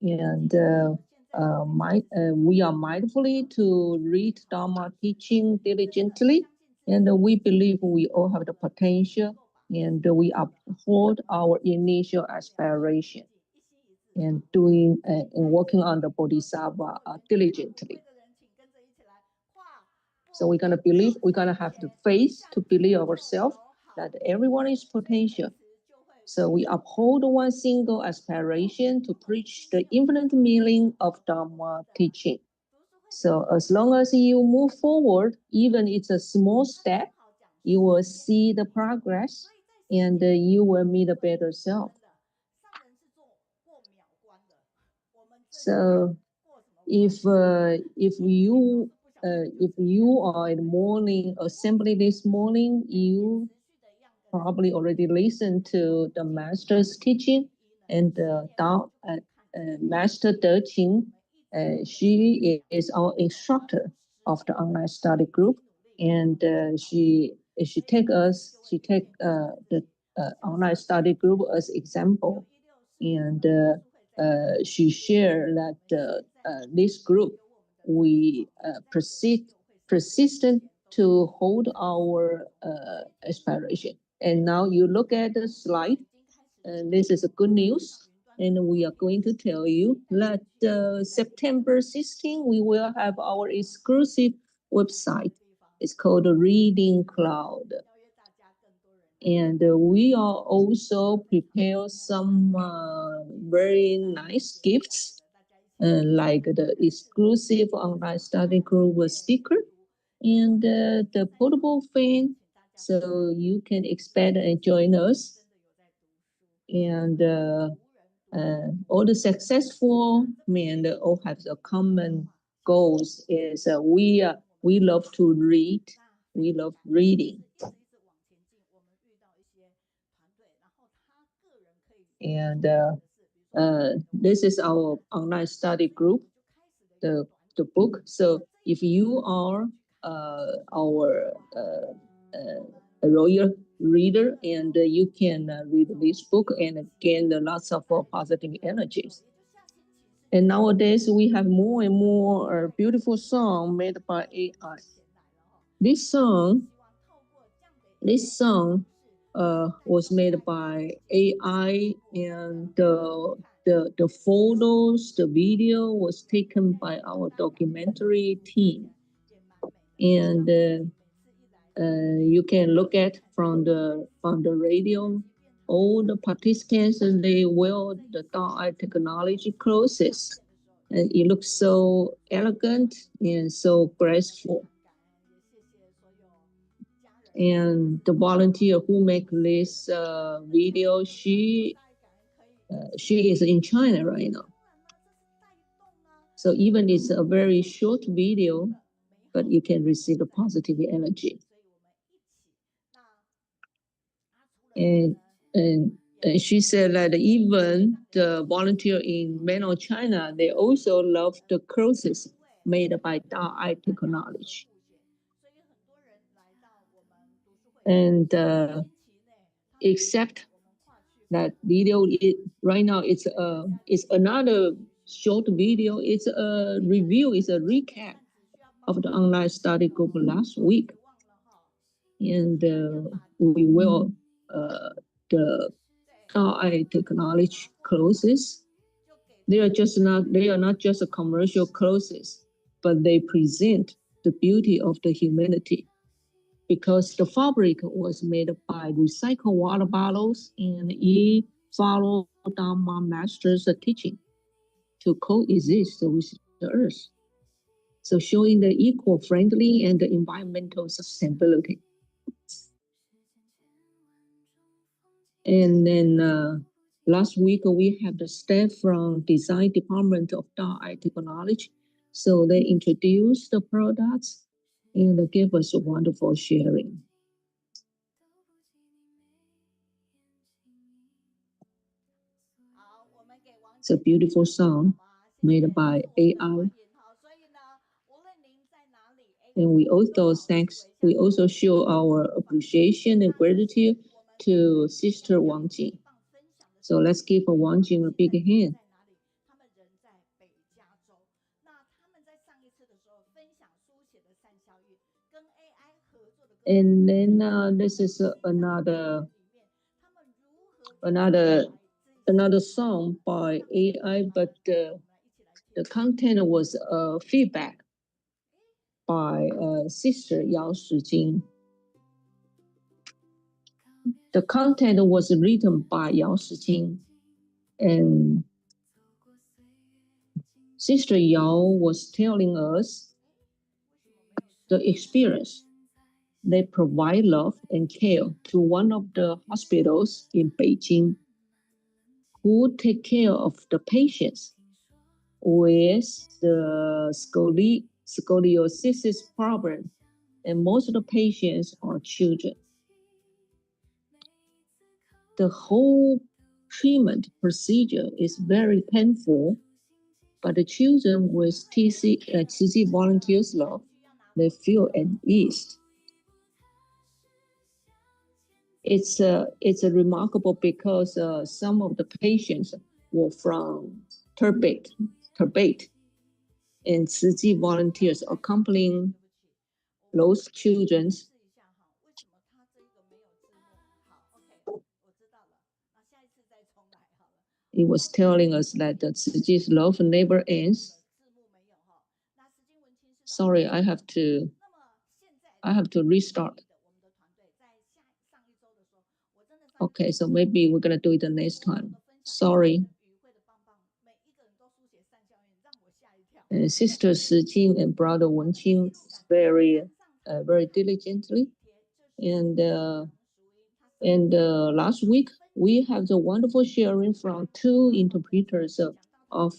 And we are mindfully to read Dharma teaching diligently, and we believe we all have the potential, and we uphold our initial aspiration, and doing and working on the Bodhisattva diligently. So we're gonna have the faith to believe ourselves that everyone is potential. So we uphold one single aspiration to preach the infinite meaning of Dharma teaching. So as long as you move forward, even it's a small step, you will see the progress, and you will meet a better self. So if you are in morning assembly this morning, you probably already listened to the master's teaching, and Master De Qing, she is our instructor of the online study group, and she take the online study group as example, and she shared that this group we persistent to hold our aspiration. And now you look at the slide, and this is a good news. And we are going to tell you that September 16, we will have our exclusive website. It's called the Reading Cloud. And we are also prepare some very nice gifts, like the exclusive online study group sticker, and the portable fan, so you can expand and join us. And all the successful men all have the common goals is we love to read, we love reading. And this is our online study group, the book. So if you are our royal reader, and you can read this book and gain lots of positive energies. And nowadays we have more and more beautiful songs made by AI. This song was made by AI, and the photos, the video was taken by our documentary team. And you can look at from the radio, all the participants, and they wear the Dao technology clothes. And it looks so elegant and so graceful. And the volunteer who make this video, she is in China right now. So even it's a very short video, but you can receive a positive energy. And she said that even the volunteer in mainland China, they also love the clothes made by Dao technology. And except that video, right now it's another short video. It's a review, it's a recap of the online study group last week. And we will the Dao technology clothes. They are not just a commercial clothes, but they present the beauty of the humanity, because the fabric was made by recycled water bottles, and it followed Dharma Master's teaching to coexist with the earth. So showing the eco-friendly and the environmental sustainability. And then last week we have the staff from design department of Dao Technology. So they introduced the products and gave us a wonderful sharing. It's a beautiful song made by AI. And we also show our appreciation and gratitude to Sister Wang Jing. So let's give Wang Jing a big hand. And then this is another song by AI, but the content was feedback by Sister Yao Shijing. The content was written by Yao Shijing, and Sister Yao was telling us the experience. They provide love and care to one of the hospitals in Beijing who take care of the patients with the scoliosis problem, and most of the patients are children. The whole treatment procedure is very painful, but the children with TC volunteers love, they feel at ease. It's remarkable because some of the patients were from Tibet, and Tzu volunteers accompanying those children. He was telling us that the Tzuji's love never ends. Sorry, I have to restart. Okay, so maybe we're gonna do it the next time. Sorry. Sister Shijing and Brother Wenching very diligently, and last week we have the wonderful sharing from two interpreters of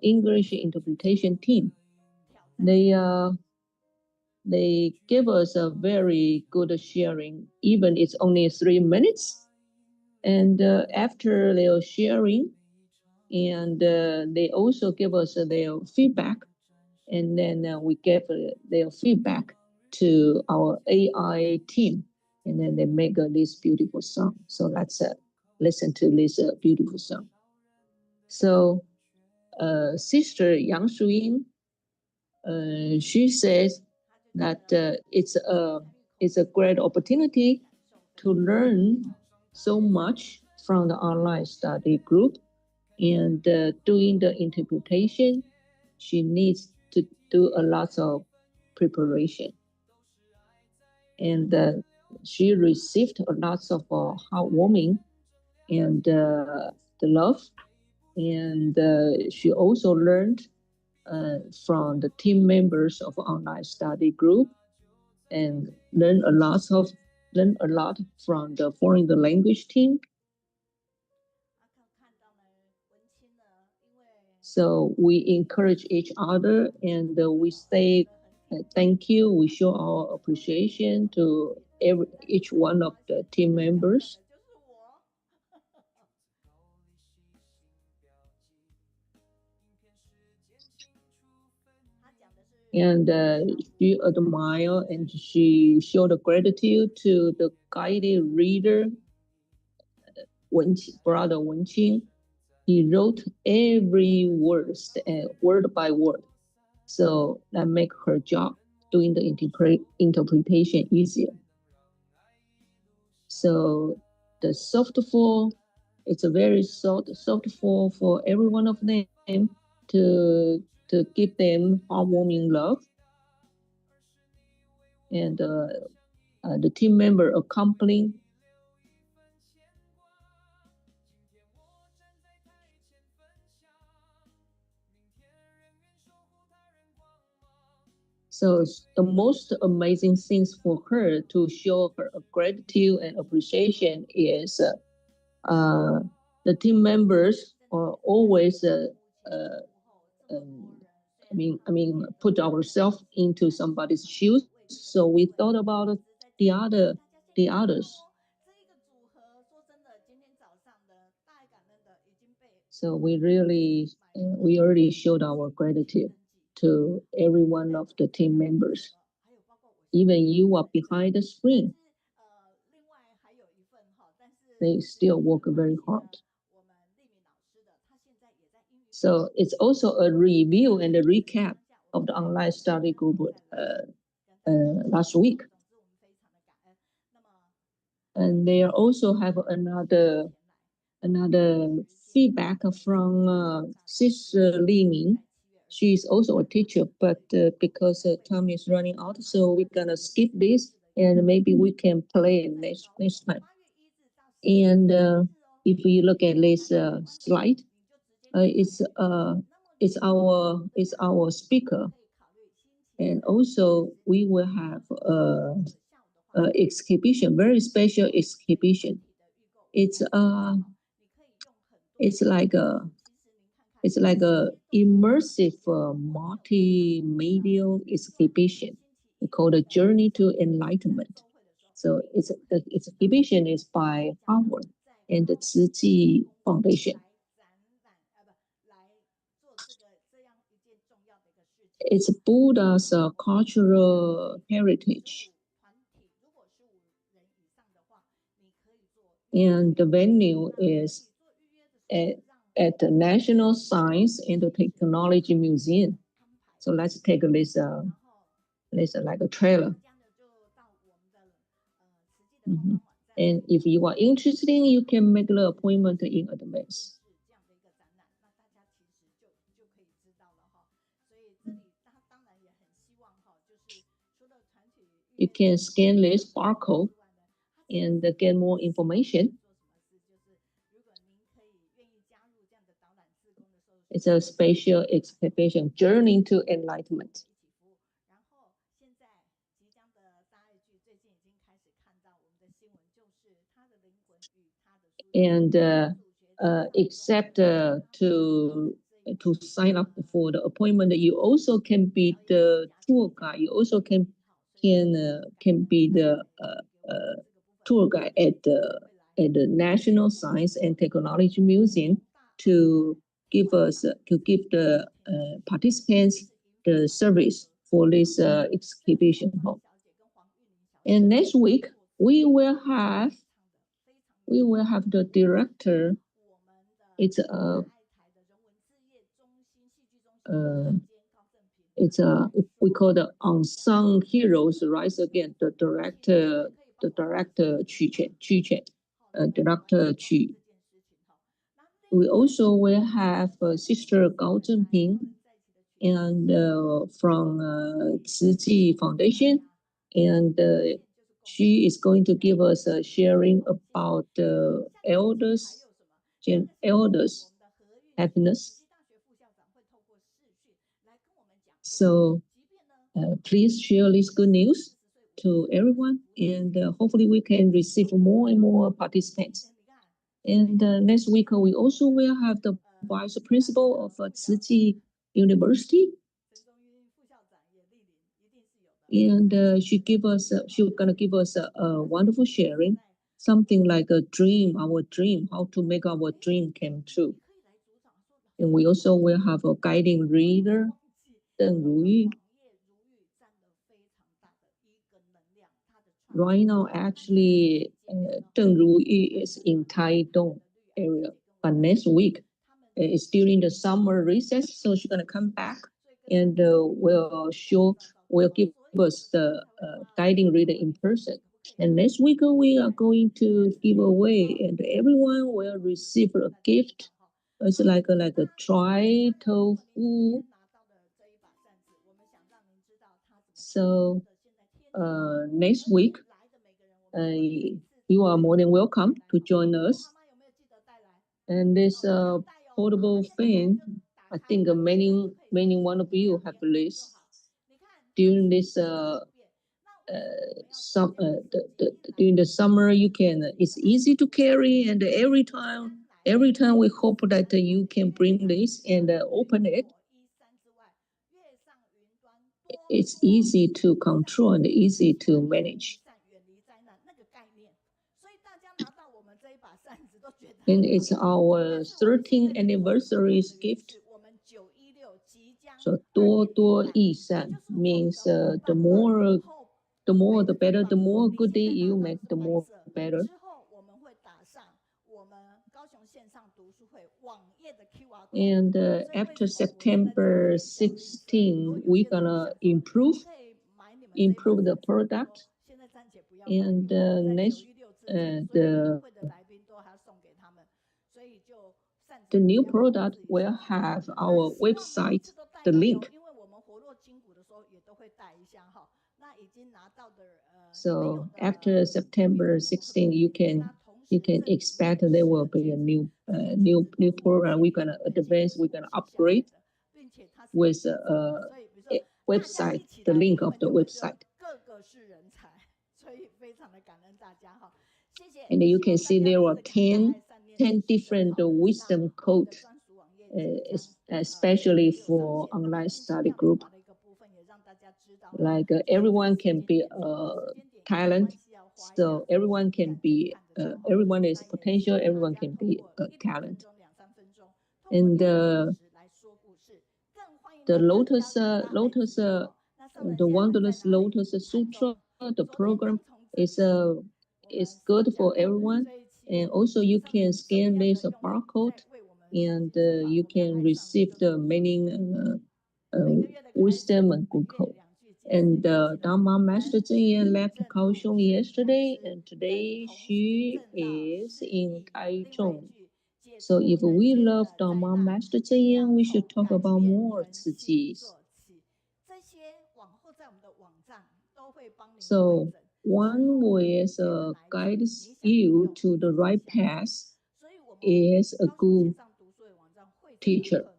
English interpretation team. They give us a very good sharing, even it's only 3 minutes. And after their sharing, and they also give us their feedback, and then we give their feedback to our AI team, and then they make this beautiful song. So let's listen to this beautiful song. So Sister Yang Shuying, she says that it's a great opportunity to learn so much from the online study group, and doing the interpretation, she needs to do a lot of preparation. And she received a lot of heartwarming and the love. And she also learned from the team members of online study group, and learned a lot from the foreign language team. So we encourage each other, and we say thank you. We show our appreciation to each one of the team members. And she admired and she showed gratitude to the guided reader, Brother Wenching. He wrote every word by word. So that make her job doing the interpretation easier. So the software, it's a very software for every one of them to give them heartwarming love. And the team member accompanying. So the most amazing things for her to show her gratitude and appreciation is the team members are always put ourselves into somebody's shoes. So we thought about the others. So we already showed our gratitude to every one of the team members. Even you are behind the screen, they still work very hard. So it's also a review and a recap of the online study group last week. And they also have another feedback from Sis Li Ming. She is also a teacher, but because time is running out, so we're gonna skip this, and maybe we can play it next time. And if we look at this slide, it's our speaker, and also we will have a exhibition, very special exhibition. It's like a immersive multimedia exhibition called A Journey to Enlightenment. So the exhibition is by Howard and the Tzu Foundation. It's Buddha's cultural heritage. And the venue is at the National Science and Technology Museum. So let's take this like a trailer. And if you are interested, you can make the appointment in advance. You can scan this barcode and get more information. It's a special exhibition, Journey to Enlightenment. And except to sign up for the appointment, you also can be the tour guide. You also can be the tour guide at the National Science and Technology Museum to give the participants the service for this exhibition hall. And next week we will have the director. It's we call the unsung heroes rise again. The director Director Qu. We also will have Sister Gao Zhenping and from Tzu Foundation, and she is going to give us a sharing about elders happiness. So please share this good news to everyone, and hopefully we can receive more and more participants. And next week we also will have the vice principal of Tzu University, and she's gonna give us a wonderful sharing, something like our dream, how to make our dream come true. And we also will have a guiding reader, Deng Ruyu. Right now, actually, Deng Ruyu is in Taidong area, but next week it's during the summer recess, so she's gonna come back and will give us the guiding reader in person. And next week we are going to give away, and everyone will receive a gift. It's like a dry tofu. So next week, you are more than welcome to join us. And this portable fan, I think many one of you have this during this during the summer. You can, it's easy to carry, and every time we hope that you can bring this and open it. It's easy to control and easy to manage. And it's our 13th anniversary gift. So 多多益善 means the more the better, the more good day you make, the more better. And after September 16, we're gonna improve the product. And the new product will have our website, the link. So after September 16, you can expect there will be a new program. We're gonna advance. We're gonna upgrade with a website, the link of the website. And you can see there are 10 different wisdom quotes, especially for online study group. Like everyone can be a talent, so everyone can be, everyone is potential, everyone can be a talent. And the Wondrous Lotus Sutra, the program is good for everyone. And also you can scan this barcode and you can receive the many wisdom and good code. And Dharma Master Zhen left Kaohsiung yesterday, and today she is in Taichung. So if we love Dharma Master Zhen, we should talk about more Tzu. So one way guides you to the right path is a good teacher.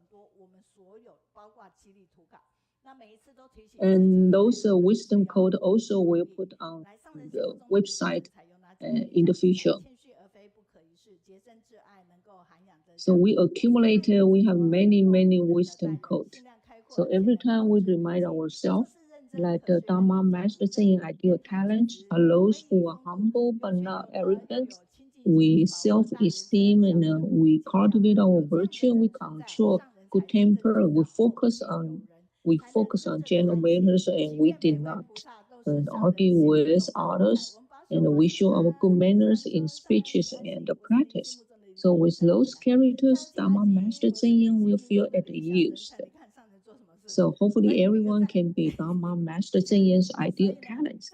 And those wisdom code also will put on the website in the future. So we accumulated, we have many wisdom codes. So every time we remind ourselves, like the Dharma Master saying, ideal talent are those who are humble but not arrogant. We self-esteem and we cultivate our virtue, we control good temper, we focus on general matters, and we did not argue with others, and we show our good manners in speeches and practice. So with those characters, Dharma Master Zhen will feel at ease. So hopefully everyone can be Dharma Master Zhen's ideal talents.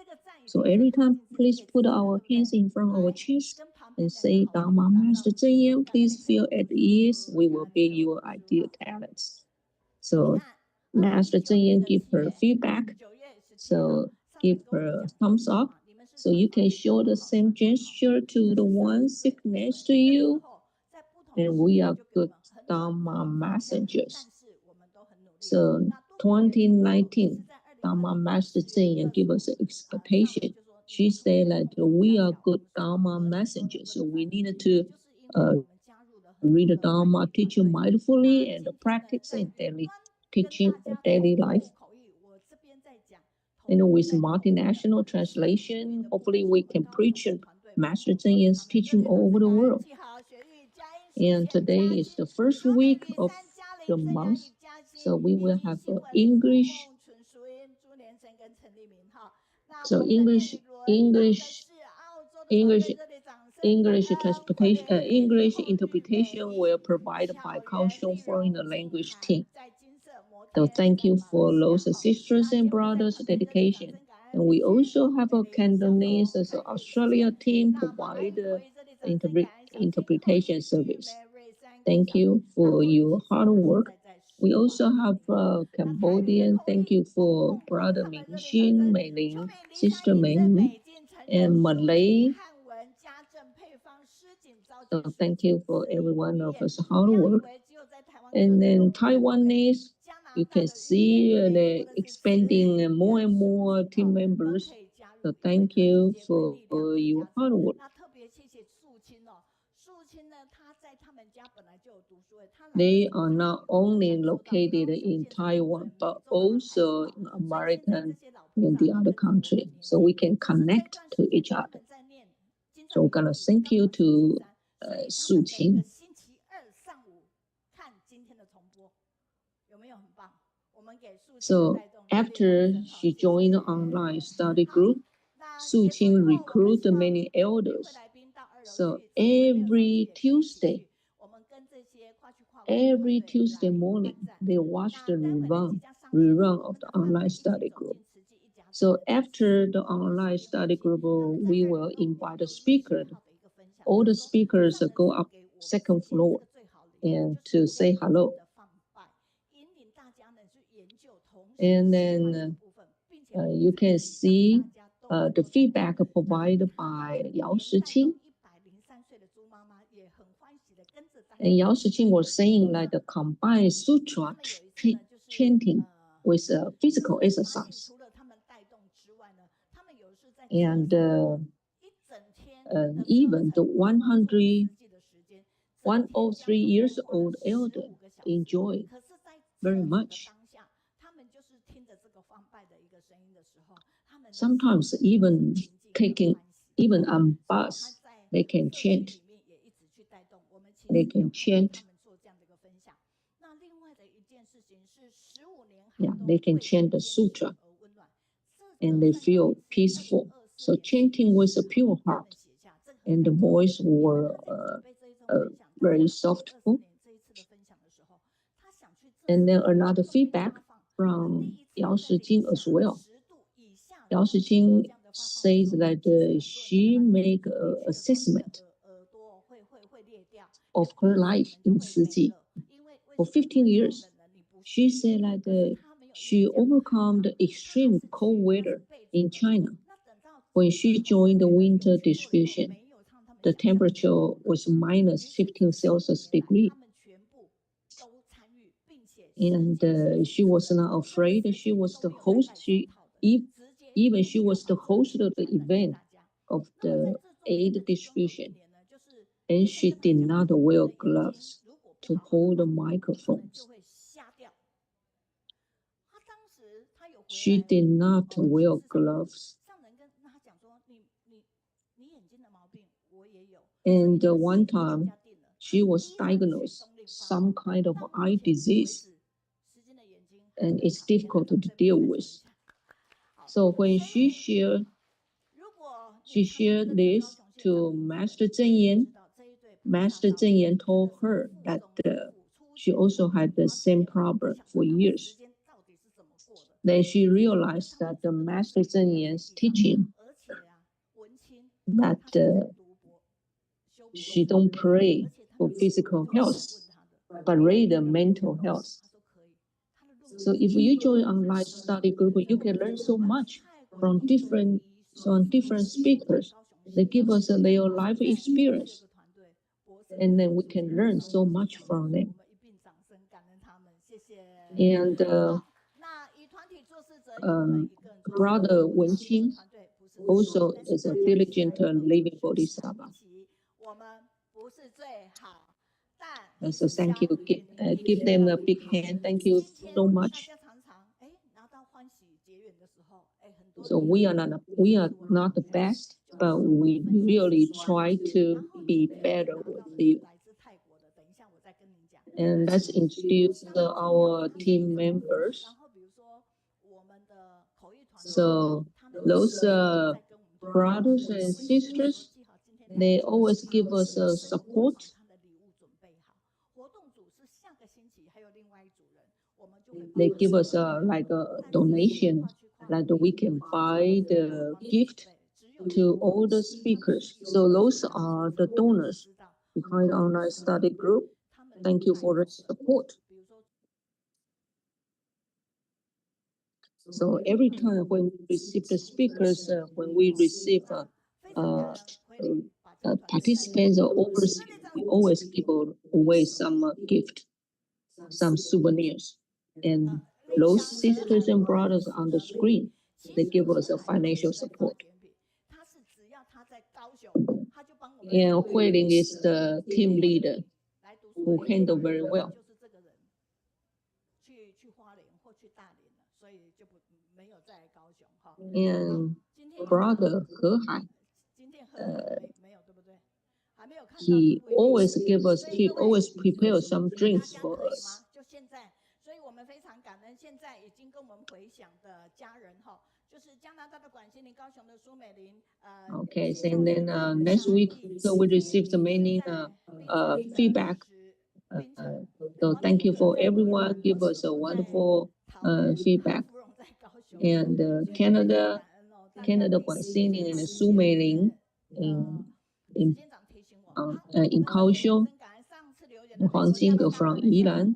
So every time, please put our hands in front of our chest and say, Dharma Master Zhen, please feel at ease. We will be your ideal talents. So Master Zhen give her feedback. So give her a thumbs up. So you can show the same gesture to the one sitting next to you. And we are good Dharma messengers. So 2019, Dharma Master Zhen give us an expectation. She said that we are good Dharma messengers. So we needed to read the Dharma, teach you mindfully, and practice in daily life. And with multinational translation, hopefully we can preach Master Zhen's teaching all over the world. And today is the first week of the month, so we will have English. So English interpretation will provided by Kaohsiung Foreign Language Team. So thank you for those sisters and brothers' dedication. And we also have a Cantonese as an Australia team provide interpretation service. Thank you for your hard work. We also have Cambodian. Thank you for brother Mingxin, Meilin, sister Meiyun, and Malay. So thank you for every one of us hard work. And then Taiwanese, you can see the expanding more and more team members. So thank you for your hard work. They are not only located in Taiwan, but also in America and the other country. So we can connect to each other. So we're gonna thank you to Shihing. So after she joined the online study group, Shihing recruited many elders. So every Tuesday morning, they watch the rerun of the online study group. So after the online study group, we will invite a speaker. All the speakers go up second floor and to say hello. And then you can see the feedback provided by Yao Shijing. And Yao Shijing was saying like the combined sutra chanting with physical exercise. And even the 103 years old elder enjoyed very much. Sometimes even on bus, they can chant. They can chant. Yeah, they can chant the sutra and they feel peaceful. So chanting with a pure heart and the voice were very softful. And then another feedback from Yao Shijing as well. Yao Shijing says that she make an assessment of her life in Siji. For 15 years, she said that she overcome the extreme cold weather in China. When she joined the winter distribution, the temperature was minus 15 Celsius degree. And she was not afraid. She was the host. She was the host of the event of the aid distribution. And she did not wear gloves to hold the microphones. She did not wear gloves. And one time, she was diagnosed some kind of eye disease, and it's difficult to deal with. So when she shared this to Master Zhenyan. Master Zhenyan told her that she also had the same problem for years. Then she realized that the Master Zhenyan's teaching that she don't pray for physical health, but rather mental health. So if you join online study group, you can learn so much from different speakers. They give us their life experience, and then we can learn so much from them. And Brother Wenching also is a diligent living bodhisattva. So thank you. Give them a big hand. Thank you so much. So we are not the best, but we really try to be better with you. And let's introduce our team members. So those brothers and sisters, they always give us support. They give us like a donation, that we can buy the gift to all the speakers. So those are the donors behind online study group. Thank you for the support. So every time when we receive the speakers, when we receive participants or overseas, we always give away some gift, some souvenirs. And those sisters and brothers on the screen, they give us a financial support. And Huiling is the team leader who handle very well. And brother He Hai, he always prepares some drinks for us. Okay, so and then next week, so we received many feedback. So thank you for everyone. Give us a wonderful feedback. and Canada, Guangfu and Su Meiling in Kaohsiung, Huang Jing from Yilan,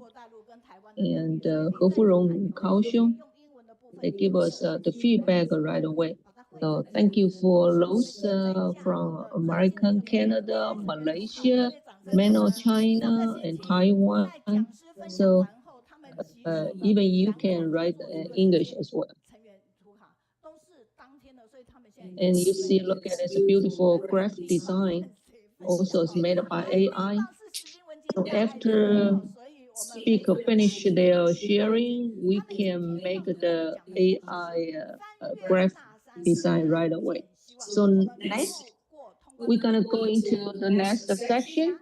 and He Furong in Kaohsiung. They give us the feedback right away. So thank you for those from American, Canada, Malaysia, mainland China, and Taiwan. So even you can write English as well. And you see, look at this beautiful graphic design. Also, it's made by AI. So after speaker finish their sharing, we can make the AI graphic design right away. So next, we're gonna go into the next section,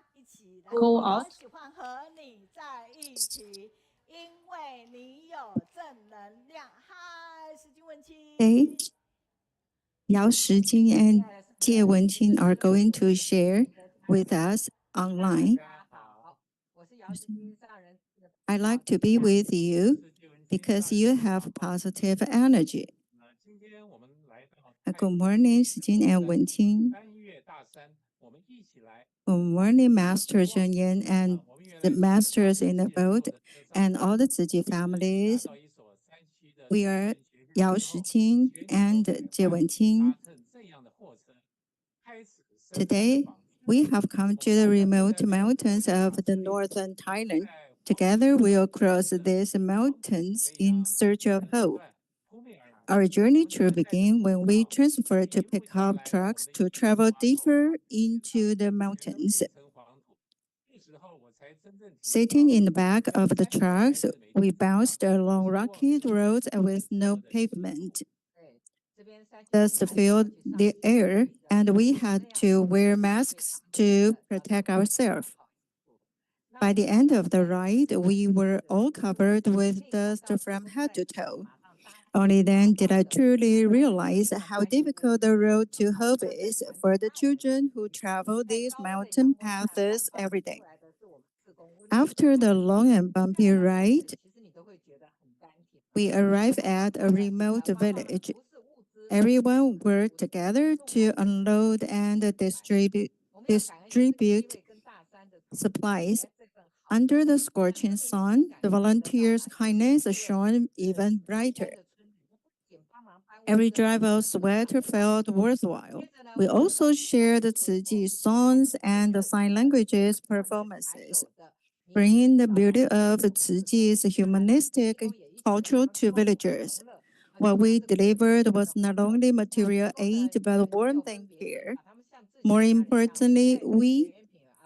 call out. Today, Yao Shijing and Jie Wenching are going to share with us online. I like to be with you because you have positive energy. Good morning, Shijing and Wenqing. Good morning, Master Chen Yan and the masters in the boat and all the Ziji families. We are Yao Shijing and Jie Wenqing. Today, we have come to the remote mountains of the northern Thailand. Together, we'll cross these mountains in search of hope. Our journey to begin when we transfer to pickup trucks to travel deeper into the mountains. Sitting in the back of the trucks, we bounced along rocky roads with no pavement. Dust filled the air, and we had to wear masks to protect ourselves. By the end of the ride, we were all covered with dust from head to toe. Only then did I truly realize how difficult the road to hope is for the children who travel these mountain paths every day. After the long and bumpy ride, we arrived at a remote village. Everyone worked together to unload and distribute supplies. Under the scorching sun, the volunteers' kindness shone even brighter. Every drop of sweat felt worthwhile. We also shared Ciji songs and sign languages performances, bringing the beauty of Ciji's humanistic culture to villagers. What we delivered was not only material aid, but warmth and care. More importantly, we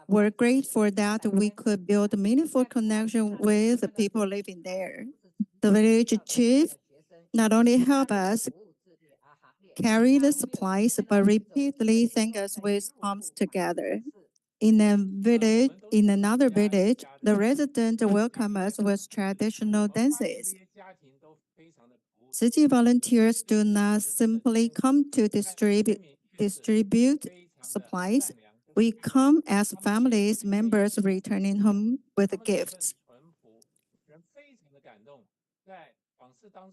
were grateful that we could build meaningful connection with the people living there. The village chief not only helped us carry the supplies, but repeatedly thanked us with palms together. In another village, the residents welcomed us with traditional dances. City volunteers do not simply come to distribute supplies. We come as families members returning home with gifts.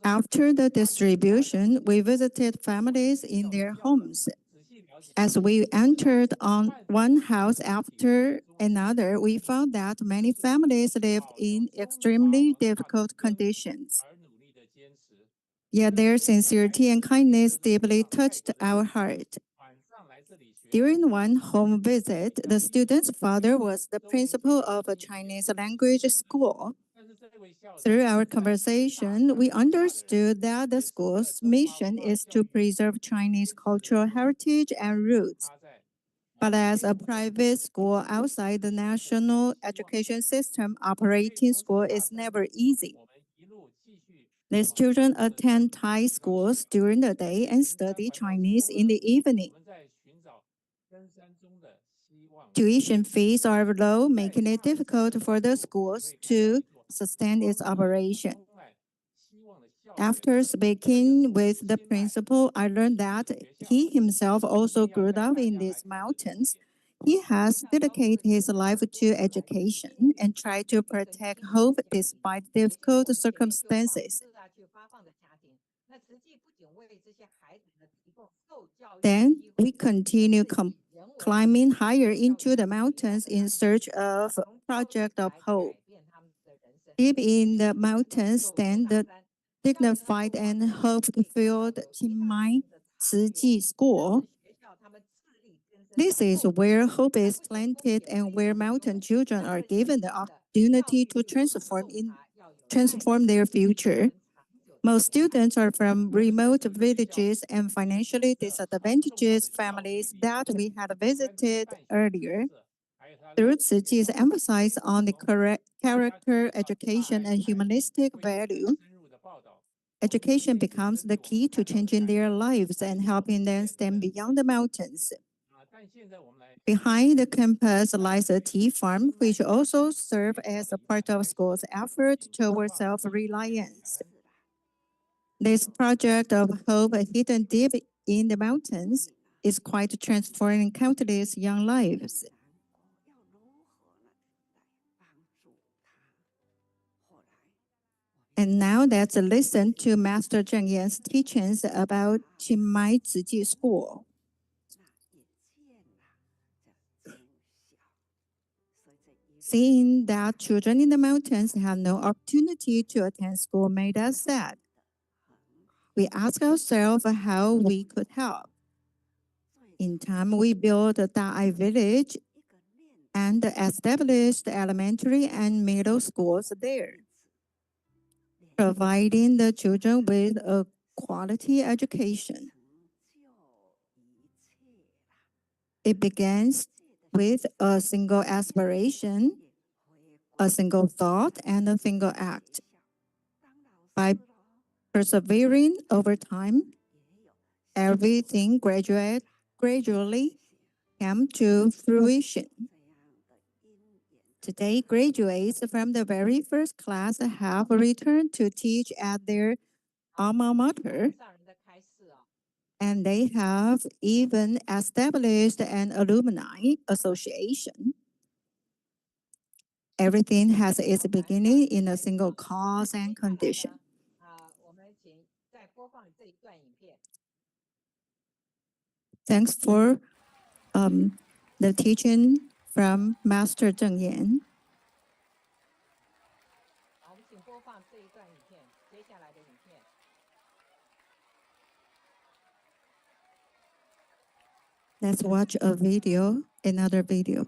After the distribution, we visited families in their homes. As we entered on one house after another, we found that many families lived in extremely difficult conditions. Yet their sincerity and kindness deeply touched our heart. During one home visit, the student's father was the principal of a Chinese language school. Through our conversation, we understood that the school's mission is to preserve Chinese cultural heritage and roots. But as a private school outside the national education system, operating school is never easy. These children attend Thai schools during the day and study Chinese in the evening. Tuition fees are low, making it difficult for the schools to sustain its operation. After speaking with the principal, I learned that he himself also grew up in these mountains. He has dedicated his life to education and tried to protect hope despite difficult circumstances. Then we continue climbing higher into the mountains in search of Project of Hope. Deep in the mountains stand the dignified and hope-filled Qinmai Ciji School. This is where hope is planted and where mountain children are given the opportunity to transform their future. Most students are from remote villages and financially disadvantaged families that we had visited earlier. Through Ciji's emphasis on the character, education, and humanistic value, education becomes the key to changing their lives and helping them stand beyond the mountains. Behind the campus lies a tea farm, which also serves as a part of school's effort toward self-reliance. This project of hope hidden deep in the mountains is quite transforming countless young lives. And now let's listen to Master Zheng Yan's teachings about Qinmai Ciji School. Seeing that children in the mountains have no opportunity to attend school made us sad. We asked ourselves how we could help. In time, we built a Da'ai village and established elementary and middle schools there, providing the children with a quality education. It begins with a single aspiration, a single thought, and a single act. By persevering over time, everything gradually came to fruition. Today, graduates from the very first class have returned to teach at their alma mater, and they have even established an alumni association. Everything has its beginning in a single cause and condition. Thanks for the teaching from Master Zheng Yan. Let's watch another video.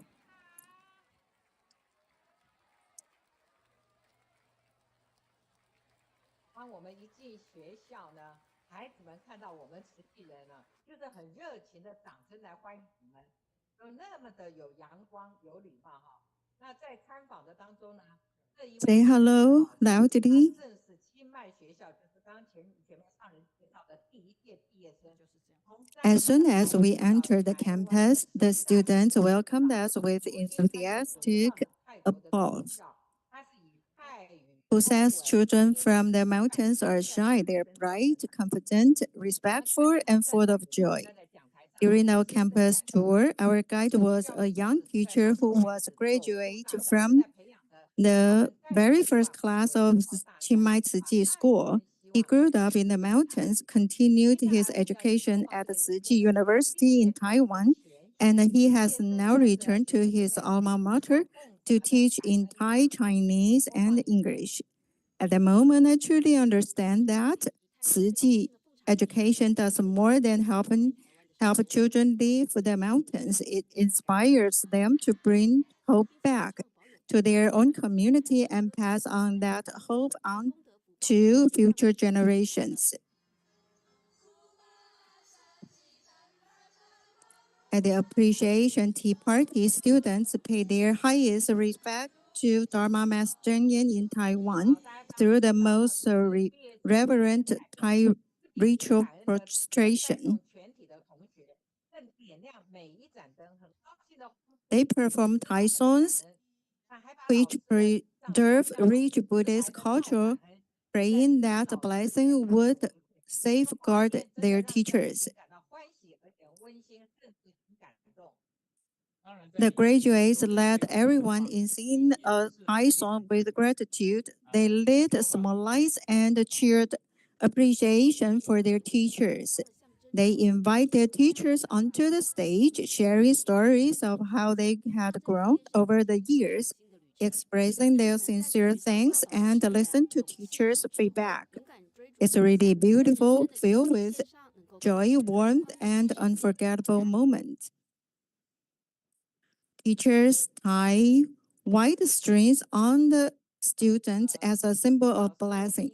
当我们一进学校呢，孩子们看到我们慈济人呢，就是很热情的掌声来欢迎我们，有那么的有阳光、有礼貌哈。那在参访的当中呢，这一位 Say hello loudly. 正是清迈学校，就是刚前面上人介绍的第一届毕业生。 As soon as we entered the campus, the students welcomed us with enthusiastic applause. Who says children from the mountains are shy? They're bright, confident, respectful, and full of joy. During our campus tour, our guide was a young teacher who was a graduate from the very first class of Qinmai Ciji School. He grew up in the mountains, continued his education at Ciji University in Taiwan, and he has now returned to his alma mater to teach in Thai, Chinese, and English. At the moment, I truly understand that Ciji education does more than help children leave the mountains. It inspires them to bring hope back to their own community and pass on that hope on to future generations. At the appreciation tea party, students pay their highest respect to Dharma Master Zheng Yan in Taiwan through the most reverent Thai ritual prostration. They perform Thai songs, which preserve rich Buddhist culture, praying that a blessing would safeguard their teachers. The graduates led everyone in singing a Thai song with gratitude. They lit small lights and cheered appreciation for their teachers. They invited teachers onto the stage, sharing stories of how they had grown over the years, expressing their sincere thanks and listen to teachers' feedback. It's really beautiful, filled with joy, warmth, and unforgettable moments. Teachers tie white strings on the students as a symbol of blessing.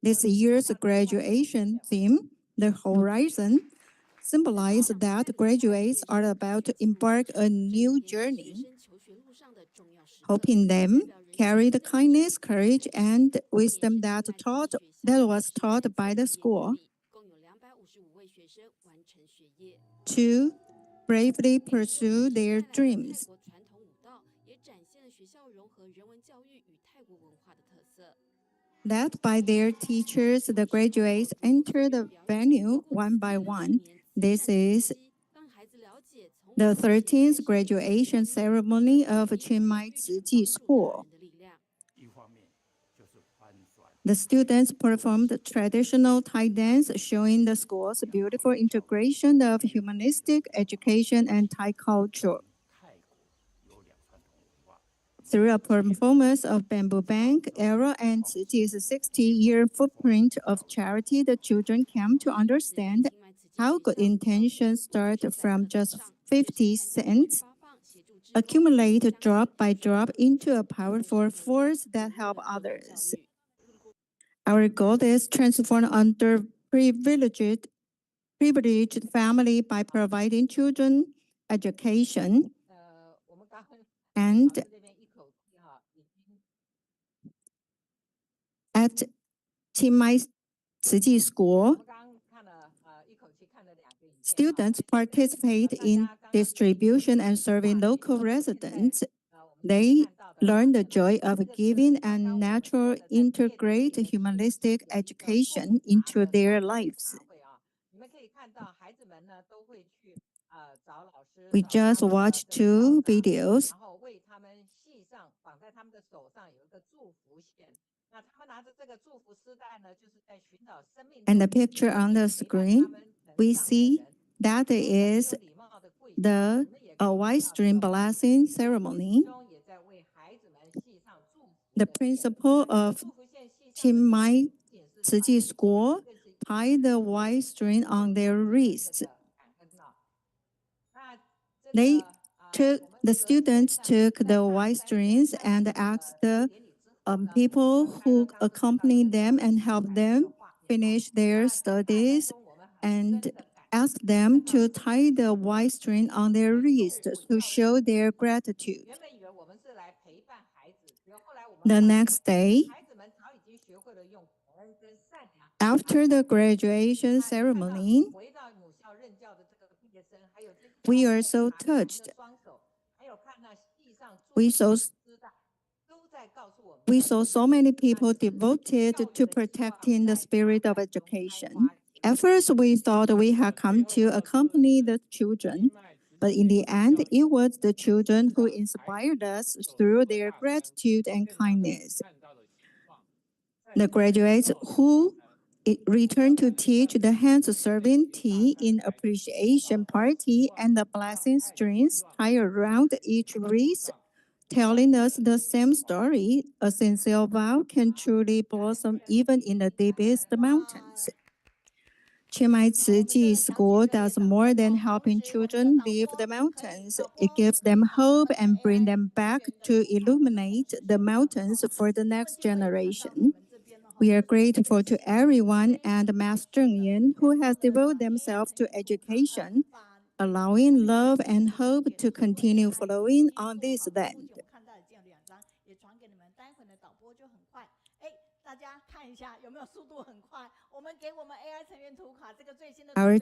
This year's graduation theme, the horizon, symbolizes that graduates are about to embark a new journey. Hoping them carry the kindness, courage, and wisdom that was taught by the school to bravely pursue their dreams. Led by their teachers, the graduates enter the venue one by one. This is the 13th graduation ceremony of Chiangmai Tzu School. The students performed traditional Thai dance, showing the school's beautiful integration of humanistic education and Thai culture. Through a performance of Bamboo Bank era and Tzu Ji's 60-year footprint of charity, the children came to understand how good intentions start from just 50 cents, accumulate drop by drop into a powerful force that help others. Our goal is transform underprivileged family by providing children education and at Chiangmai Tzu School, students participate in distribution and serving local residents. They learn the joy of giving and naturally integrate humanistic education into their lives. We just watched 2 videos. And the picture on the screen, we see that is the white string blessing ceremony. The principal of Chiangmai Tzu School tied the white string on their wrists. The students took the white strings and asked the people who accompanied them and helped them finish their studies and asked them to tie the white string on their wrists to show their gratitude. The next day, after the graduation ceremony, we are so touched. We saw so many people devoted to protecting the spirit of education. At first, we thought we had come to accompany the children, but in the end, it was the children who inspired us through their gratitude and kindness. The graduates who returned to teach the hands-serving tea in appreciation party and the blessing strings tied around each wreath, telling us the same story. A sincere vow can truly blossom even in the deepest mountains. Chiangmai Tzu School does more than helping children leave the mountains. It gives them hope and brings them back to illuminate the mountains for the next generation. We are grateful to everyone and Master Tsungying who has devoted themselves to education, allowing love and hope to continue flowing on this land. Our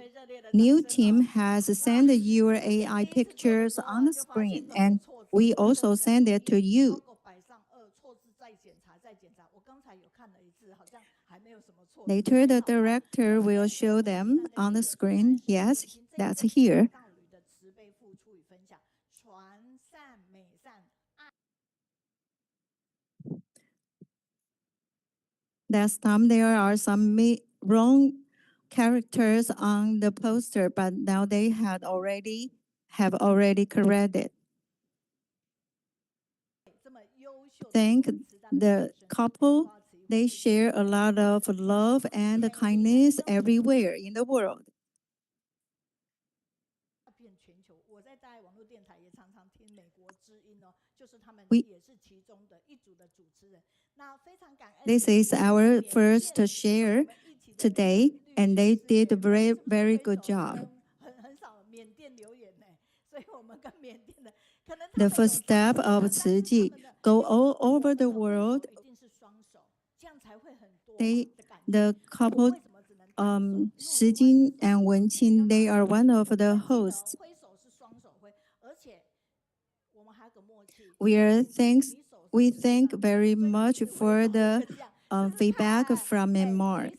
new team has sent your AI pictures on the screen, and we also send it to you. Later, the director will show them on the screen. Yes, that's here. Last time, there are some wrong characters on the poster, but now they have already corrected. Thank the couple. They share a lot of love and kindness everywhere in the world. This is our first share today, and they did a very, very good job. The first step of Tzu Ji go all over the world. The couple, Shijing and Wenqing, they are one of the hosts. We thank very much for the feedback from Myanmar.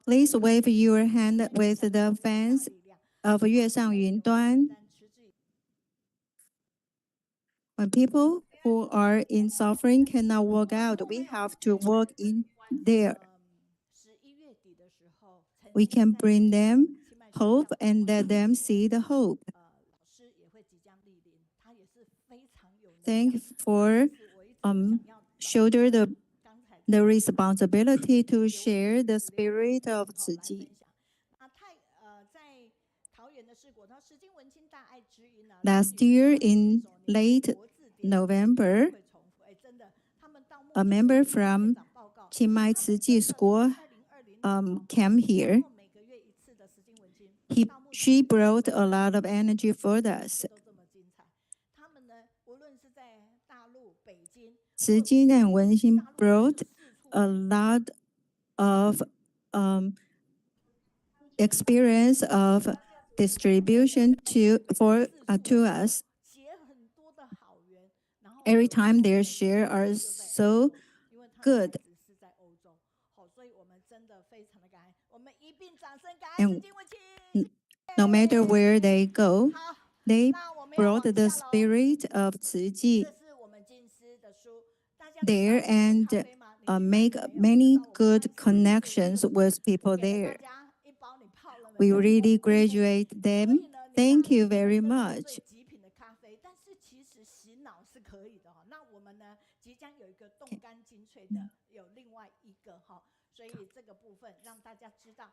Please wave your hand with the fans of Yue Shang Yun Duan. When people who are in suffering cannot walk out, we have to walk in there. We can bring them hope and let them see the hope. Thank you for shoulder the responsibility to share the spirit of Tzu Ji. Last year in late November, a member from Chiang Mai Tzu Ji School came here. She brought a lot of energy for us. Tzu Ji and Wenxing brought a lot of experience of distribution to us. Every time their share are so good. And no matter where they go, they brought the spirit of Tzu Ji there and make many good connections with people there. We really graduate them. Thank you very much.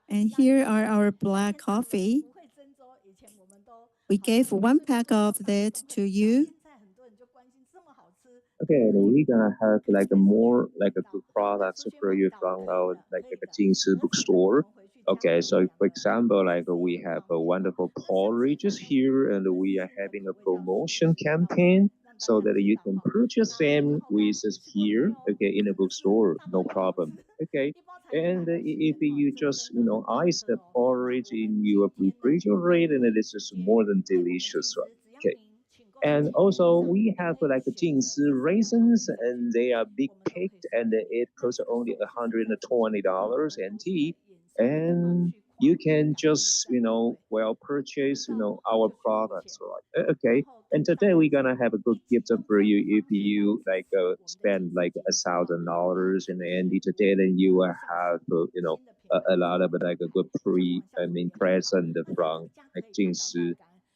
And here are our black coffee. We gave one pack of that to you. Okay, we're gonna have like a more like a good products for you from our like a Jing bookstore. Okay, so for example, like we have a wonderful porridges here, and we are having a promotion campaign so that you can purchase them with us here. Okay, in a bookstore, no problem. Okay, and if you just ice the porridge in your refrigerator, and this is more than delicious, right? Okay. And also we have like Jing's raisins, and they are big picked, and it costs only $120 NT. And you can just purchase our products, right? Okay. And today we're gonna have a good gift for you if you like spend like $1,000 in the end today, then you will have a lot of like a good present from like Jing's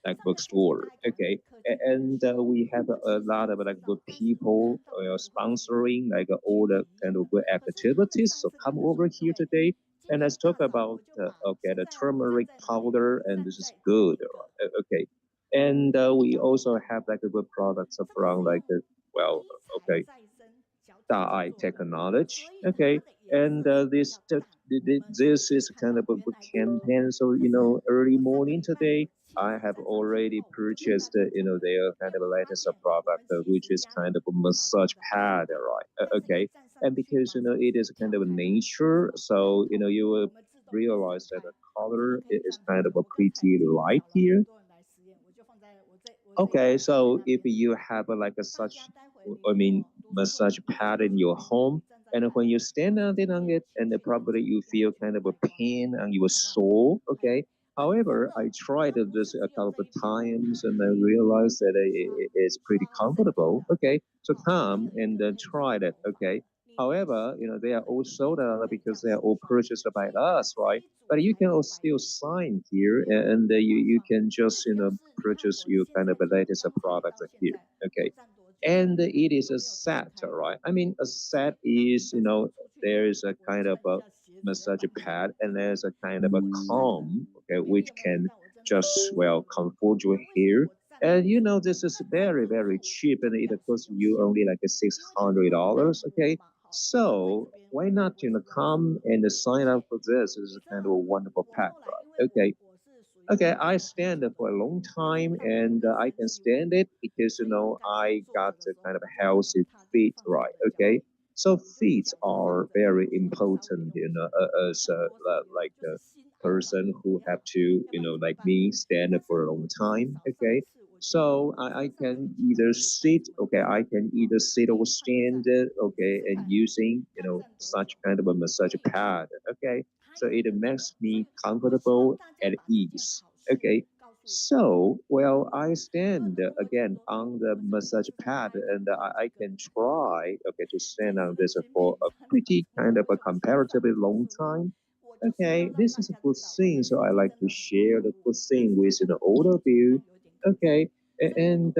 like bookstore. Okay. And we have a lot of like good people sponsoring like all the kind of good activities. So come over here today and let's talk about okay, the turmeric powder, and this is good. Okay, and we also have like a good products from like okay, AI technology. Okay, and this is kind of a good campaign. So early morning today, I have already purchased their kind of latest product, which is kind of a massage pad, right? Okay, and because it is kind of nature, so you will realize that the color is kind of a pretty light here. Okay, so if you have like a such, massage pad in your home, And when you stand on it, and probably you feel kind of a pain on your soul, okay? However, I tried this a couple of times and I realized that it's pretty comfortable, okay? So come and try it, okay? However, they are all sold out because they are all purchased by us, right? But you can still sign here and you can just, purchase your kind of latest product here, okay? And it is a set, right? I mean, a set is, there is a kind of a massage pad and there's a kind of a comb, okay, which can just, well, comfort your hair. And this is very, very cheap and it costs you only like $600, okay? So why not, come and sign up for this? It's kind of a wonderful pack, right? Okay. Okay, I stand for a long time and I can stand it because, I got a kind of a healthy feet, right? Okay. So feet are very important, as like a person who have to, like me, stand for a long time. Okay. So I can either sit, okay, I can either sit or stand, okay, and using, such kind of a massage pad, okay. So it makes me comfortable at ease. Okay, so well, I stand again on the massage pad and I can try, okay, to stand on this for a pretty kind of a comparatively long time. Okay, this is a good thing, so I like to share the good thing with all of you. Okay, and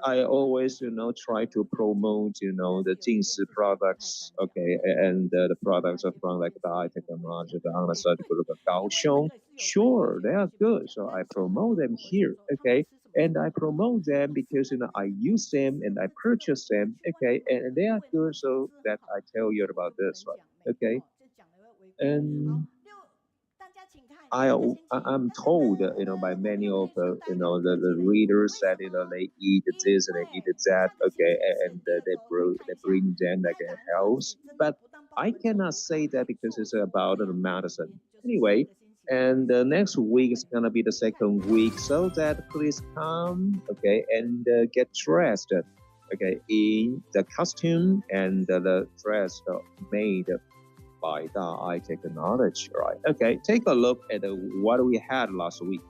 I always, try to promote, the Jing's products, okay, and the products are from like the high technology, the pharmaceutical, the Kaohsiung. Sure, they are good, so I promote them here, okay, and I promote them because I use them and I purchase them, okay, and they are good, so that I tell you about this, right, okay, and I'm told, by many of the readers that they eat this and they eat that, okay, and they bring them like a health, but I cannot say that because it's about the medicine anyway. And next week is gonna be the second week, so that please come, okay, and get dressed, okay, in the costume and the dress made by the eye technology, right? Okay, take a look at what we had last week.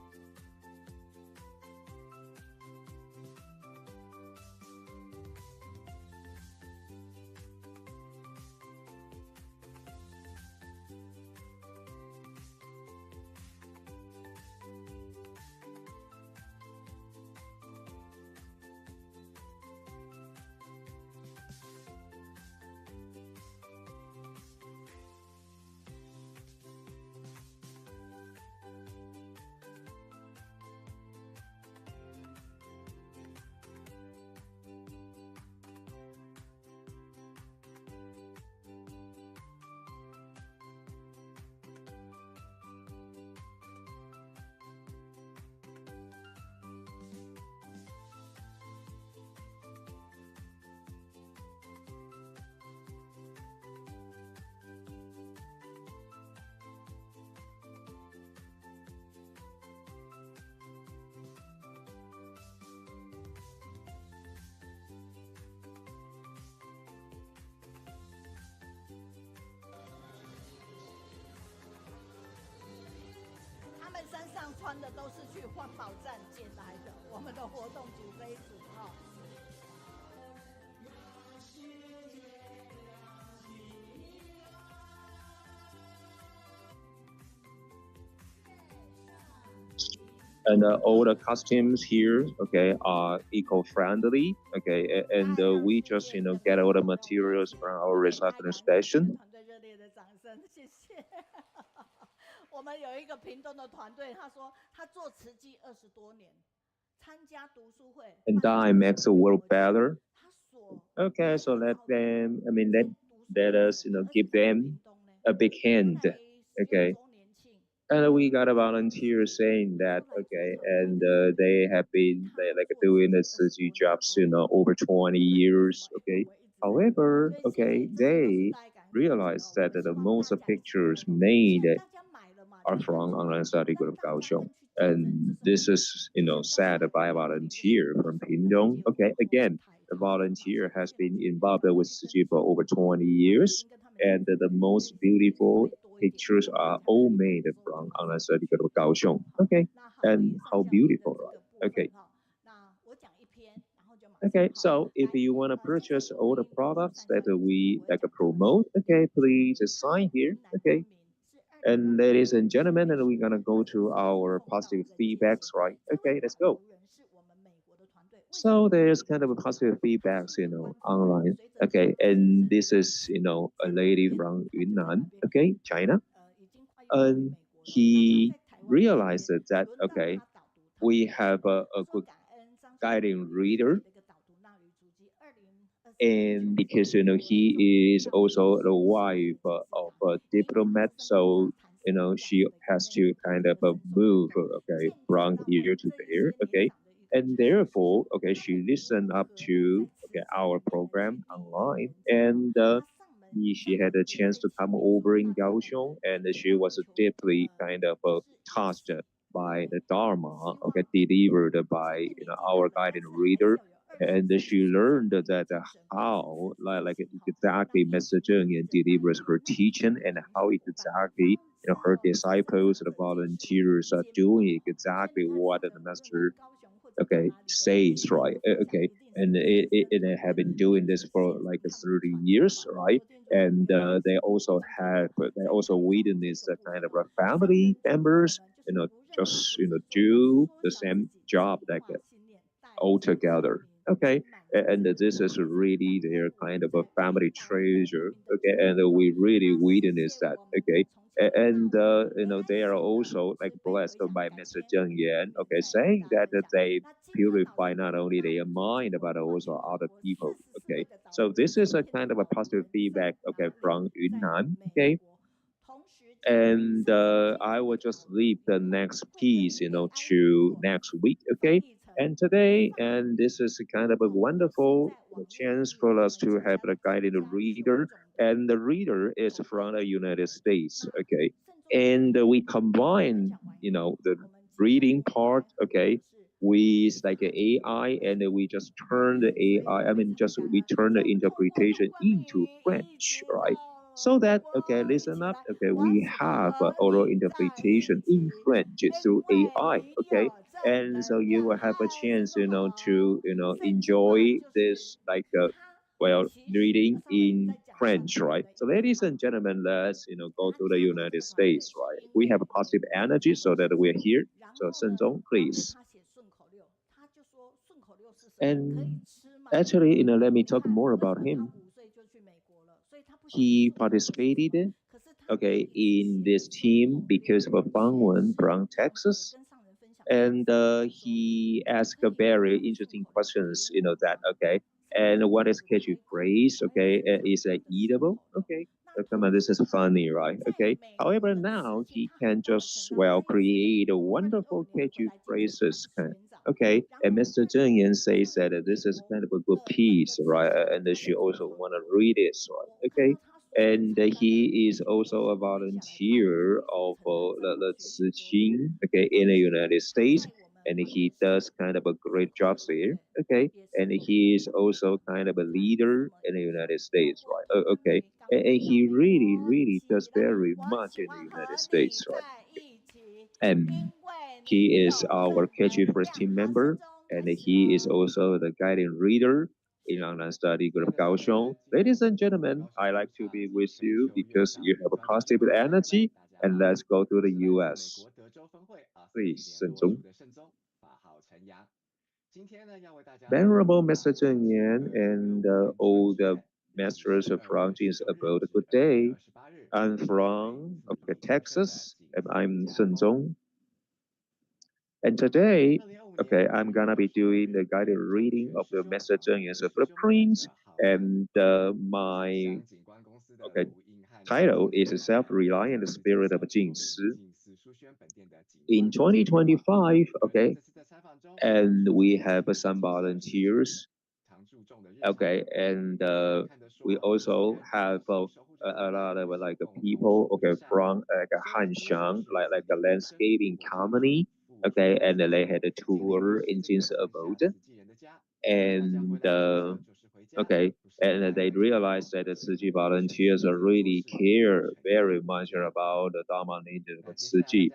And all the costumes here, okay, are eco-friendly, okay, and we just, get all the materials from our recycling station. 我们有一个屏东的团队，他说他做慈济20多年，参加读书会。And dye makes the world better. Okay, so let us, give them a big hand. Okay. And we got a volunteer saying that, okay, and they have been like doing the Tzu jobs, over 20 years, okay. However, okay, they realized that the most pictures made are from online study group Kaohsiung. And this is, said by a volunteer from Pingdong. Okay, again, the volunteer has been involved with Tzu for over 20 years, and the most beautiful pictures are all made from Kaohsiung. Okay, and how beautiful, right? Okay. Okay, so if you want to purchase all the products that we promote, okay, please sign here. Okay. And ladies and gentlemen, and we're gonna go to our positive feedbacks, right? Okay, let's go. So there's kind of a positive feedbacks, online. Okay, and this is, a lady from Yunnan, okay, China, and he realized that okay, we have a good guiding reader, and because he is also the wife of a diplomat, so she has to kind of move okay from here to there, okay, and therefore okay she listened up to okay our program online, and she had a chance to come over in Kaohsiung, and she was deeply kind of touched by the Dharma, okay, delivered by our guiding reader, and she learned that how like exactly Mr. Zheng delivers her teaching, and how exactly her disciples, the volunteers are doing exactly what the master okay says, right? Okay, and it have been doing this for like 30 years, right? And they also witness a kind of a family members just do the same job like all together. Okay, and this is really their kind of a family treasure. Okay, and we really witness that. Okay, and they are also like blessed by Mr. Zheng Yan. Okay, saying that they purify not only their mind but also other people. Okay, so this is a kind of a positive feedback. Okay, from Yunnan. Okay, and I will just leave the next piece, to next week, okay? And today, and this is kind of a wonderful chance for us to have a guided reader, and the reader is from the United States, okay? And we combine, the reading part, okay, with like an AI, and we just turn the AI, I mean, just we turn the interpretation into French, right? So that, okay, listen up, okay, we have oral interpretation in French through AI, okay, and so you will have a chance, to enjoy this like reading in French, right? So ladies and gentlemen, let's go to the United States, right? We have a positive energy, so that we're here. So Shengtzung, please. And actually, let me talk more about him. He participated, okay, in this team because of a fun one from Texas, and he asked a very interesting questions. That okay, and what is catchy phrase? Okay, is it eatable? Okay, come on, this is funny, right? Okay. However, now he can just create a wonderful catchy phrases. Okay, and Mr. Zheng Yan says that this is kind of a good piece, right? And she also want to read it, right? Okay, and he is also a volunteer of the Shihing, okay, in the United States, and he does kind of a great job there, okay, and he is also kind of a leader in the United States, right? Okay, and he really, really does very much in the United States, right? And he is our KG first team member, and he is also the guiding reader in online study group Kaohsiung. Ladies and gentlemen, I like to be with you because you have a positive energy, and let's go to the US. Please, Shengtzung. Venerable Mr. Zheng Yan and all the masters from Jing's about a good day. I'm from Texas, and I'm Shengtzung. And today, okay, I'm gonna be doing the guided reading of the Master Zheng Yan's footprints, and my okay title is Self-Reliant Spirit of Jing. In 2025, okay, and we have some volunteers, okay, and we also have a lot of like people, okay, from like a Hanxiang, like a landscaping company, okay, and they had a tour in Jin's abode, and okay, and they realized that the Tzu volunteers really care very much about the Dharma Ninja Tzu,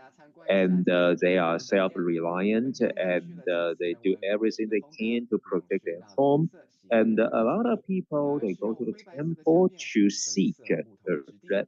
and they are self-reliant, and they do everything they can to protect their home. And a lot of people, they go to the temple to seek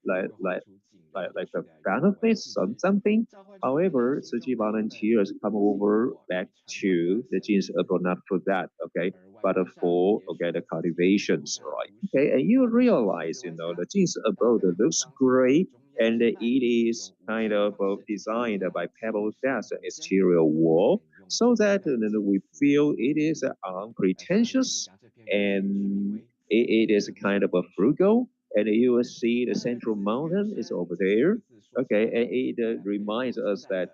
like a benefits or something. However, Tzu volunteers come over back to the Jin's abode not for that, okay, but for okay the cultivations, right? Okay, and you realize, the Jin's abode looks great, and it is kind of designed by pebble dust exterior wall, so that we feel it is unpretentious, and it is kind of a frugal, and you will see the central mountain is over there. Okay, and it reminds us that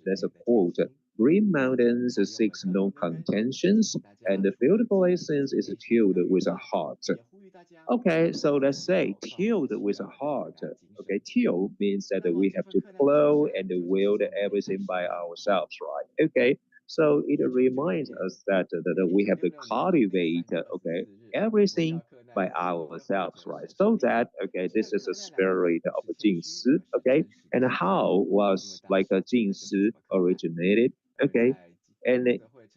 there's a quote: "Green mountains seeks no contentions, and the beautiful essence is tilled with a heart." Okay, so let's say tilled with a heart. Okay, till means that we have to plow and wield everything by ourselves, right? Okay, so it reminds us that we have to cultivate, okay, everything by ourselves, right? So that, okay, this is a spirit of Jing Si, okay, and how was like a Jing Si originated, okay, and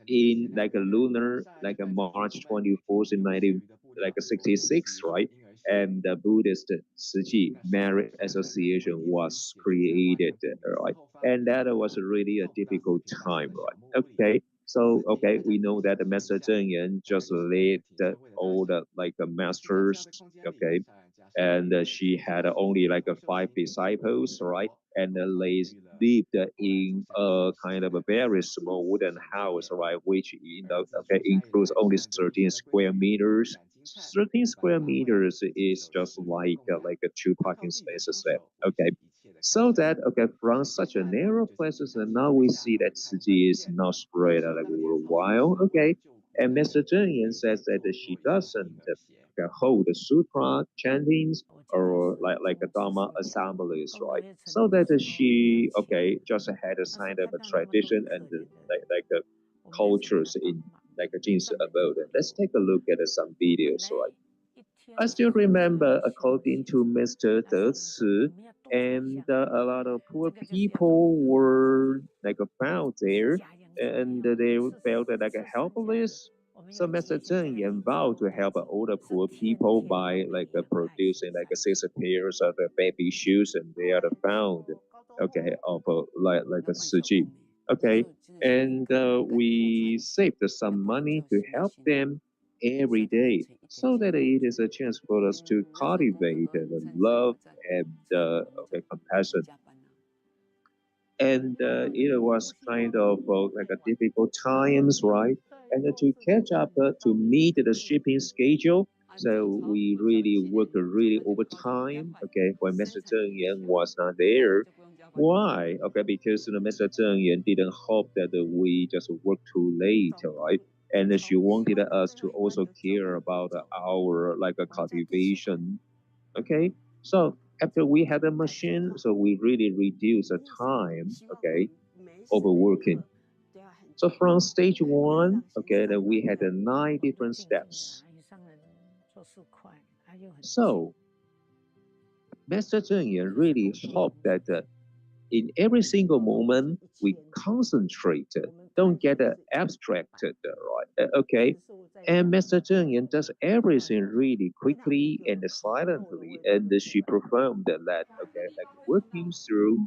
in like a lunar, like a March 24th in 1966, right? And the Buddhist Tzu Merit Association was created, right? And that was really a difficult time, right? Okay, so okay, we know that the Master Zheng just led all the like masters, okay, and she had only like five disciples, right? And they lived in a kind of a very small wooden house, right? Which okay, includes only 13 square meters. 13 square meters is just like a two parking spaces there. Okay, so that okay, from such a narrow places, and now we see that Tzu is now spread like worldwide. Okay, and Mr. Zheng says that she doesn't hold the sutra chantings or like a Dharma assemblies, right? So that she okay just had a sign of a tradition and like cultures in like a Jin's abode. Let's take a look at some videos, right? I still remember, according to Mr. De, and a lot of poor people were like found there, and they felt like helpless. So Mr. Zheng vowed to help all the poor people by like producing like six pairs of baby shoes, and they are found, okay, of like a Suji, okay, and we saved some money to help them every day, so that it is a chance for us to cultivate the love and okay, compassion. And it was kind of like a difficult times, right? And to catch up to meet the shipping schedule, so we really worked really overtime. Okay, when Mr. Zheng Yan was not there. Why? Okay, because Mr. Zheng Yan didn't hope that we just work too late, right? And she wanted us to also care about our like a cultivation. Okay, so after we had a machine, so we really reduce the time, okay, overworking. So from stage one, okay, then we had 9 different steps. So Master Zheng really hoped that in every single moment we concentrate, don't get abstracted, right? Okay, and Master Zheng does everything really quickly and silently, and she performed that, okay, like working through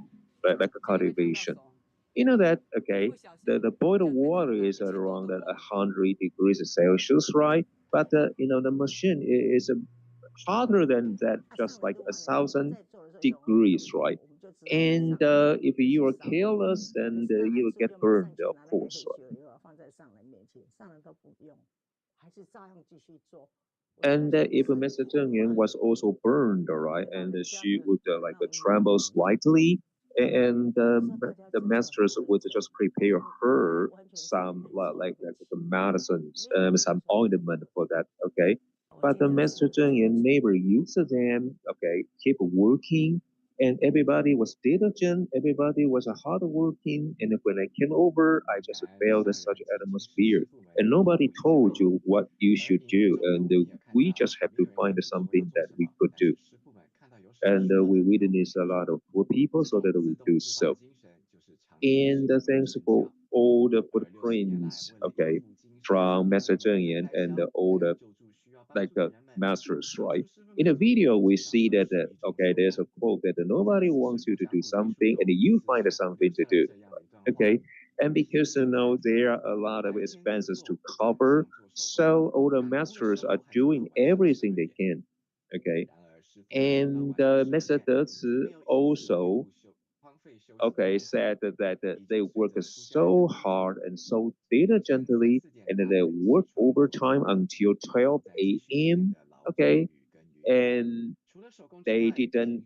like a cultivation. You know that, okay, the boiled water is around 100 degrees Celsius, right? But the machine is hotter than that, just like 1,000 degrees, right? And if you are careless, then you will get burned, of course, right? And if Mr. Zheng was also burned, right, and she would like tremble slightly, and the masters would just prepare her some like the medicines, some ointment for that, okay. But the Master Zheng never used them, okay, keep working, and everybody was diligent, everybody was hardworking, and when I came over, I just felt such atmosphere, and nobody told you what you should do, and we just have to find something that we could do, and we witness a lot of poor people so that we do so. And thanks for all the footprints, okay, from Master Zheng and all the masters, right? In the video, we see that okay, there's a quote that nobody wants you to do something, and you find something to do, right? Okay, and because there are a lot of expenses to cover, so all the masters are doing everything they can, okay, and Master Deci also okay, said that they work so hard and so diligently, and they work overtime until 12 a.m. Okay, and they didn't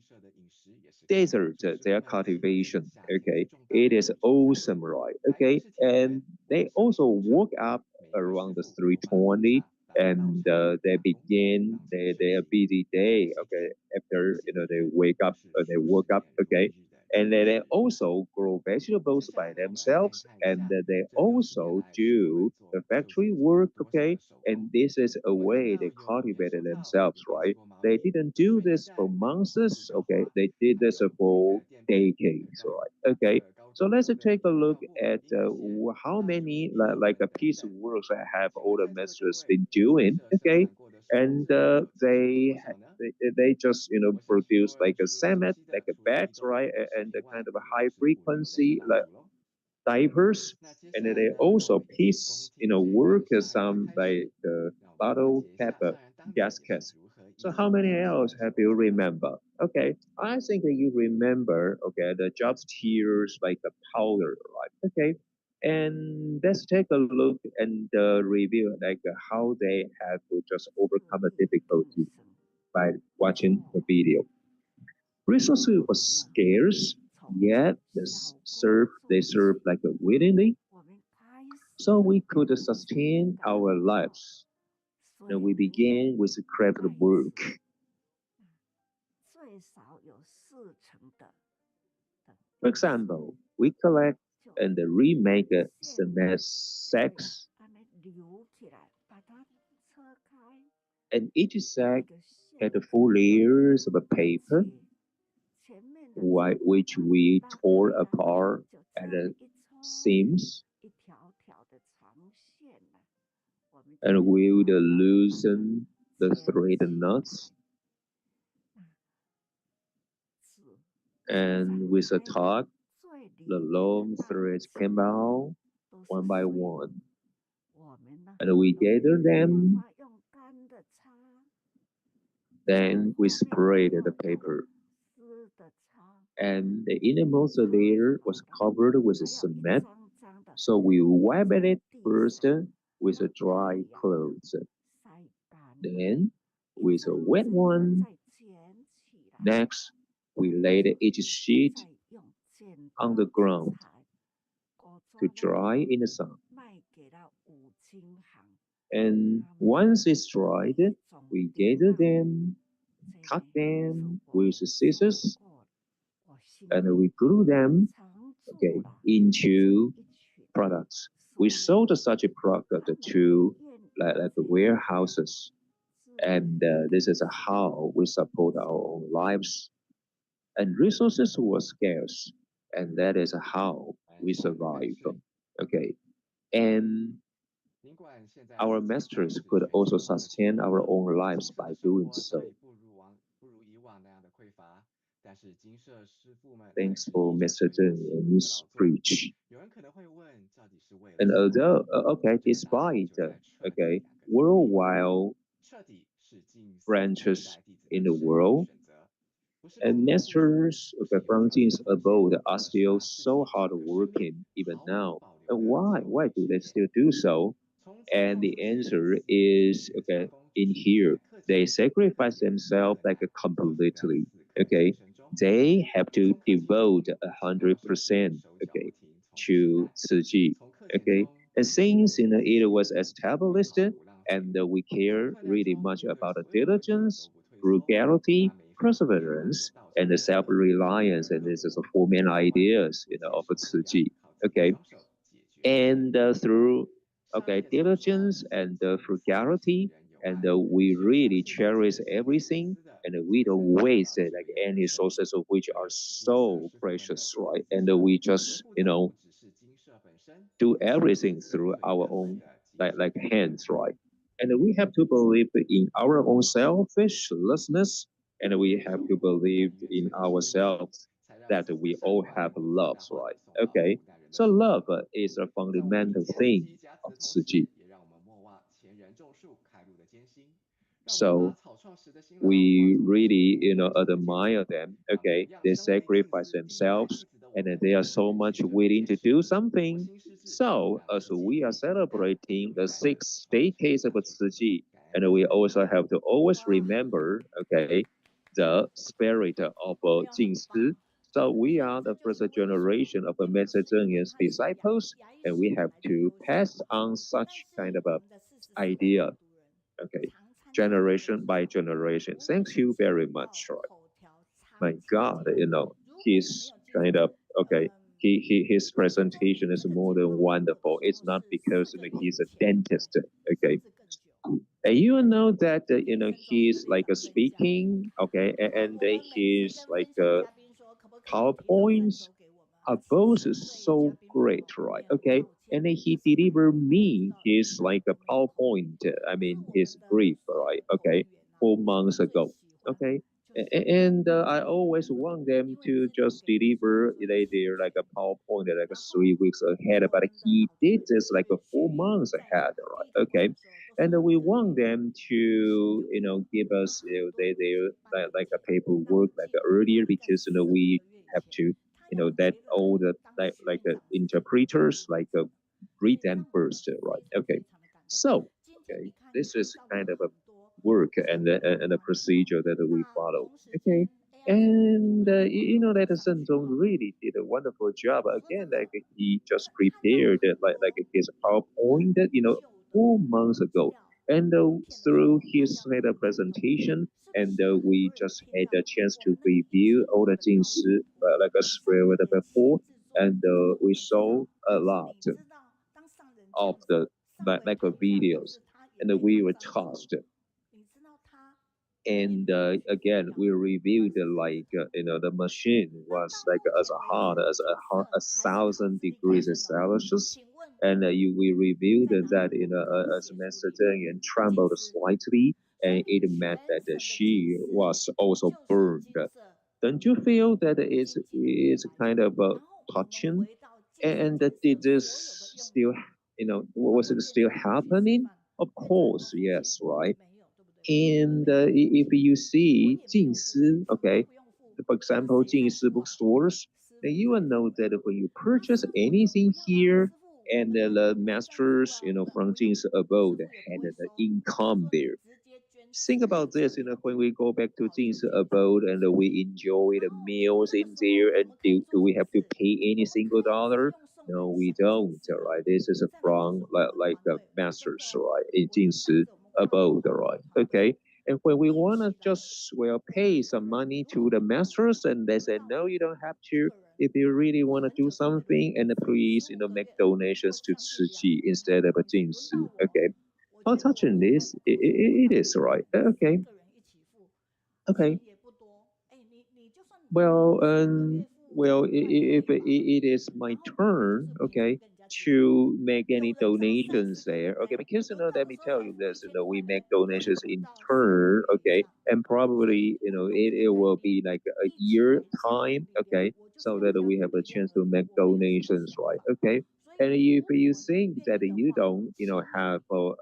desert their cultivation. Okay, it is awesome, right? Okay, and they also woke up around the 3:20, and they begin their busy day. Okay, after they wake up, they woke up. Okay, and then they also grow vegetables by themselves, and they also do the factory work. Okay, and this is a way they cultivated themselves, right? They didn't do this for months, okay? They did this for decades, right? Okay, so let's take a look at how many like a piece of work that have all the masters been doing, okay? And they just produce like a cement, like a bags, right? And the kind of a high frequency like diapers, and then they also piece, work some like bottle cap gaskets. So how many else have you remember? Okay, I think that you remember, okay, the jobs tiers like the powder, right? Okay, and let's take a look and review like how they have to just overcome the difficulty by watching the video. Resources was scarce, yet they serve like willingly, so we could sustain our lives. And we began with craft work. For example, we collect and remake cement sacks, and each sack had 4 layers of paper, which we tore apart at the seams, and we would loosen the thread nuts, and with a tug, the long threads came out one by one, and we gathered them. Then we sprayed the paper, and the innermost layer was covered with cement, so we wiped it first with dry clothes, then with a wet one. Next, we laid each sheet on the ground to dry in the sun. And once it's dried, we gather them, cut them with scissors, and we glue them, okay, into products. We sold such a product to like warehouses, and this is how we support our own lives. And resources were scarce, and that is how we survive. Okay, and our masters could also sustain our own lives by doing so. Thanks for Mr. Zheng's preach. And although, okay, despite, okay, worldwide branches in the world, and masters from Jing's abode are still so hardworking even now. And why? Why do they still do so? And the answer is okay in here. They sacrifice themselves like completely. Okay, they have to devote 100%. Okay, to Ciji. Okay, and since it was established, and we care really much about the diligence, frugality, perseverance and the self-reliance, and this is the four main ideas, of Ciji. Okay, and through diligence and frugality, and we really cherish everything, and we don't waste it, like any sources of which are so precious, right? And we just do everything through our own like hands, right? And we have to believe in our own selfishness, and we have to believe in ourselves that we all have love, right? Okay, so love is a fundamental thing of Tzu. So we really, admire them. Okay, they sacrifice themselves, and they are so much willing to do something. So as we are celebrating the 6 decades of Ciji, and we also have to always remember, okay, the spirit of Jing. So we are the first generation of Master Zhengy's disciples, and we have to pass on such kind of a idea, okay, generation by generation. Thank you very much, Troy. My God, he's kind of, okay, his presentation is more than wonderful. It's not because he's a dentist, okay. And you know that he's like a speaking, okay, and he's like PowerPoints are both so great, right? Okay, and then he delivered me his like a PowerPoint, I mean his brief, right? Okay, 4 months ago. Okay, and I always want them to just deliver their like a PowerPoint like 3 weeks ahead, but he did this like a 4 months ahead, right? Okay, and we want them to give us their like a paperwork like earlier, because we have to that all the like interpreters like read them first, right? Okay, so okay, this is kind of a work and a procedure that we follow. Okay, and that Shengtzung really did a wonderful job. Again, like he just prepared like his PowerPoint, 4 months ago, and through his presentation, and we just had a chance to review all the Jing's like a spread before, and we saw a lot of the like videos, and we were touched. And again, we reviewed like the machine was like as hot as 1,000 degrees Celsius, and we reviewed that as Master Zheng and trembled slightly, and it meant that she was also burned. Don't you feel that it's kind of touching? And did this still, was it still happening? Of course, yes, right. And if you see Jingsi, okay, for example, Jingsi bookstores, then you will know that when you purchase anything here, and the masters, from Jingsi abode had the income there. Think about this, when we go back to Jing's abode and we enjoy the meals in there, and do we have to pay any single dollar? No, we don't, right? This is from like masters, right? In Jing's abode, right? Okay. And when we want to just, pay some money to the masters, and they say, no, you don't have to. If you really want to do something, and please, make donations to Ciji instead of a Jingsu, okay? How touching this? It is right. Okay. Okay. Well, if it is my turn, okay, to make any donations there, okay, because let me tell you this, we make donations in turn, okay, and probably it will be like a year time, okay, so that we have a chance to make donations, right? Okay. And if you think that you don't, have a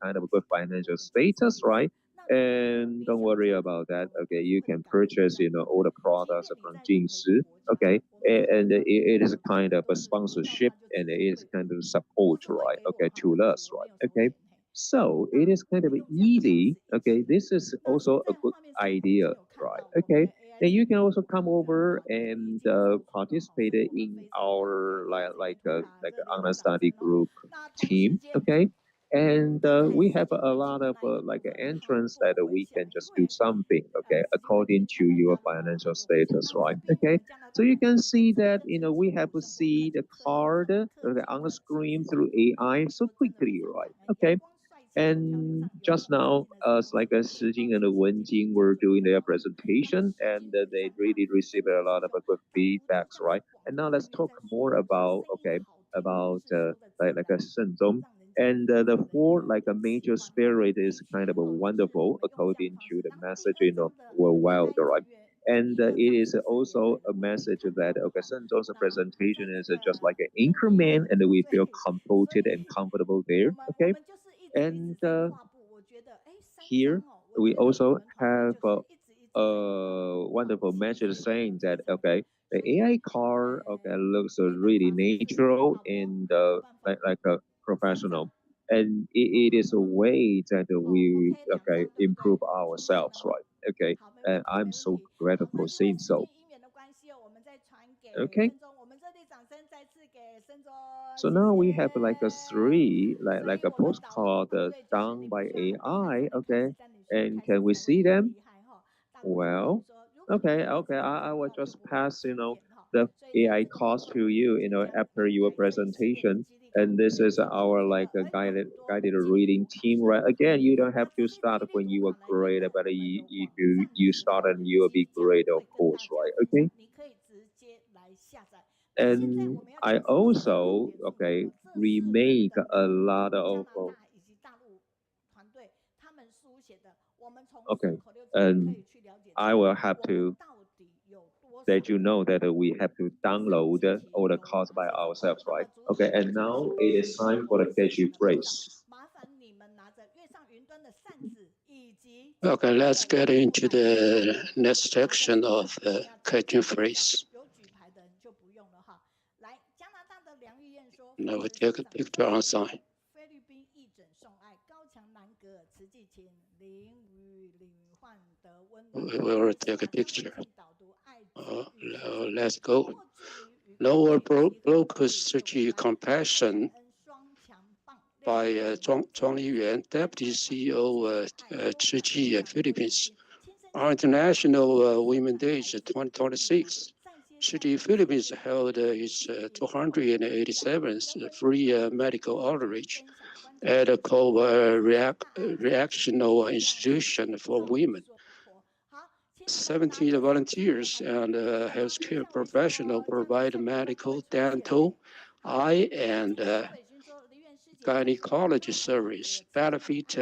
kind of a good financial status, right? And don't worry about that. Okay, you can purchase, all the products from Jingshi. Okay, and it is kind of a sponsorship, and it is kind of support, right? Okay, to us, right? Okay, so it is kind of easy. Okay, this is also a good idea, right? Okay, then you can also come over and participate in our like online study group team. Okay, And we have a lot of like entrance that we can just do something, okay, according to your financial status, right? Okay, so you can see that we have to see the card okay, on the screen through AI so quickly, right? Okay, and just now, like Shijing and Wenjing were doing their presentation, and they really received a lot of good feedbacks, right? And now let's talk more about like a Shengtzung. And the four like a major spirit is kind of a wonderful according to the message worldwide, right? And it is also a message that okay, Shengtzung's presentation is just like an increment, and we feel comforted and comfortable there. Okay, and here we also have a wonderful message saying that okay, the AI car okay looks really natural and like a professional, and it is a way that we okay improve ourselves, right? Okay, and I'm so grateful seeing so. Okay. So now we have like a three, like a postcard done by AI, okay? And can we see them? Well, okay, I will just pass, the AI cost to you, after your presentation. And this is our like a guided reading team, right? Again, you don't have to start when you are great, but if you start and you will be great, of course, right? Okay. And I also okay remake a lot of okay, and I will have to let you know that we have to download all the course by ourselves, right? Okay, and now it is time for the catchy phrase. Okay, let's get into the next section of the catchy phrase. Now we take a picture on sign. We will take a picture. Let's go. Lower Brokers Compassion by Zhang Liyuan, Deputy CEO Zhi Philippines. Our International Women's Day 2026. Zhi Philippines held its 287th free medical outreach at a co-reactional institution for women. 17 volunteers and healthcare professionals provide medical, dental, eye, and gynecology service. Benefit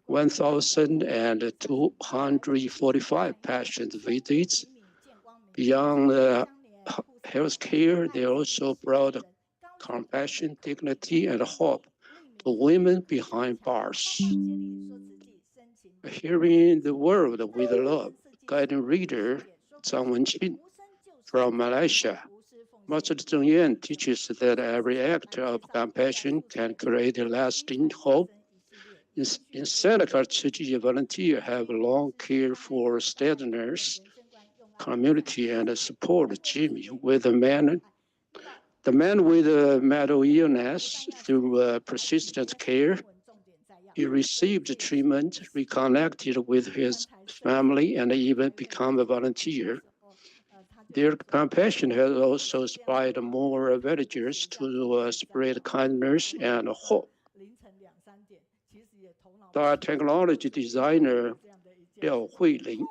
1,245 patient visits. Beyond healthcare, they also brought compassion, dignity, and hope to women behind bars. Hearing the world with love, guiding reader Jie Wenching from Malaysia. Master Tsungying teaches that every act of compassion can create a lasting hope. In Seneca, Zhi volunteers have long cared for Southerners community and support Jimmy with the man with a mental illness through persistent care. He received treatment, reconnected with his family, and even became a volunteer. Their compassion has also inspired more villagers to spread kindness and hope. The technology designer Liao Huiling.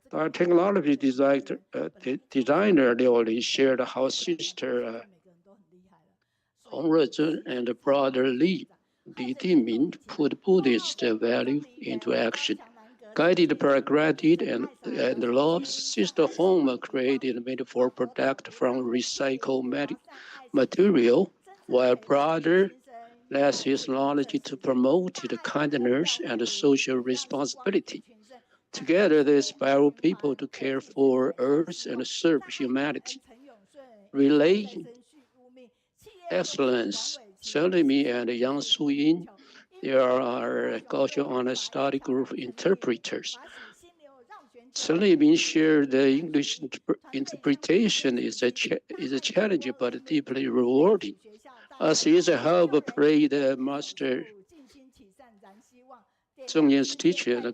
The technology designer Liao Li shared how sister Hong Rezhen and brother Li Dimin put Buddhist value into action. Guided by gratitude and love, Sister Hong created a metaphor product from recycled material, while brother led his knowledge to promote the kindness and social responsibility. Together, they inspire people to care for Earth and serve humanity. Relay excellence. Selimi and Yang Suyin, they are Kaohsiung Honor Study Group interpreters. Selimi shared the English interpretation is a challenge but deeply rewarding. As is help pray the Master Zhongying's teacher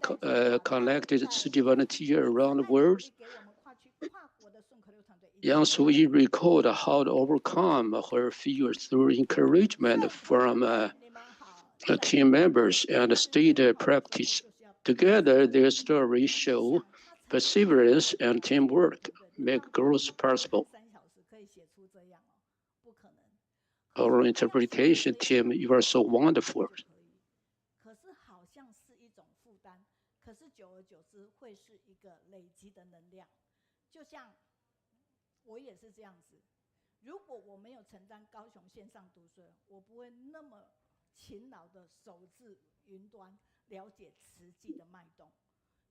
connected city volunteer around the world. Yang Sui recalled how to overcome her fear through encouragement from team members and state practice. Together, their stories show perseverance and teamwork make growth possible. Our interpretation team, you are so wonderful. 可是好像是一种负担，可是久而久之会是一个累积的能量。就像我也是这样子，如果我没有承担高雄线上读书，我不会那么勤劳的手自云端了解慈济的脉动。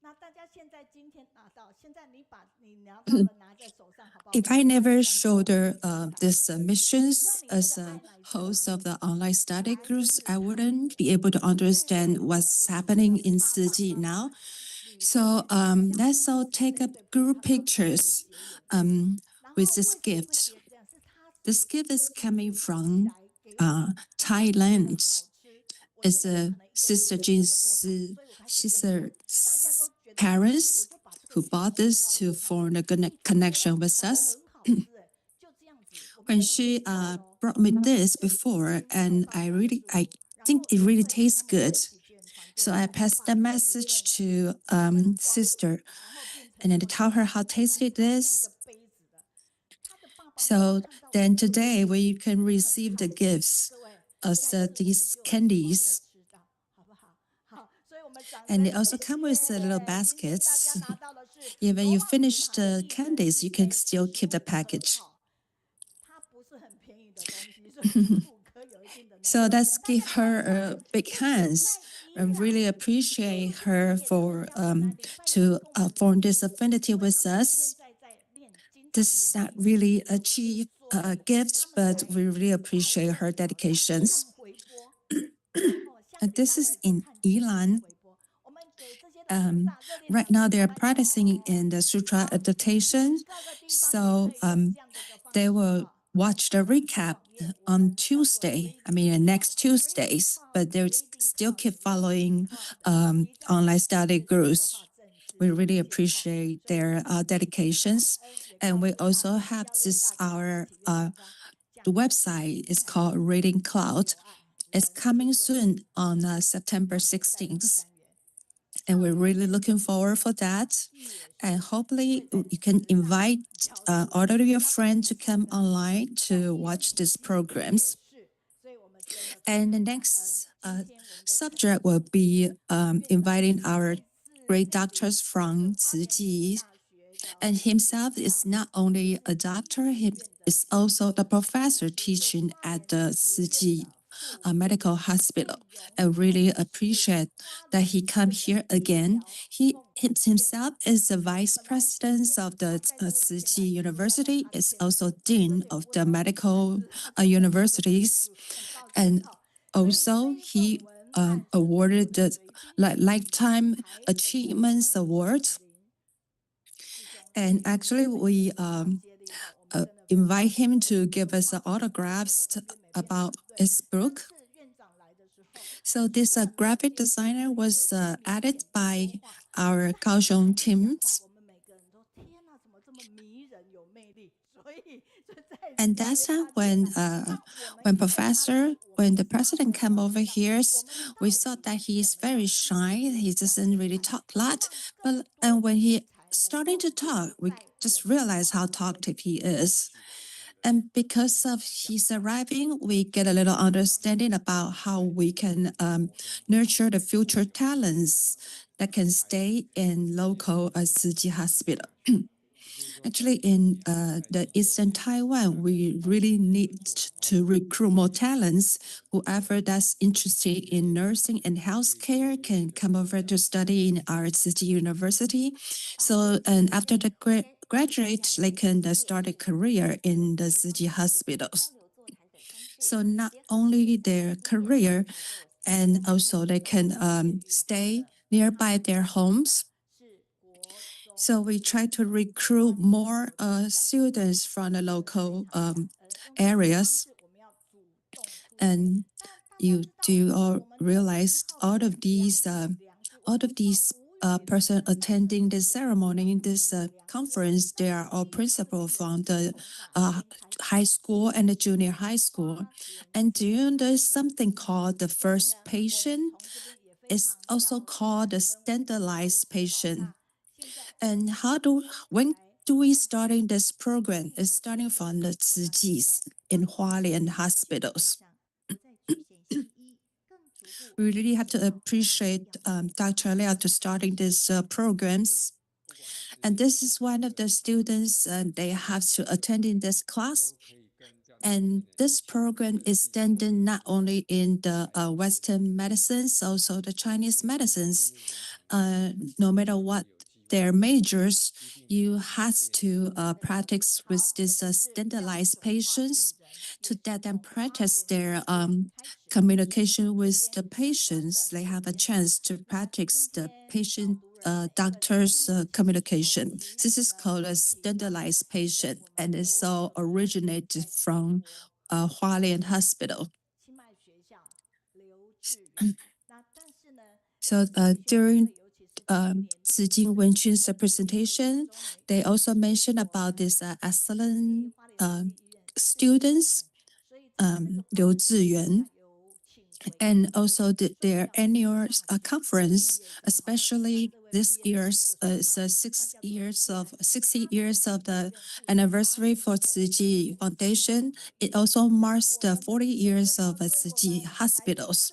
那大家现在今天拿到，现在你把你拿到的拿在手上，好不好？ If I never showed these missions as a host of the online study groups, I wouldn't be able to understand what's happening in Siji now. So let's all take up group pictures with this gift. This gift is coming from Thailand. It's Sister Jin's parents who bought this to form a connection with us. When she brought me this before, and I think it really tastes good. So I passed the message to sister, and then to tell her how tasty it is. So then today we can receive the gifts as these candies. And they also come with little baskets. Even you finish the candies, you can still keep the package. So let's give her a big hands and really appreciate her for to form this affinity with us. This is not really a cheap gift, but we really appreciate her dedications. And this is in Yilan. Right now, they're practicing in the sutra adaptation. So they will watch the recap on Tuesday, next Tuesdays, but they still keep following online study groups. We really appreciate their dedications. And we also have this, the website is called Reading Cloud. It's coming soon on September 16th. And we're really looking forward for that. And hopefully you can invite all of your friends to come online to watch these programs. And the next subject will be inviting our great doctors from Tzu Chi. And himself is not only a doctor, he is also the professor teaching at the Tzu Chi medical hospital. I really appreciate that he come here again. He himself is the vice president of the Tzu Chi University, is also dean of the medical universities, and also he awarded the Lifetime Achievements Award. And actually, we invite him to give us autographs about his book. So this graphic designer was added by our Kaohsiung teams. And that's time when the president came over here, we thought that he is very shy. He doesn't really talk a lot. And when he started to talk, we just realized how talkative he is. And because of his arriving, we get a little understanding about how we can nurture the future talents that can stay in local Tzu Chi hospital. Actually, in the Eastern Taiwan, we really need to recruit more talents. Whoever that's interested in nursing and healthcare can come over to study in our Tzu Chi University. So, and after the graduate, they can start a career in the Tzu Chi hospitals. So not only their career, and also they can stay nearby their homes. So we try to recruit more students from the local areas. And you do all realize all of these person attending this ceremony in this conference, they are all principal from the high school and the junior high school. And do you know there's something called the first patient? It's also called the standardized patient. And when do we starting this program? It's starting from the Zijis in Hualien hospitals. We really have to appreciate Dr. Liao to starting these programs. And this is one of the students, they have to attend in this class. And this program is standard not only in the Western medicines, also the Chinese medicines. No matter what their majors, you have to practice with these standardized patients to let them practice their communication with the patients. They have a chance to practice the patient doctor's communication. This is called a standardized patient, and it's all originated from Hualien Hospital. So during Jie Wenching's presentation, they also mentioned about this excellent students, Liu Ziyuan, and also their annual conference, especially this year's 60 years of the anniversary for Jie Foundation. It also marks the 40 years of Jie hospitals.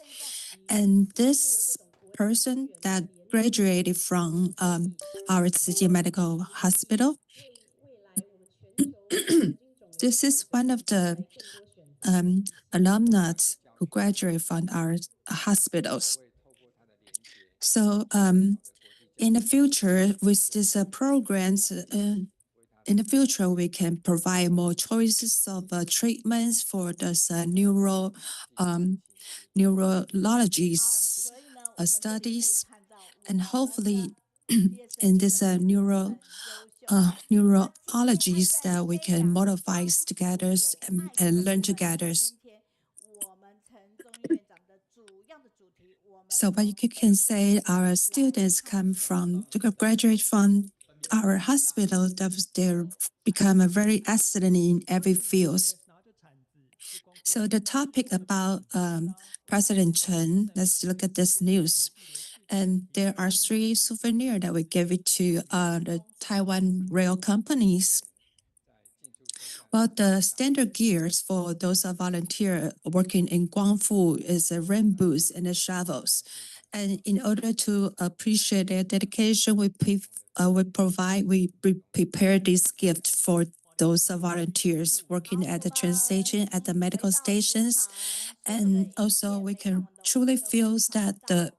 And this person that graduated from our Jie Medical Hospital, this is one of the alumni who graduate from our hospitals. So in the future, with these programs, in the future, we can provide more choices of treatments for this neurology studies, and hopefully in this neurologies that we can modify together and learn together. So what you can say, our students graduate from our hospital, that they become a very excellent in every field. So the topic about President Chen, let's look at this news. And there are 3 souvenirs that we give it to the Taiwan rail companies. Well, the standard gears for those volunteers working in Guangfu is the rainbows and the shovels. And in order to appreciate their dedication, we prepare this gift for those volunteers working at the train station, at the medical stations. And also we can truly feel that the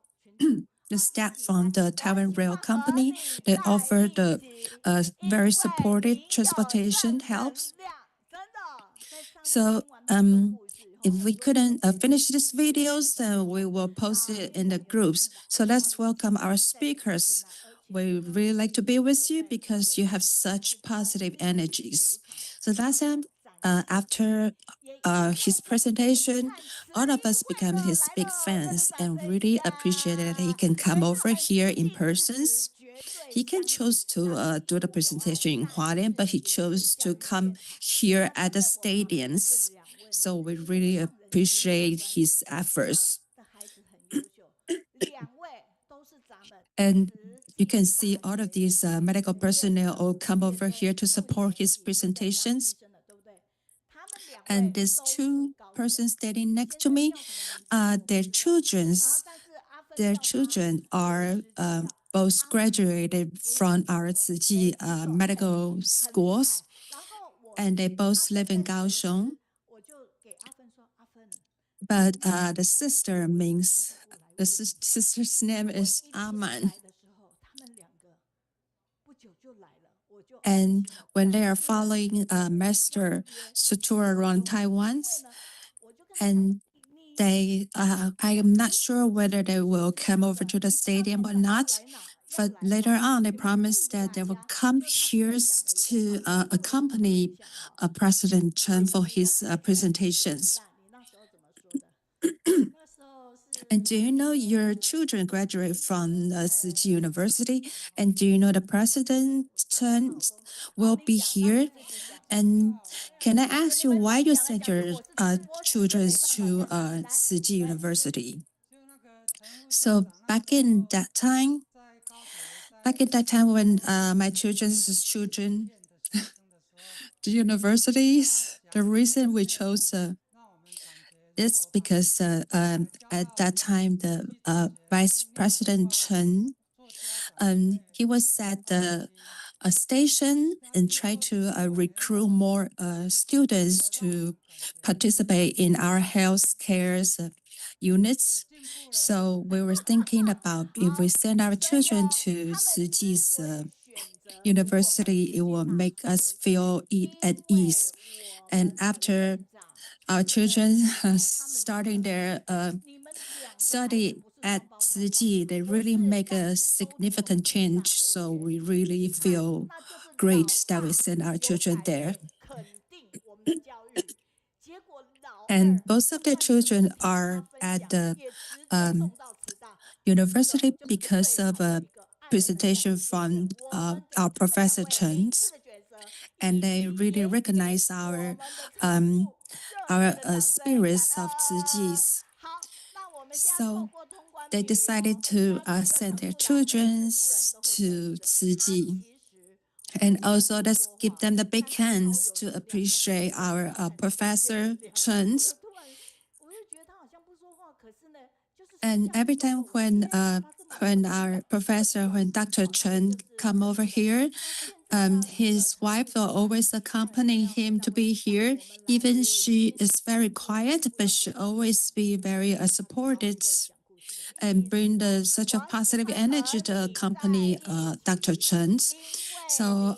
staff from the Taiwan Rail Company, they offer the very supportive transportation helps. So if we couldn't finish these videos, then we will post it in the groups. So let's welcome our speakers. We really like to be with you because you have such positive energies. So last time, after his presentation, all of us became his big fans and really appreciated that he can come over here in person. He can choose to do the presentation in Hualien, but he chose to come here at the stadiums. So we really appreciate his efforts. And you can see all of these medical personnel all come over here to support his presentations. And these 2 persons standing next to me, their children are both graduated from our Jie medical schools, and they both live in Kaohsiung. But the sister's name is Aman. And when they are following Master tour around Taiwan, and I am not sure whether they will come over to the stadium or not. But later on, they promised that they will come here to accompany President Chen for his presentations. And do you know your children graduate from Tzu University? And do you know the president Chen will be here? And can I ask you why you sent your children to Tzu University? So back in that time when my children's children, the universities, the reason we chose it's because at that time the Vice President Chen, he was at the station and tried to recruit more students to participate in our healthcare units. So we were thinking about if we send our children to Tzuji's university, it will make us feel at ease. And after our children starting their study at Tzu, they really make a significant change. So we really feel great that we send our children there. And both of their children are at the university because of a presentation from our Professor Chen, and they really recognize our spirits of Tzu. So they decided to send their children to Tzu. And also, let's give them the big hands to appreciate our Professor Chen. And every time when our professor, when Dr. Chen come over here, his wife will always accompany him to be here. Even she is very quiet, but she always be very supported and bring such a positive energy to accompany Dr. Chen. So,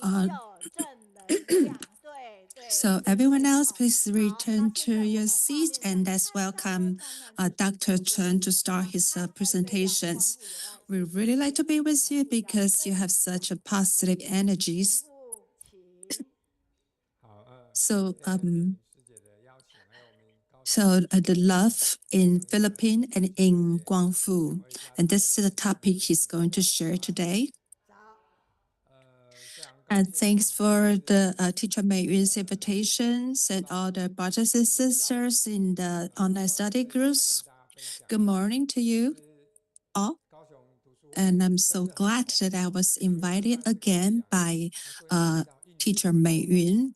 so everyone else, please return to your seat and let's welcome Dr. Chen to start his presentations. We really like to be with you because you have such a positive energies. So, the love in Philippines and in Guangfu, and this is the topic he's going to share today. And thanks for the teacher Meiyun's invitations and all the brothers and sisters in the online study groups. Good morning to you all. And I'm so glad that I was invited again by teacher Meiyun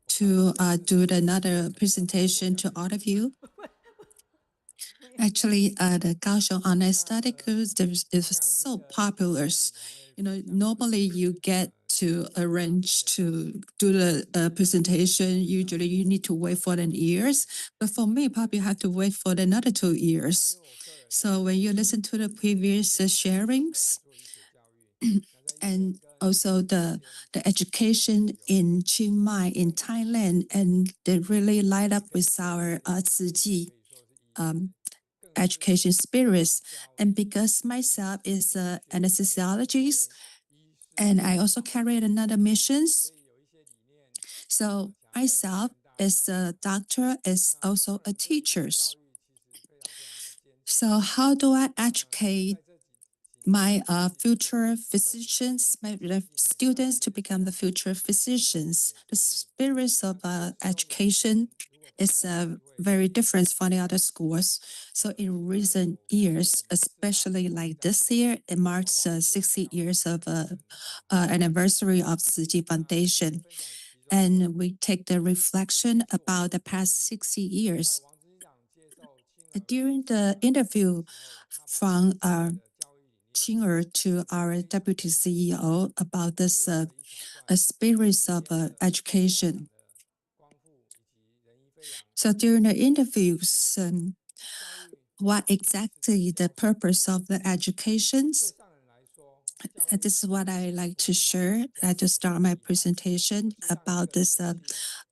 to do another presentation to all of you. Actually, the Kaohsiung Online Study Group is so popular. You know, normally you get to arrange to do the presentation. Usually you need to wait for an years, but for me, probably have to wait for another 2 years. So when you listen to the previous sharings, and also the education in Chiang Mai in Thailand, and they really light up with our Tzu education spirits. And because myself is an anesthesiologist, and I also carry another missions. So myself as a doctor is also a teacher. So how do I educate my future physicians, my students to become the future physicians? The spirits of education is very different from the other schools. So in recent years, especially like this year, it marks 60 years of anniversary of Tzu Foundation. And we take the reflection about the past 60 years. During the interview from Jing to our deputy CEO about this spirits of education. So during the interviews, what exactly the purpose of the educations? This is what I like to share to start my presentation about this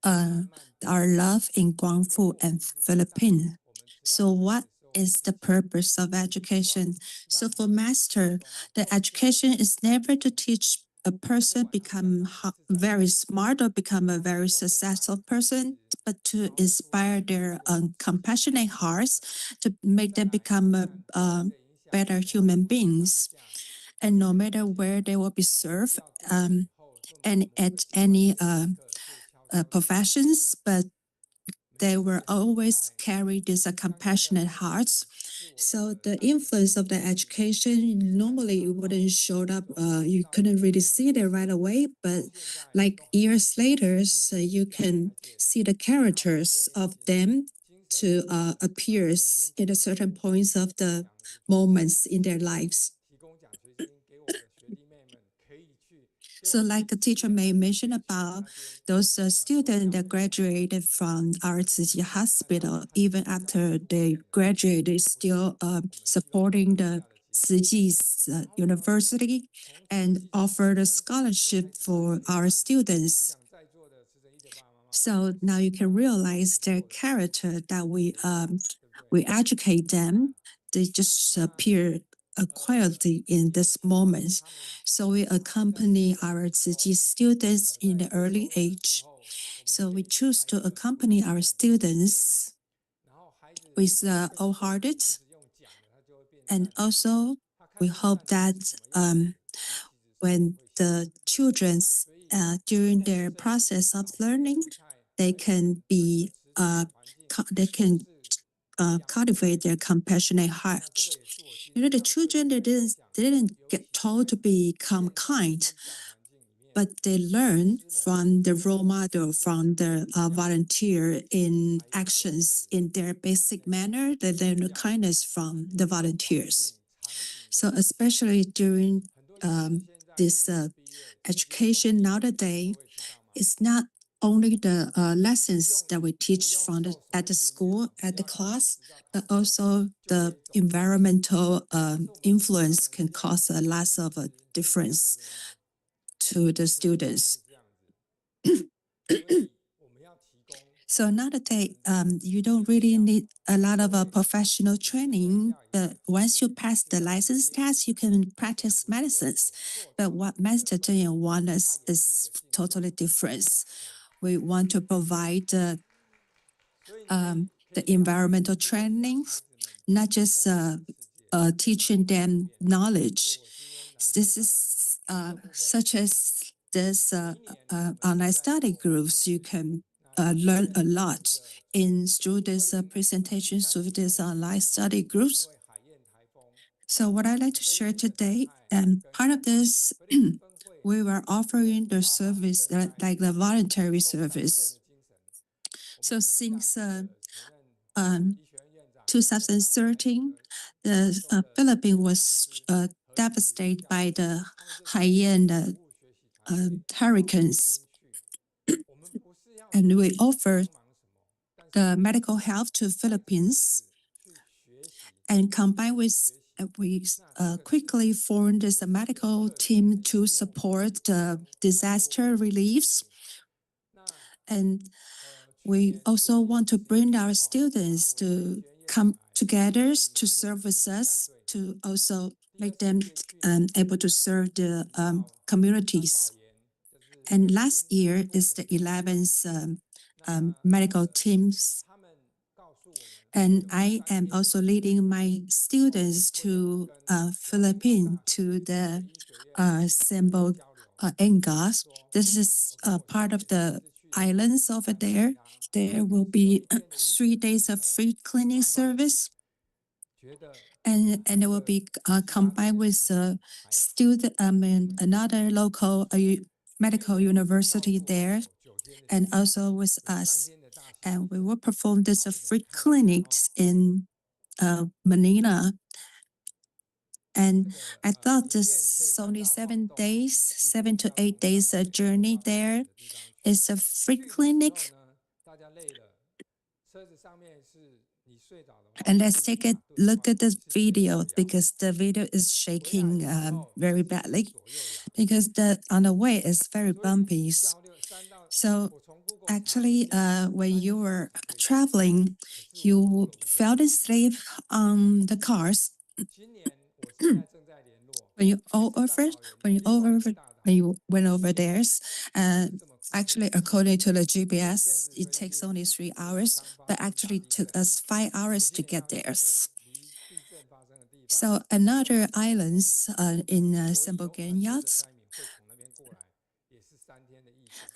our love in Guangfu and Philippines. So what is the purpose of education? So for master, the education is never to teach a person become very smart or become a very successful person, but to inspire their compassionate hearts, to make them become better human beings. And no matter where they will be served, and at any professions, but they will always carry these compassionate hearts. So the influence of the education normally wouldn't show up. You couldn't really see it right away, but like years later, so you can see the characters of them to appears in a certain points of the moments in their lives. So like a teacher may mention about those students that graduated from our Tzu hospital, even after they graduated, still supporting the Tzu University and offered a scholarship for our students. So now you can realize their character that we educate them. They just appear quietly in this moment. So we accompany our Tzu students in the early age. So we choose to accompany our students with wholehearted, and also we hope that when the children during their process of learning, they can be they can cultivate their compassionate hearts. The children they didn't get told to become kind, but they learn from the role model, from the volunteer in actions in their basic manner. They learn the kindness from the volunteers. So especially during this education nowadays, it's not only the lessons that we teach from at the school, at the class, but also the environmental influence can cause a lot of a difference to the students. So nowadays, you don't really need a lot of professional training, but once you pass the license test, you can practice medicines. But what Master Zheng wants us is totally different. We want to provide the environmental training, not just teaching them knowledge. This is such as this online study groups. You can learn a lot through this presentations, through this online study groups. So what I'd like to share today, and part of this, we were offering the service, like the voluntary service. So since 2013, the Philippines was devastated by the Haiyan hurricanes. And we offer the medical health to Philippines, and combined with we quickly formed this medical team to support the disaster reliefs. And we also want to bring our students to come together to serve with us, to also make them able to serve the communities. And last year is the 11th medical teams. And I am also leading my students to Philippines, to the Sembo Engas. This is part of the islands over there. There will be 3 days of free clinic service. And it will be combined with student, another local medical university there, and also with us. And we will perform this free clinics in Manila. And I thought this only 7 days, 7 to 8 days journey there is a free clinic. And let's take a look at this video, because the video is shaking very badly, because on the way is very bumpy. So actually, when you were traveling, you fell asleep on the cars. When you over when you went over there. Actually, according to the GPS, it takes only 3 hours, but actually took us 5 hours to get there. So another islands in Sembogenya.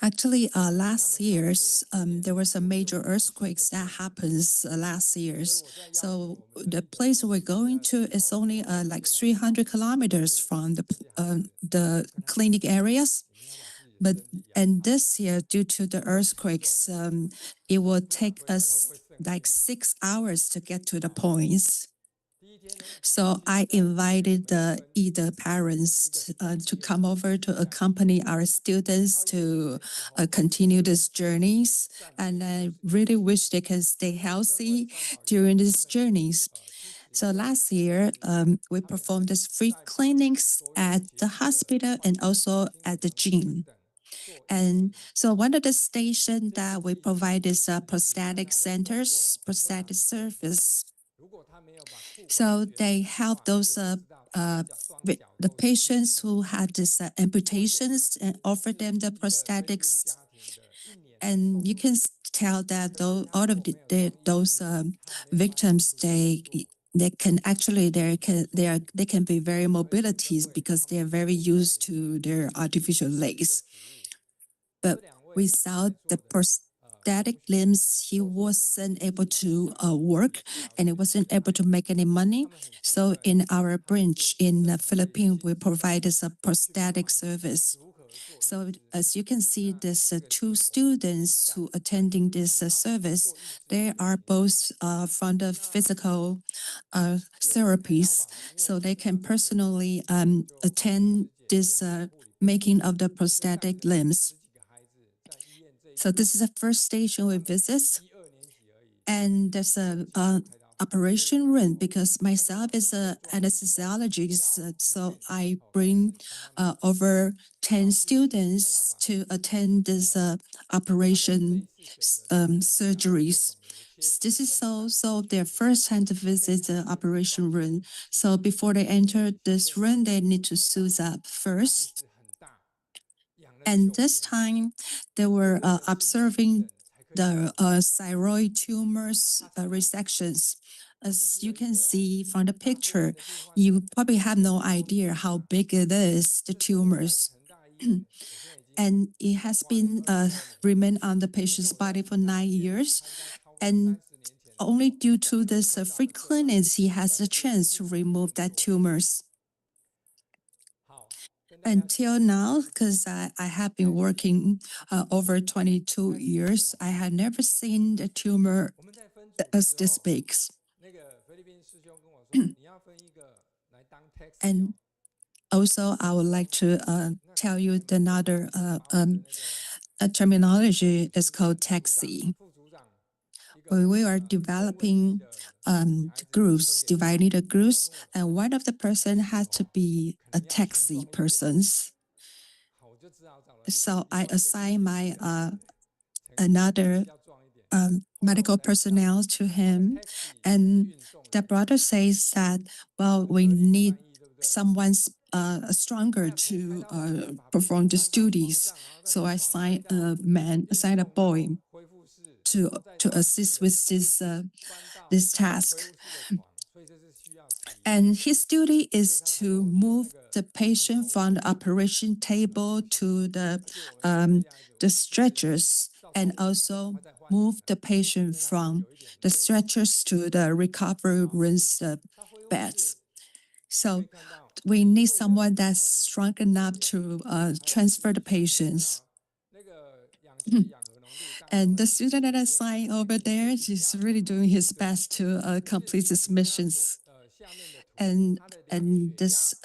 Actually, last year's there was a major earthquakes that happens last year's. So the place we're going to is only like 300 kilometers from the clinic areas. But and this year, due to the earthquakes, it will take us like 6 hours to get to the points. So I invited either parents to come over to accompany our students to continue these journeys. And I really wish they can stay healthy during these journeys. So last year, we performed these free clinics at the hospital and also at the gym. And so one of the stations that we provide is prosthetic centers, prosthetic service. So they help those the patients who had these amputations and offer them the prosthetics. And you can tell that all of those victims, they can actually they can be very mobilities because they are very used to their artificial legs. But without the prosthetic limbs, he wasn't able to work and he wasn't able to make any money. So in our branch in the Philippines, we provide a prosthetic service. So as you can see, there's two students who attending this service. They are both from the physical therapies, so they can personally attend this making of the prosthetic limbs. So this is the first station we visit. And there's a operation room because myself is an anesthesiologist. So I bring over 10 students to attend this operation surgeries. This is so their first time to visit the operation room. So before they enter this room, they need to suit up first. And this time, they were observing the thyroid tumors resections. As you can see from the picture, you probably have no idea how big it is, the tumors. And it has been remained on the patient's body for 9 years. And only due to this free clinics, he has a chance to remove that tumors. Until now, because I have been working over 22 years, I have never seen a tumor as this big. And also, I would like to tell you another terminology is called taxi. We are developing groups, dividing the groups, and one of the person has to be a taxi person. So I assign my another medical personnel to him, and the brother says that, well, we need someone stronger to perform these duties. So I assign a boy to assist with this task. And his duty is to move the patient from the operation table to the stretchers, and also move the patient from the stretchers to the recovery rooms beds. So we need someone that's strong enough to transfer the patients. And the student that I assigned over there is really doing his best to complete his missions. And this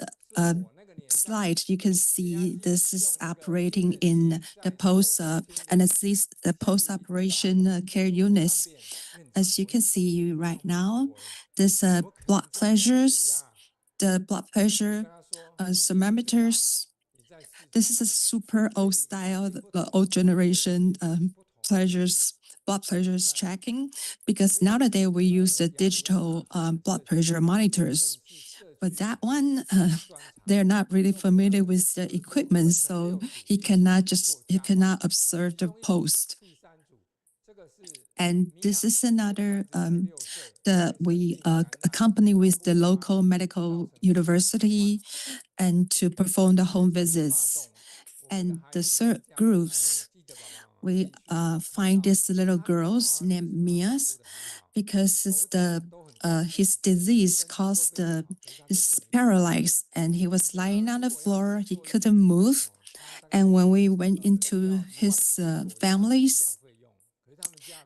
slide, you can see this is operating in the post-operation care units. As you can see right now, this blood pressures, the blood pressure thermometers. This is a super old style, old generation blood pressures tracking, because nowadays we use the digital blood pressure monitors. But that one, they're not really familiar with the equipment, so he cannot observe the post. And this is another that we accompany with the local medical university and to perform the home visits. And the third groups, we find these little girls named Mia's because it's his disease caused he's paralyzed and he was lying on the floor. He couldn't move. And when we went into his families,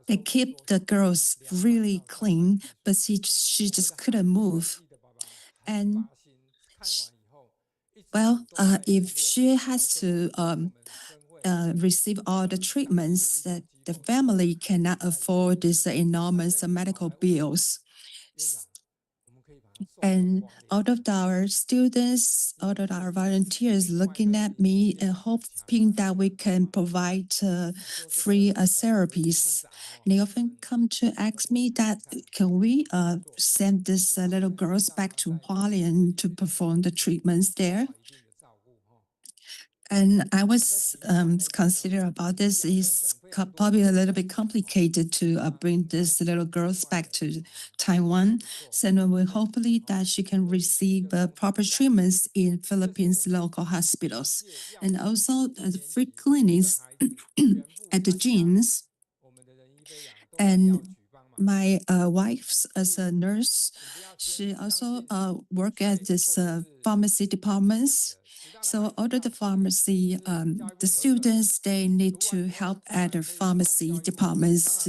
they keep the girls really clean, but she just couldn't move. And well, if she has to receive all the treatments that the family cannot afford these enormous medical bills. And all of our students, all of our volunteers looking at me and hoping that we can provide free therapies. And they often come to ask me that, can we send these little girls back to Hualien to perform the treatments there? And I was consider about this is probably a little bit complicated to bring these little girls back to Taiwan. So we hopefully that she can receive proper treatments in Philippines local hospitals. And also the free clinics at the gyms. And my wife, as a nurse, she also work at this pharmacy departments. So all of the pharmacy, the students, they need to help at the pharmacy departments.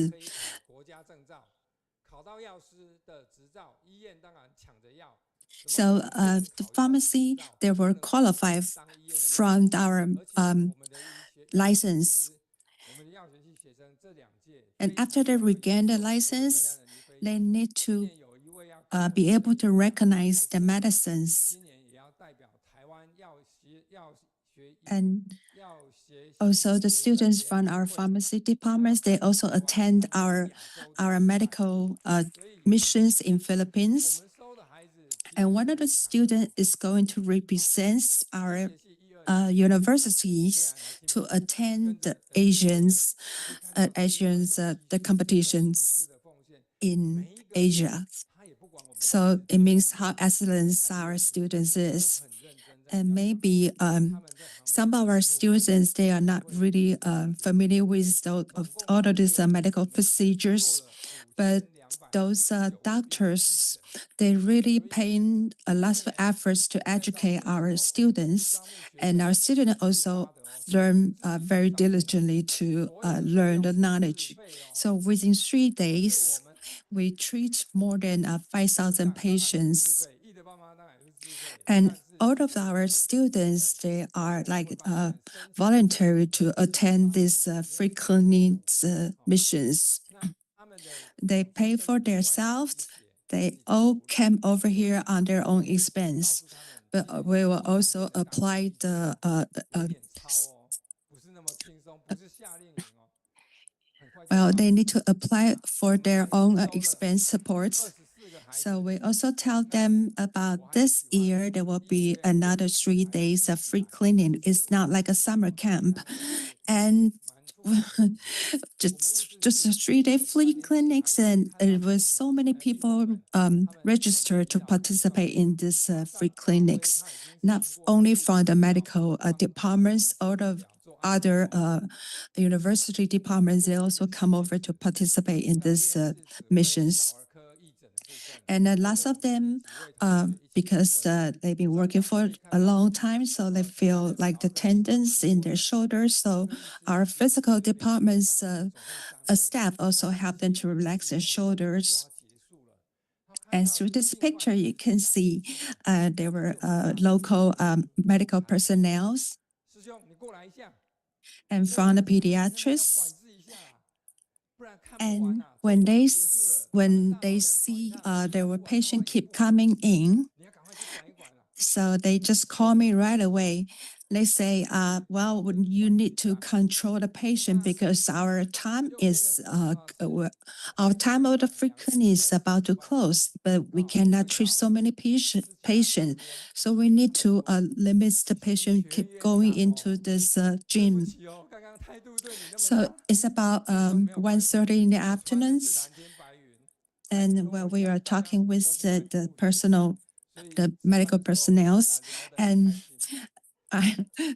So the pharmacy, they were qualified from our license. And after they regain the license, they need to be able to recognize the medicines. And also the students from our pharmacy departments, they also attend our medical missions in Philippines. And one of the students is going to represent our universities to attend the the competitions in Asia. So it means how excellent our students is. And maybe some of our students, they are not really familiar with all of these medical procedures, but those doctors, they really paying a lot of efforts to educate our students. And our students also learn very diligently to learn the knowledge. So within 3 days, we treat more than 5,000 patients. And all of our students, they are like voluntary to attend these free clinics missions. They pay for themselves. They all came over here on their own expense. But we will also apply the well, they need to apply for their own expense supports. So we also tell them about this year, there will be another 3 days of free cleaning. It's not like a summer camp. And just a 3-day free clinics, and it was so many people registered to participate in this free clinics, not only from the medical departments, all of other university departments, they also come over to participate in these missions. And lots of them, because they've been working for a long time, so they feel like the tendons in their shoulders. So our physical department's staff also help them to relax their shoulders. And through this picture, you can see there were local medical personnel and from the pediatrics. And when they see there were patients keep coming in, so they just call me right away. they say, well, you need to control the patient because our time is, our time of the free clinic is about to close, but we cannot treat so many patients. So we need to limit the patient keep going into this gym. So it's about 1:30 in the afternoons. And when we are talking with the medical personnel, and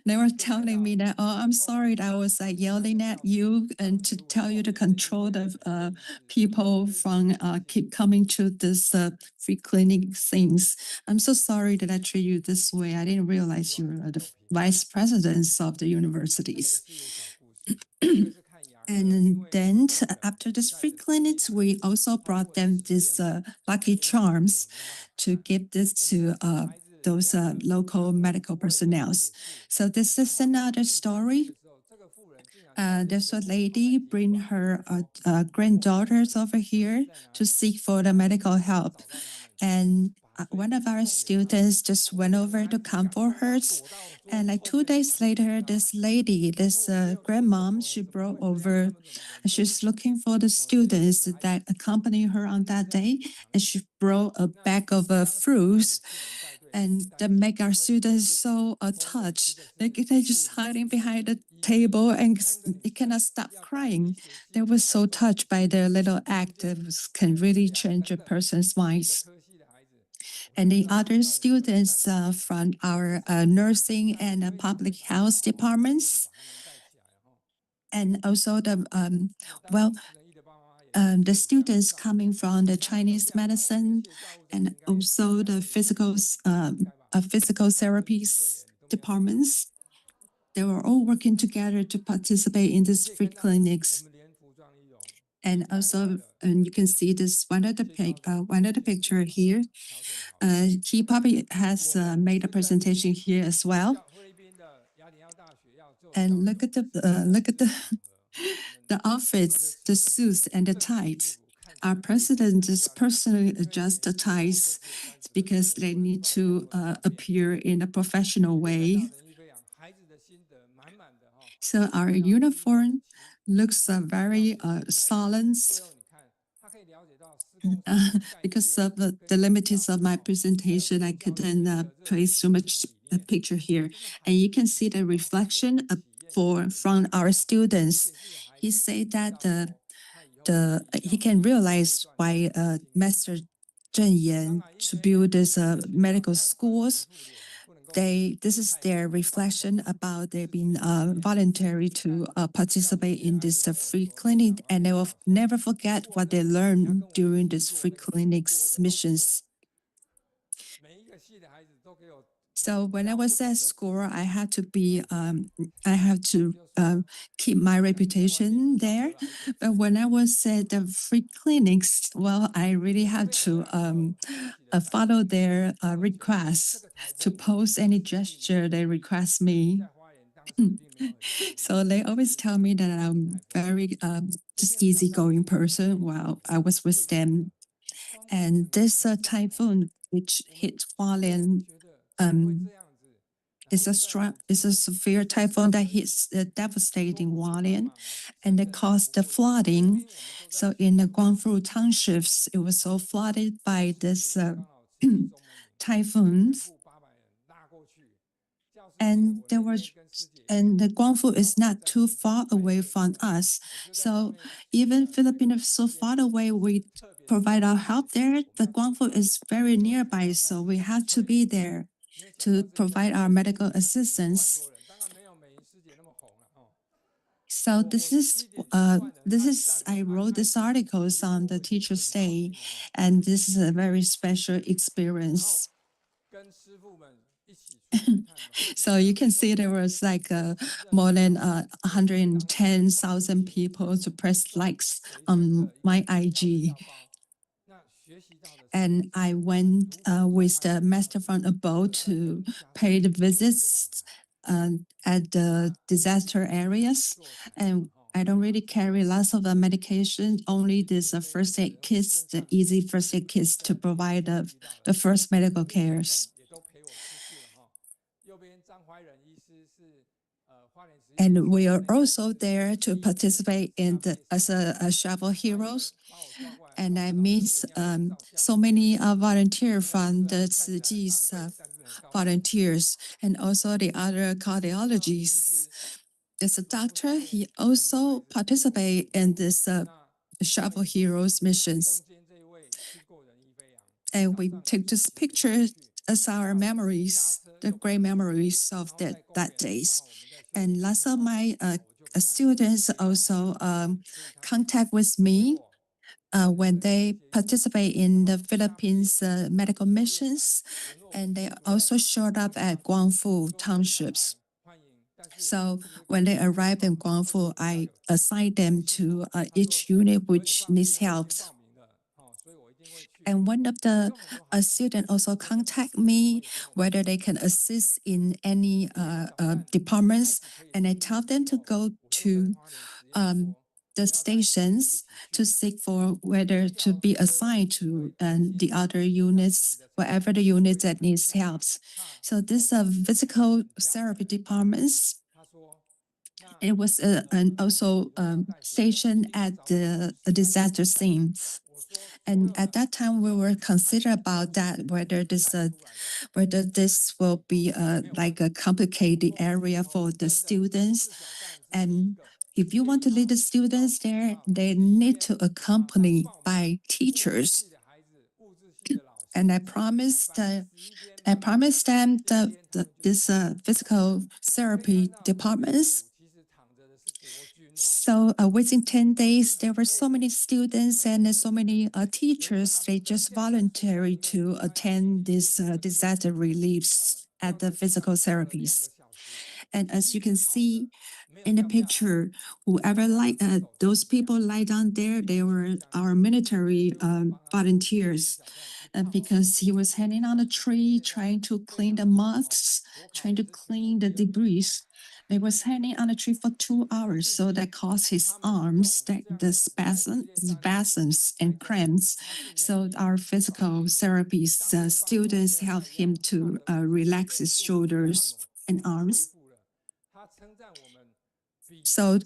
they were telling me that, oh, I'm sorry that I was yelling at you and to tell you to control the people from keep coming to this free clinic things. I'm so sorry that I treat you this way. I didn't realize you were the vice presidents of the universities. And then after this free clinics, we also brought them these lucky charms to give this to those local medical personnel. So this is another story. There's a lady bring her granddaughters over here to seek for the medical help. And one of our students just went over to comfort her. And like 2 days later, this lady, this grandmom, she brought over, she's looking for the students that accompany her on that day. And she brought a bag of fruits and that make our students so touched. They're just hiding behind the table and they cannot stop crying. They were so touched by their little act that can really change a person's minds. And the other students from our nursing and public health departments, and also the students coming from the Chinese medicine and also the physical therapies departments. They were all working together to participate in these free clinics. And also, you can see this one of the picture here. He probably has made a presentation here as well. And look at the the outfits, the suits, and the ties. Our president just personally adjusts the ties because they need to appear in a professional way. So our uniform looks very solid. Because of the limits of my presentation, I couldn't place too much picture here. And you can see the reflection from our students. He said that he can realize why Master Zhen Yan to build this medical schools. This is their reflection about they being voluntary to participate in this free clinic, and they will never forget what they learned during this free clinics missions. So when I was at school, I had to keep my reputation there. But when I was at the free clinics, well, I really had to follow their requests to post any gesture they request me. So they always tell me that I'm very just easygoing person while I was with them. And this typhoon which hit Hualien is a severe typhoon that hits devastating Hualien, and it caused the flooding. So in the Guangfu townships, it was so flooded by this typhoons. And the Guangfu is not too far away from us. So even Philippines is so far away, we provide our help there. The Guangfu is very nearby, so we have to be there to provide our medical assistance. So this is I wrote this articles on the Teacher's Day, and this is a very special experience. So you can see there was like more than 110,000 people to press likes on my IG. And I went with the master from above to pay the visits at the disaster areas. And I don't really carry lots of medication, only this first aid kits, the easy first aid kits to provide the first medical cares. And we are also there to participate in as a travel heroes. And I meet so many volunteers from the Tzu Ji's volunteers and also the other cardiologists. As a doctor, he also participated in this travel heroes missions. And we take this picture as our memories, the great memories of that days. And lots of my students also contact with me when they participate in the Philippines medical missions, and they also showed up at Guangfu townships. So when they arrive in Guangfu, I assign them to each unit which needs help. And one of the students also contact me whether they can assist in any departments, and I tell them to go to the stations to seek for whether to be assigned to the other units, whatever the unit that needs help. So these are physical therapy departments. It was also stationed at the disaster scenes. And at that time, we were consider about that whether this will be like a complicated area for the students. And if you want to lead the students there, they need to accompany by teachers. And I promised them that this physical therapy departments. So within 10 days, there were so many students and so many teachers. They just voluntarily to attend this disaster reliefs at the physical therapies. And as you can see in the picture, whoever those people lie down there, they were our military volunteers. Because he was hanging on a tree, trying to clean the moths, trying to clean the debris. They was hanging on a tree for 2 hours, so that caused his arms, the spasms and cramps. So our physical therapy students helped him to relax his shoulders and arms. So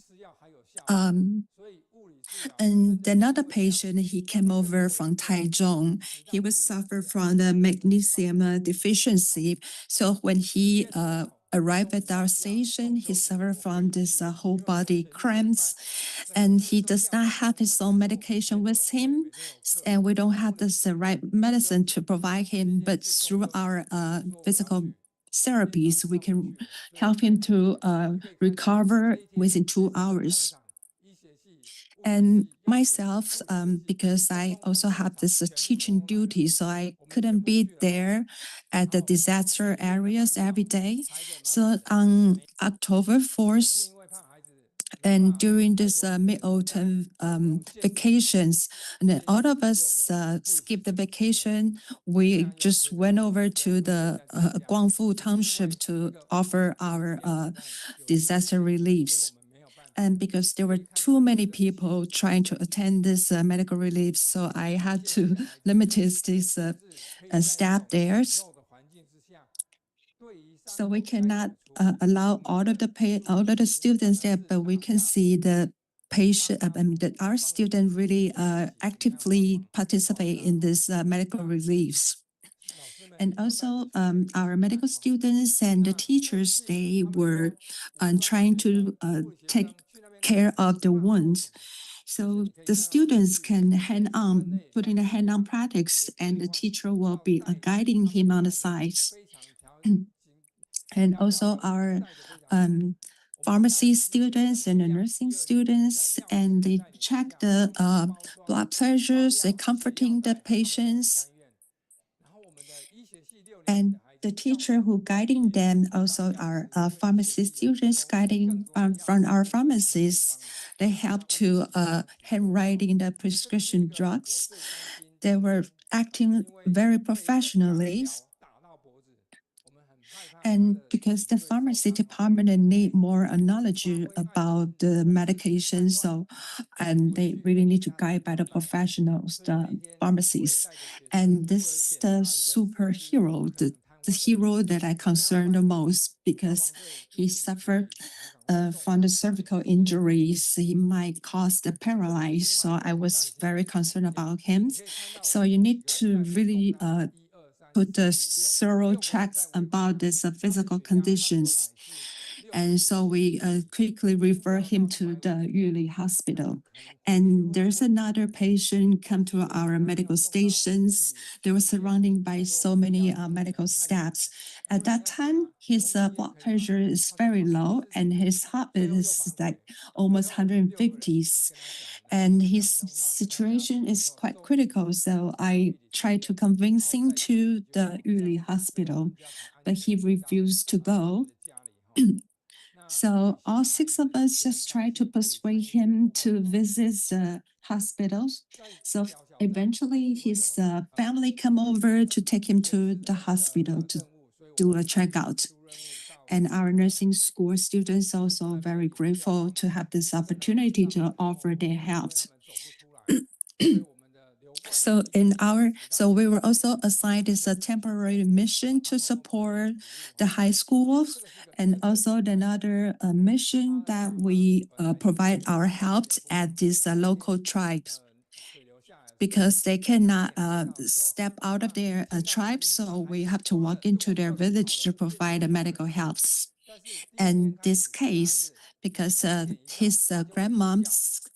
and another patient, he came over from Taichung. He was suffer from the magnesium deficiency. So when he arrived at our station, he suffered from this whole body cramps, and he does not have his own medication with him, and we don't have the right medicine to provide him. But through our physical therapies, we can help him to recover within 2 hours. And myself, because I also have this teaching duty, so I couldn't be there at the disaster areas every day. So on October 4th, and during this mid-autumn vacations, and then all of us skipped the vacation. We just went over to the Guangfu township to offer our disaster reliefs. And because there were too many people trying to attend this medical relief, so I had to limit this staff there. So we cannot allow all of the students there, but we can see the patient, that our students really actively participate in this medical reliefs. And also our medical students and the teachers, they were trying to take care of the wounds. So the students can put in a hand-on practice, and the teacher will be guiding him on the sides. And also our pharmacy students and the nursing students, and they check the blood pressures, they comforting the patients. And the teacher who guiding them also are pharmacy students guiding from our pharmacists. They help to handwriting the prescription drugs. They were acting very professionally. And because the pharmacy department need more knowledge about the medication, and they really need to guide by the professionals, the pharmacists. And this is the superhero, the hero that I concerned the most because he suffered from the cervical injuries. He might cause the paralysis. So I was very concerned about him. So you need to really put the thorough checks about these physical conditions. And so we quickly refer him to the Yuli Hospital. And there's another patient come to our medical stations. They were surrounded by so many medical staffs. At that time, his blood pressure is very low and his heartbeat is like almost 150s. And his situation is quite critical. So I tried to convince him to the Yuli Hospital, but he refused to go. So all six of us just tried to persuade him to visit the hospitals. So eventually his family come over to take him to the hospital to do a checkout. And our nursing school students also very grateful to have this opportunity to offer their help. So we were also assigned as a temporary mission to support the high schools, and also another mission that we provide our help at these local tribes because they cannot step out of their tribes, so we have to walk into their village to provide medical help. And this case, because his grandmom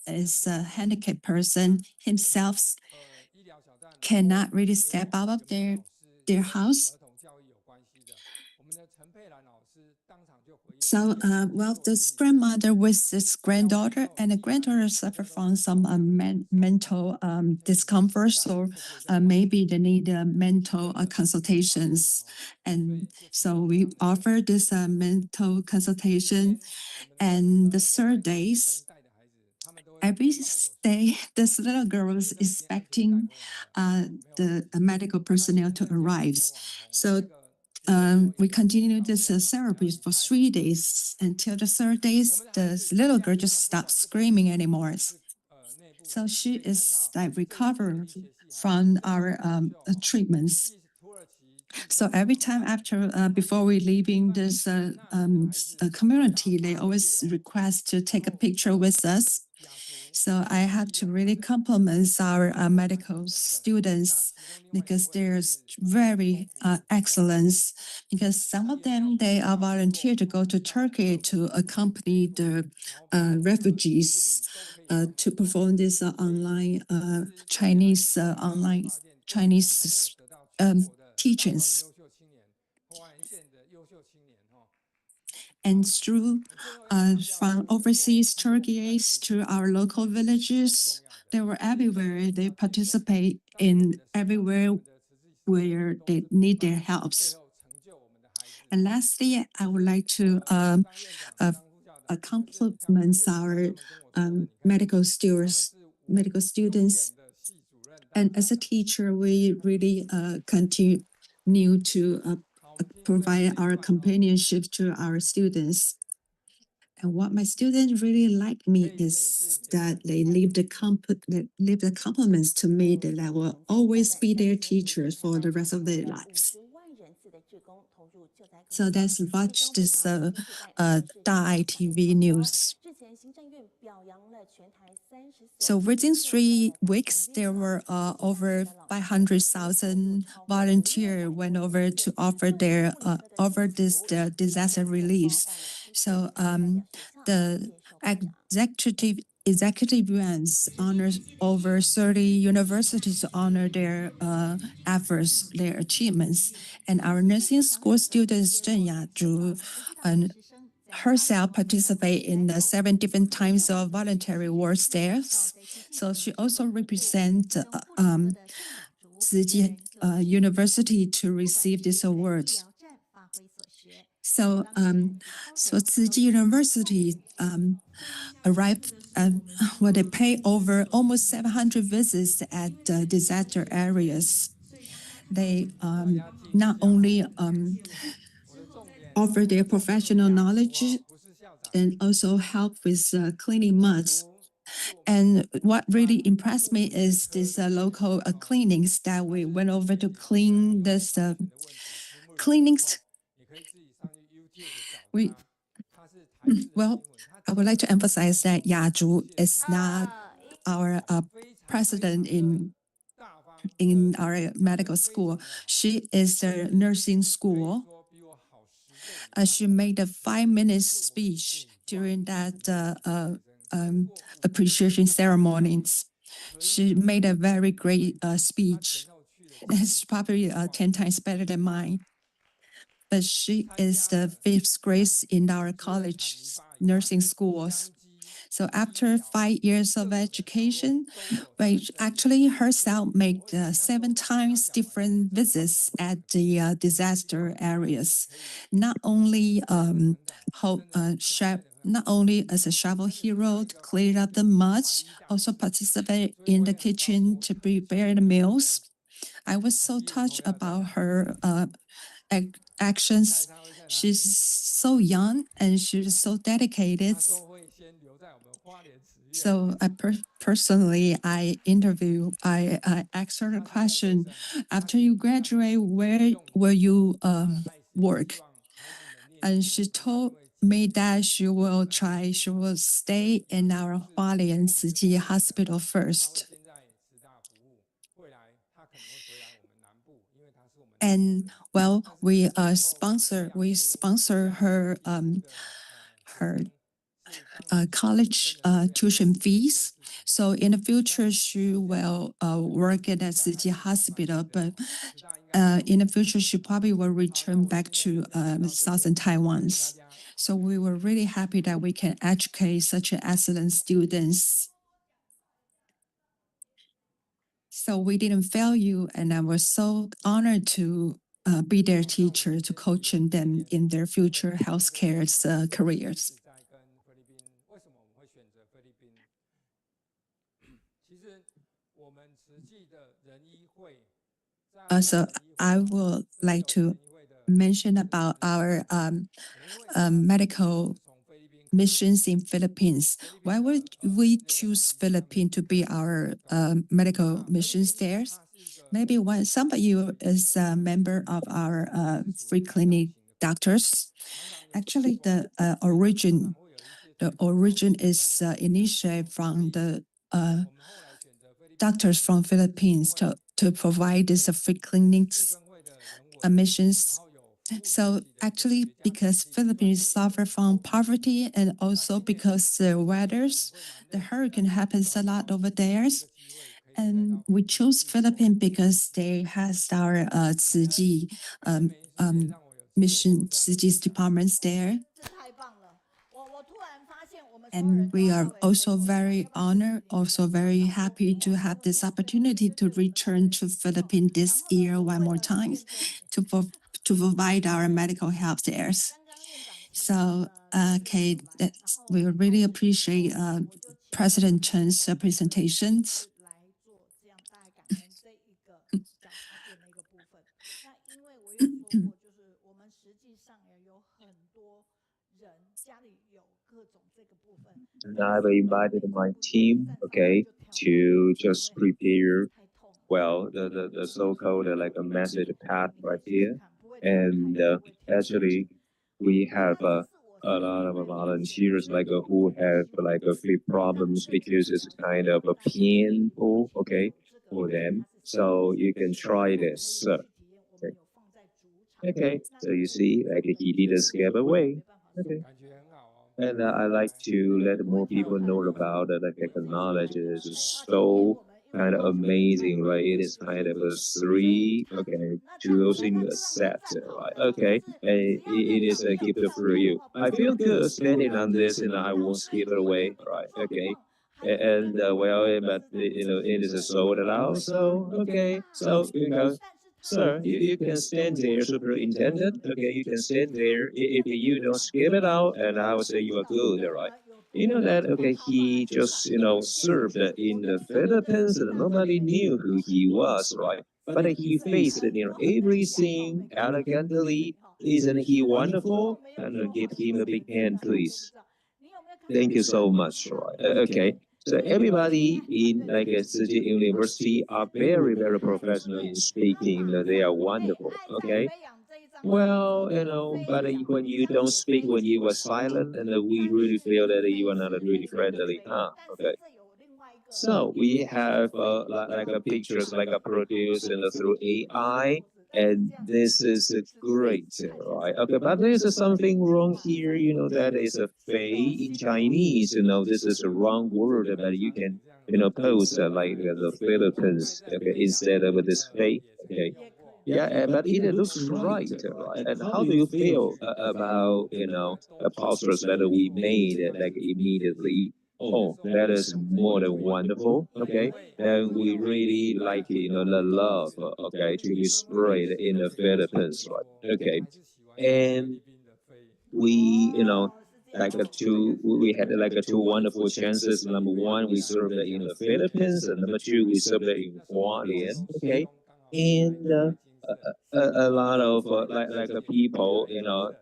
is a handicapped person himself, cannot really step out of their house. So, this grandmother with this granddaughter, and the granddaughter suffer from some mental discomfort, so maybe they need mental consultations. And so we offer this mental consultation. And the third days, every day, this little girl was expecting the medical personnel to arrive. So we continued this therapy for 3 days until the third day, this little girl just stopped screaming anymore. So she is like recovered from our treatments. So every time before we leaving this community, they always request to take a picture with us. So I have to really compliment our medical students because they're very excellent. Because some of them, they are volunteered to go to Turkey to accompany the refugees to perform this online Chinese teachings. And through from overseas Turkeys to our local villages, they were everywhere. They participate in everywhere where they need their helps. And lastly, I would like to compliment our medical students. And as a teacher, we really continue to provide our companionship to our students. And what my students really like me is that they leave the compliments to me that I will always be their teachers for the rest of their lives. So let's watch this Dai TV news. So within 3 weeks, there were over 500,000 volunteers went over to offer this disaster reliefs. So the executive branch honors over 30 universities to honor their efforts, their achievements. And our nursing school students, Zhen Yazhu, and herself participate in the 7 different times of voluntary work staffs. So she also represents Tzu University to receive this award. So, Tzu University arrived, they pay over almost 700 visits at disaster areas. They not only offer their professional knowledge and also help with cleaning muds. And what really impressed me is this local cleanings that we went over to clean this clinics. Well, I would like to emphasize that Yaju is not our president in our medical school. She is a nursing school. She made a 5-minute speech during that appreciation ceremonies. She made a very great speech. It's probably 10 times better than mine. But she is the 5th grade in our college nursing schools. So after 5 years of education, actually herself made 7 times different visits at the disaster areas. Not only not only as a travel hero to clear up the mud, also participate in the kitchen to prepare the meals. I was so touched about her actions. She's so young and she's so dedicated. So personally, I asked her a question. After you graduate, where will you work? And she told me that she will stay in our Hualien Tzu Hospital first. And well, we sponsor her college tuition fees. So in the future, she will work at a Tzu hospital, but in the future, she probably will return back to Southern Taiwan. So we were really happy that we can educate such excellent students. So we didn't fail you, and I was so honored to be their teacher, to coaching them in their future healthcare careers. So I would like to mention about our medical missions in Philippines. Why would we choose Philippines to be our medical missions there? Maybe some of you is a member of our free clinic doctors. Actually, the origin is initiated from the doctors from Philippines to provide these free clinics missions. So actually, because Philippines suffer from poverty and also because the weathers, the hurricane happens a lot over there. And we chose Philippines because they has our Tzu mission, Tzu's departments there. And we are also very honored, also very happy to have this opportunity to return to Philippines this year one more time to provide our medical health there. So, Kate, we really appreciate President Chen's presentations. And I've invited my team, okay, to just prepare, well, the so-called like a message pad right here. And actually, we have a lot of volunteers like who have like a few problems because it's kind of a painful, okay, for them. So you can try this. Okay, so you see, like he didn't scare away. Okay. And I like to let more people know about the technology. It's so kind of amazing, right? It is kind of a 3, okay, tools in a set, right? Okay, and it is a gift for you. I feel good standing on this, and I won't give it away, right? Okay. And well, but it is sold out. So okay, so sir, you can stand there, superintendent. Okay, you can stand there. If you don't skip it out, and I would say you are good, right? You know that, okay, he just, served in the Philippines and nobody knew who he was, right? But he faced, everything elegantly. Isn't he wonderful? And give him a big hand, please. Thank you so much, right? Okay. So everybody in like Tzu University are very, very professional in speaking. They are wonderful. Okay. Well, but when you don't speak, when you were silent, and we really feel that you are not really friendly. Okay. So we have like a pictures like a produced through AI, and this is great, right? Okay, but there's something wrong here. That is a fei in Chinese. This is a wrong word, but you can post like the Philippines, okay, instead of this fei. Okay. Yeah, but it looks right, right? And how do you feel about the posters that we made like immediately? Oh, that is more than wonderful. Okay, and we really like the love. Okay, to be spread in the Philippines, right? Okay, and we like we had like two wonderful chances. Number one, we served it in the Philippines, and number two, we served it in Hualien. Okay, and a lot of people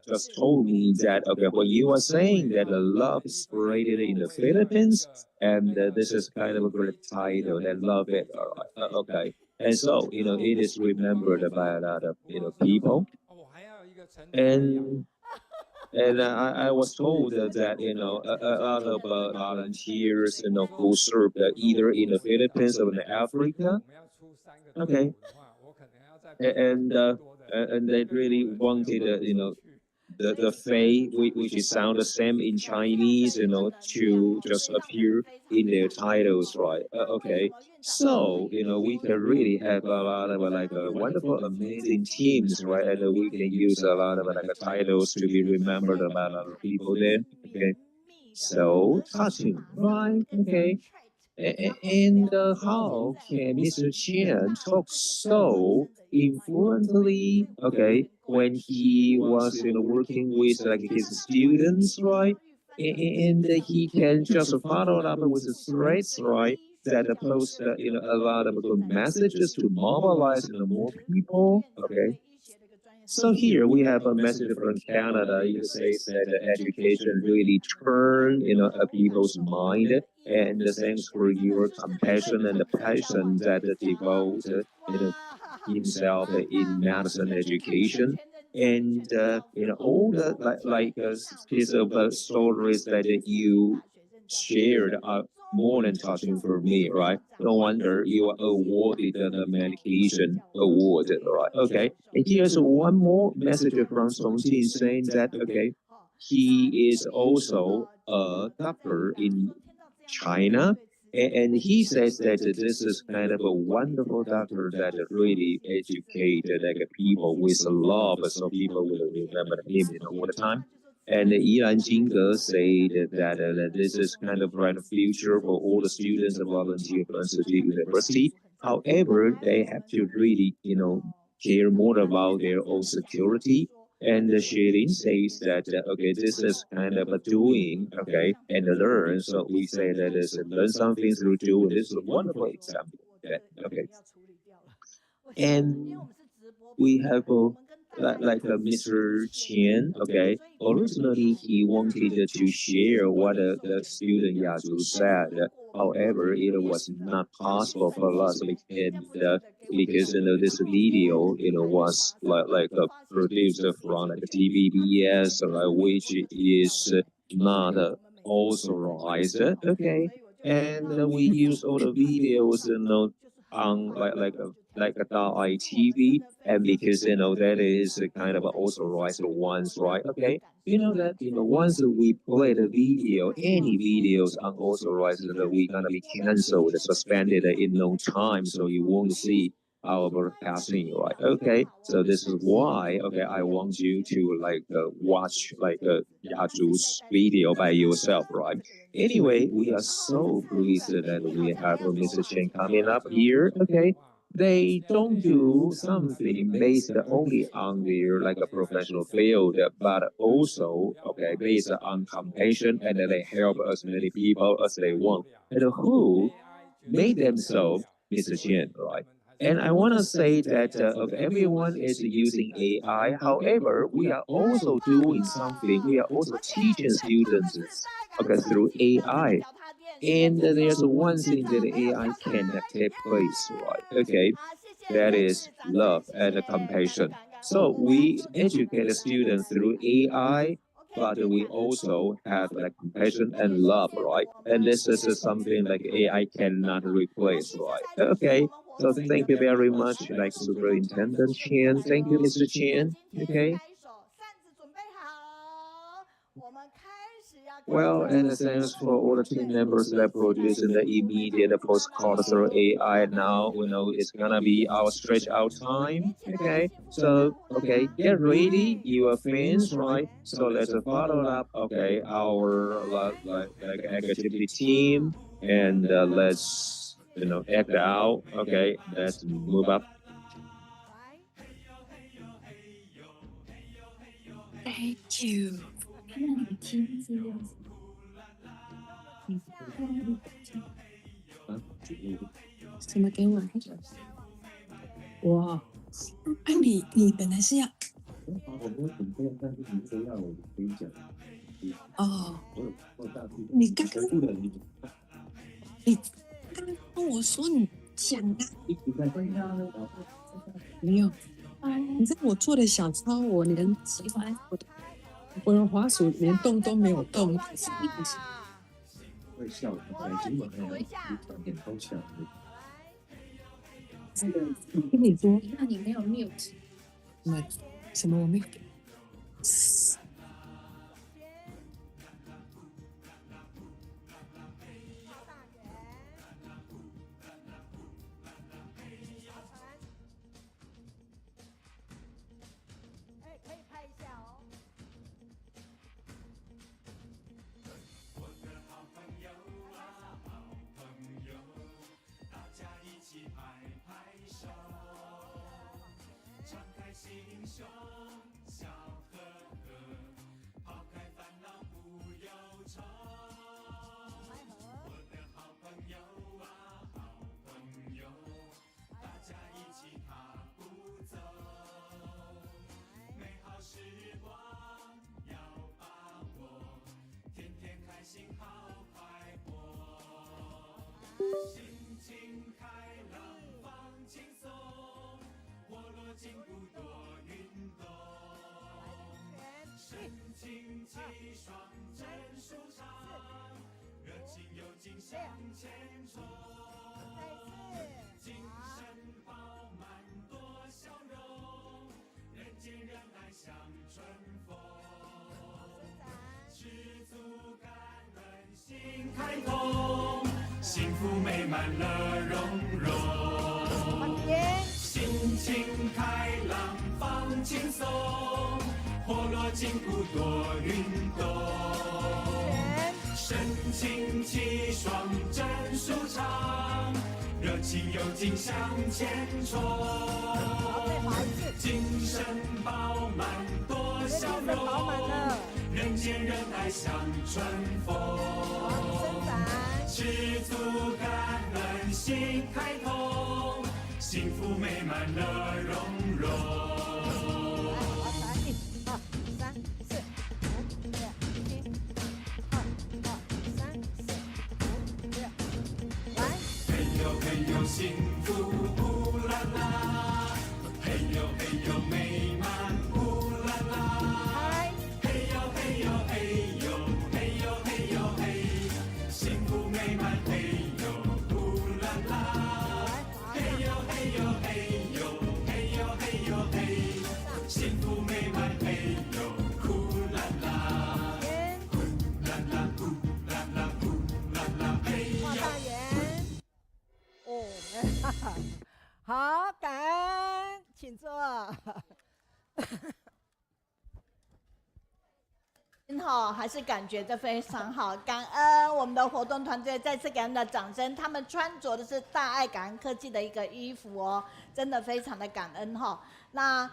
just told me that okay, what you are saying that the love spread in the Philippines, and this is kind of a great title. They love it. All right, okay, and so it is remembered by a lot of people, and I was told that a lot of volunteers who served either in the Philippines or in Africa. Okay, and they really wanted the fei, which is sound the same in Chinese, to just appear in their titles, right? Okay, so we can really have a lot of like a wonderful, amazing teams, right? And we can use a lot of like titles to be remembered about other people. Then, okay, so touching, right? Okay, and how can Mr. Chen talk so influently, okay, when he was working with like his students, right? And he can just follow up with the threads, right? That post a lot of good messages to mobilize more people, okay? So here we have a message from Canada. It says that the education really turned, people's mind, and thanks for your compassion and the passion that devote, himself in medicine education. And all the piece of stories that you shared are more than touching for me, right? No wonder you are awarded the medication award, right? Okay. And here's one more message from Songjin saying that, okay, he is also a doctor in China. And he says that this is kind of a wonderful doctor that really educated like people with love, so people will remember him all the time. And Yilan Jingge said that this is kind of bright future for all the students of volunteer from City University. However, they have to really, care more about their own security. And Shihing says that, okay, this is kind of a doing, okay, and learn. So we say that is learn something through doing. This is a wonderful example. Okay. And we have Mr. Chen, okay. Originally, he wanted to share what the student Yazhu said. However, it was not possible for us because this video was produced from like TVBS, which is not authorized. Okay, and we use all the videos on like a ITV, and because that is a kind of authorized ones, right? Okay, that once we play the video, any videos unauthorized, that we gonna be canceled, suspended in no time, so you won't see our broadcasting, right? Okay, so this is why I want you to watch Yaju's video by yourself, right? Anyway, we are so pleased that we have Mr. Chen coming up here. Okay, they don't do something based only on their like a professional field, but also based on compassion, and they help as many people as they want. And who made themselves Mr. Chen, right? And I want to say that everyone is using AI. However, we are also doing something. We are also teaching students through AI. And there's one thing that AI cannot take place, right? Okay, that is love and compassion. So we educate the students through AI, but we also have like compassion and love, right? And this is something like AI cannot replace, right? Okay. So thank you very much, like Superintendent Chen. Thank you, Mr. Chen. Okay. Well, in a sense, for all the team members that produce in the immediate postcard through AI now, we know it's gonna be our stretch out time. Okay, so okay, get ready, your fans, right? So let's follow up. Okay, our like activity team, and let's act out. Okay, let's move up. Thank you。那你听资料，什么给我？哇！啊，你本来是要哦，你刚刚跟我说你讲啊，没有。你知道我做的小抄，我连喜欢我的滑鼠连动都没有动，可是一直会笑，跟你说，那你没有 mute？ 什么我没有？幸福美满乐融融，心情开朗放轻松，活络筋骨多运动，神清气爽真舒畅，热情有劲向前冲，精神饱满多笑容，人见人爱像春风。知足感恩心开通，幸福美满乐融融。1、2、3、4、5、6、7、8、9、3、4、5、6，来！嘿呦嘿呦幸福呼啦啦，嘿呦嘿呦美满呼啦啦，嘿呦嘿呦嘿呦嘿呦嘿呦嘿，幸福。美满嘿呦呼啦啦，嘿呦嘿呦嘿呦嘿呦嘿呦嘿，幸福美满嘿呦呼啦啦，呼啦啦呼啦啦呼啦啦嘿呦。画大圆。哦，好，感恩，请坐。好，还是感觉这非常好，感恩我们的活动团队，再次给他们的掌声。他们穿着的是大爱感恩科技的一个衣服哦，真的非常的感恩哈。那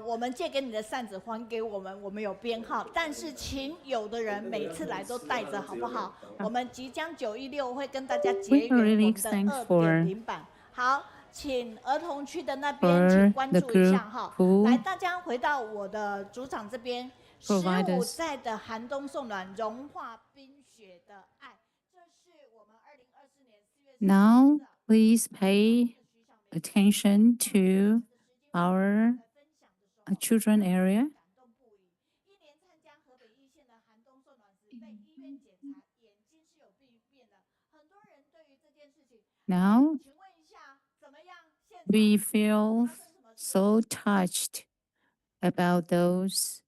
我们借给你的扇子还给我们，我们有编号，但是请有的人每次来都带着好不好？我们即将916会跟大家结缘我们的2.0版。好。请儿童区的那边请关注一下哈，来，大家回到我的主场这边。15载的寒冬送暖，融化冰雪的爱。这是我们2024年4月。Now, please pay attention to our children area. Now we feel so touched about those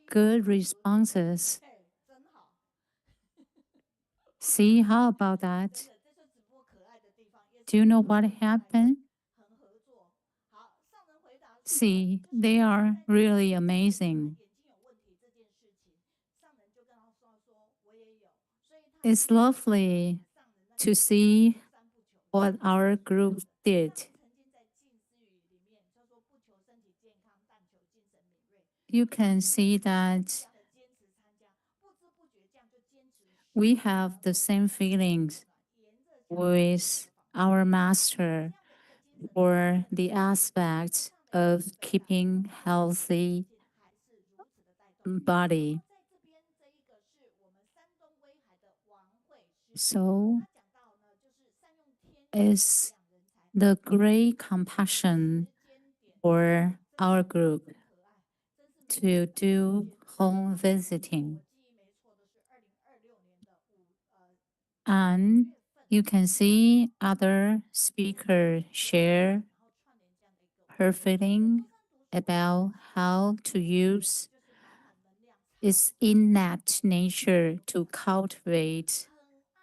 good responses. See, how about that? Do you know what happened? See, they are really amazing. It's lovely to see what our group did. You can see that we have the same feelings with our master for the aspect of keeping healthy body. So is the great compassion for our group to do home visiting. And you can see other speakers share her feeling about how to use its innate nature to cultivate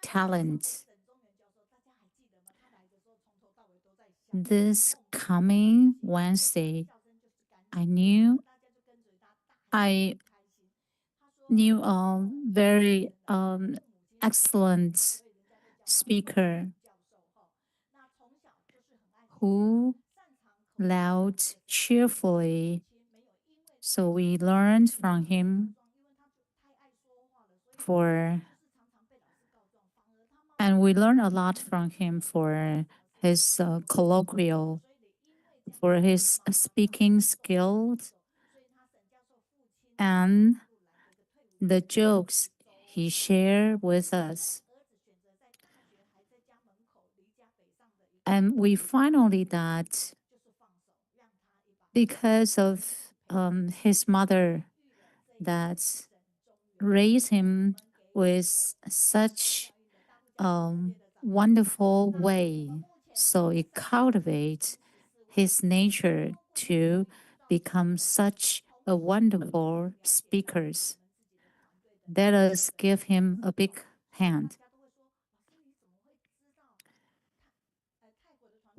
talent. This coming Wednesday, I knew a very excellent speaker who loud cheerfully. So we learned from him and we learned a lot from him for his colloquial, for his speaking skills, and the jokes he shared with us. And we finally that because of his mother that raised him with such wonderful way, so it cultivates his nature to become such a wonderful speaker. Let us give him a big hand.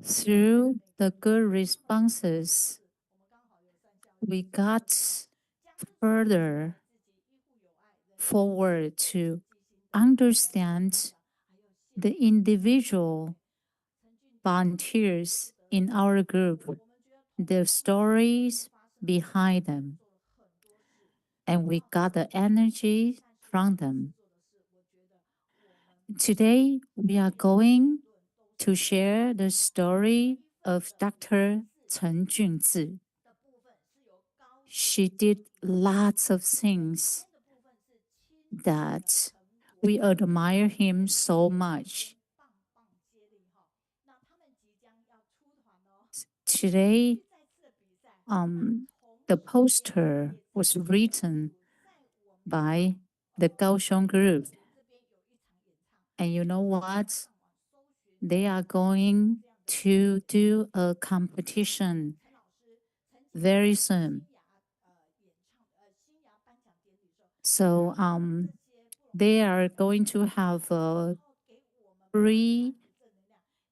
Through the good responses, we got further forward to understand the individual volunteers in our group, the stories behind them, and we got the energy from them. Today, we are going to share the story of Dr. Chen Junzhi. She did lots of things that we admire him so much. Today, the poster was written by the Kaohsiung group. And you know what? They are going to do a competition very soon. So they are going to have a free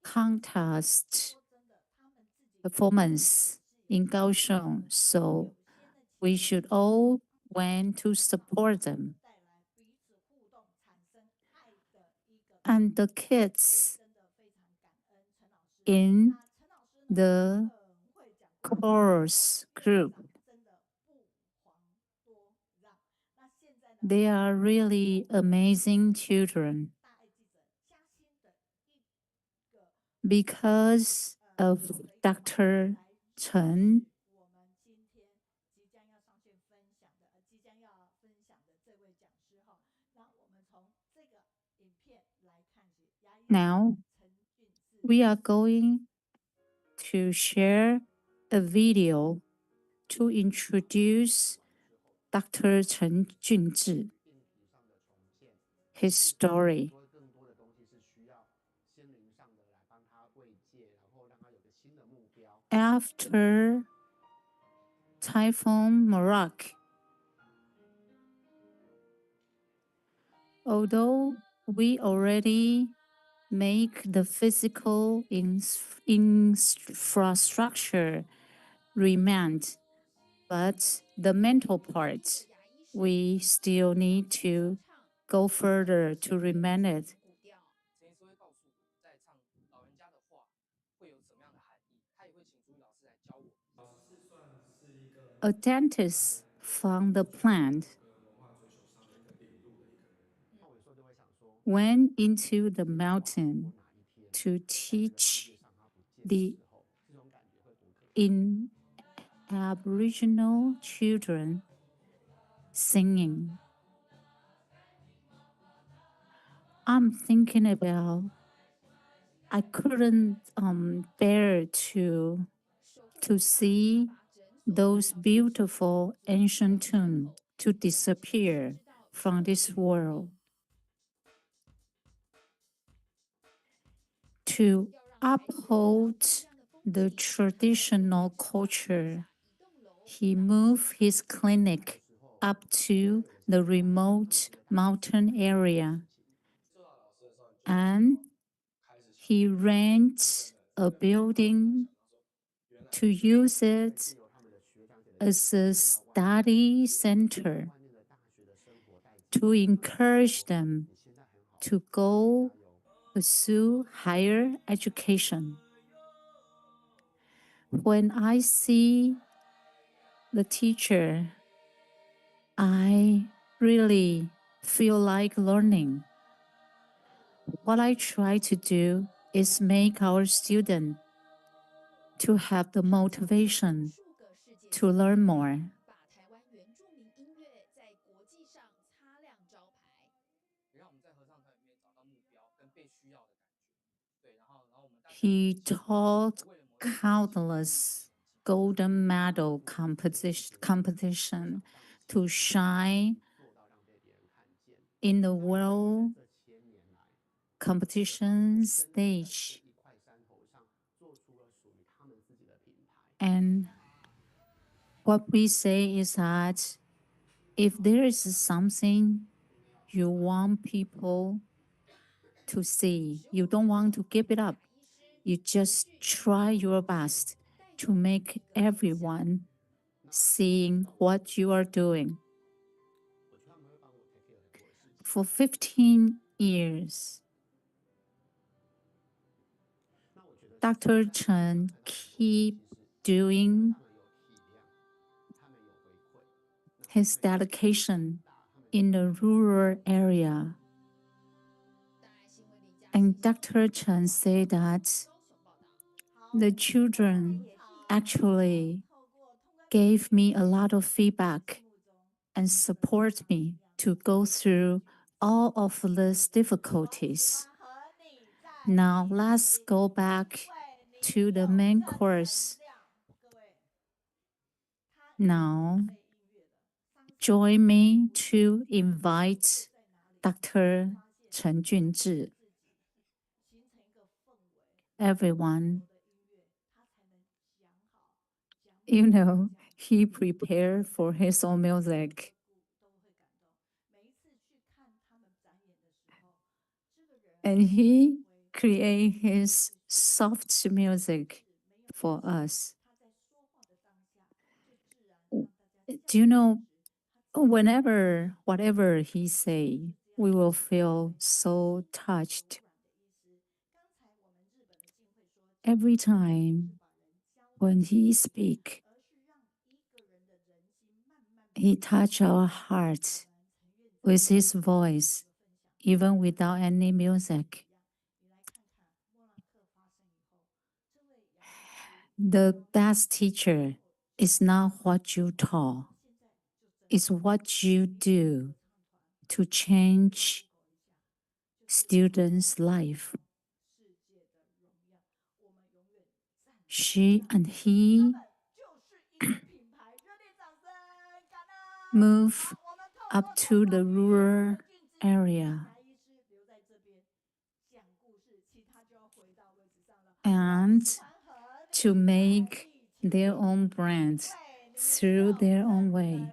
contest performance in Kaohsiung. So we should all went to support them. And the kids in the chorus group, they are really amazing children. Because of Dr. Chen, now we are going to share a video to introduce Dr. Chen Junzhi, his story. After Typhoon Morak, although we already make the physical infrastructure remained, but the mental part, we still need to go further to remain it. A dentist from the plant went into the mountain to teach the Aboriginal children singing. I'm thinking about I couldn't bear to see those beautiful ancient tombs to disappear from this world. To uphold the traditional culture, he moved his clinic up to the remote mountain area, and he rents a building to use it as a study center to encourage them to go pursue higher education. When I see the teacher, I really feel like learning. What I try to do is make our students to have the motivation to learn more. He taught countless golden medal competition to shine in the world competition stage. And what we say is that if there is something you want people to see, you don't want to give it up, you just try your best to make everyone seeing what you are doing. For 15 years, Dr. Chen keep doing his dedication in the rural area. And Dr. Chen said that the children actually gave me a lot of feedback and support me to go through all of these difficulties. Now let's go back to the main course. Now, join me to invite Dr. Chen Junzhi. Everyone, you know, he prepared for his own music. And he create his soft music for us. Do you know, whatever he say, we will feel so touched. Every time when he speak, he touch our hearts with his voice, even without any music. The best teacher is not what you taught, it's what you do to change students' life. She and he move up to the rural area and to make their own brands through their own way.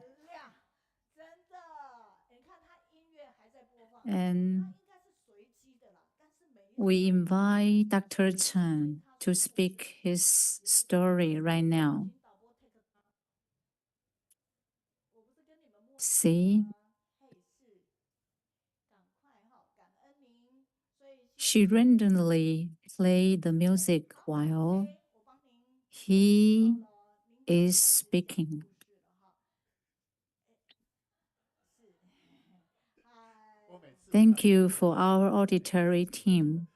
And we invite Dr. Chen to speak his story right now. See? She randomly played the music while he is speaking. Thank you for our auditory team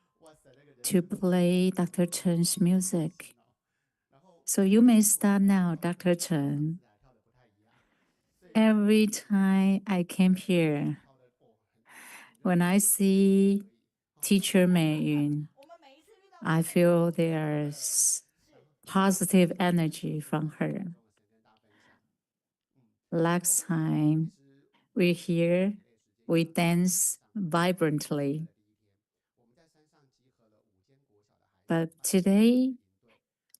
to play Dr. Chen's music. So you may start now, Dr. Chen. Every time I came here, when I see Teacher Meiyun, I feel there's positive energy from her. Last time we here, we dance vibrantly. But today,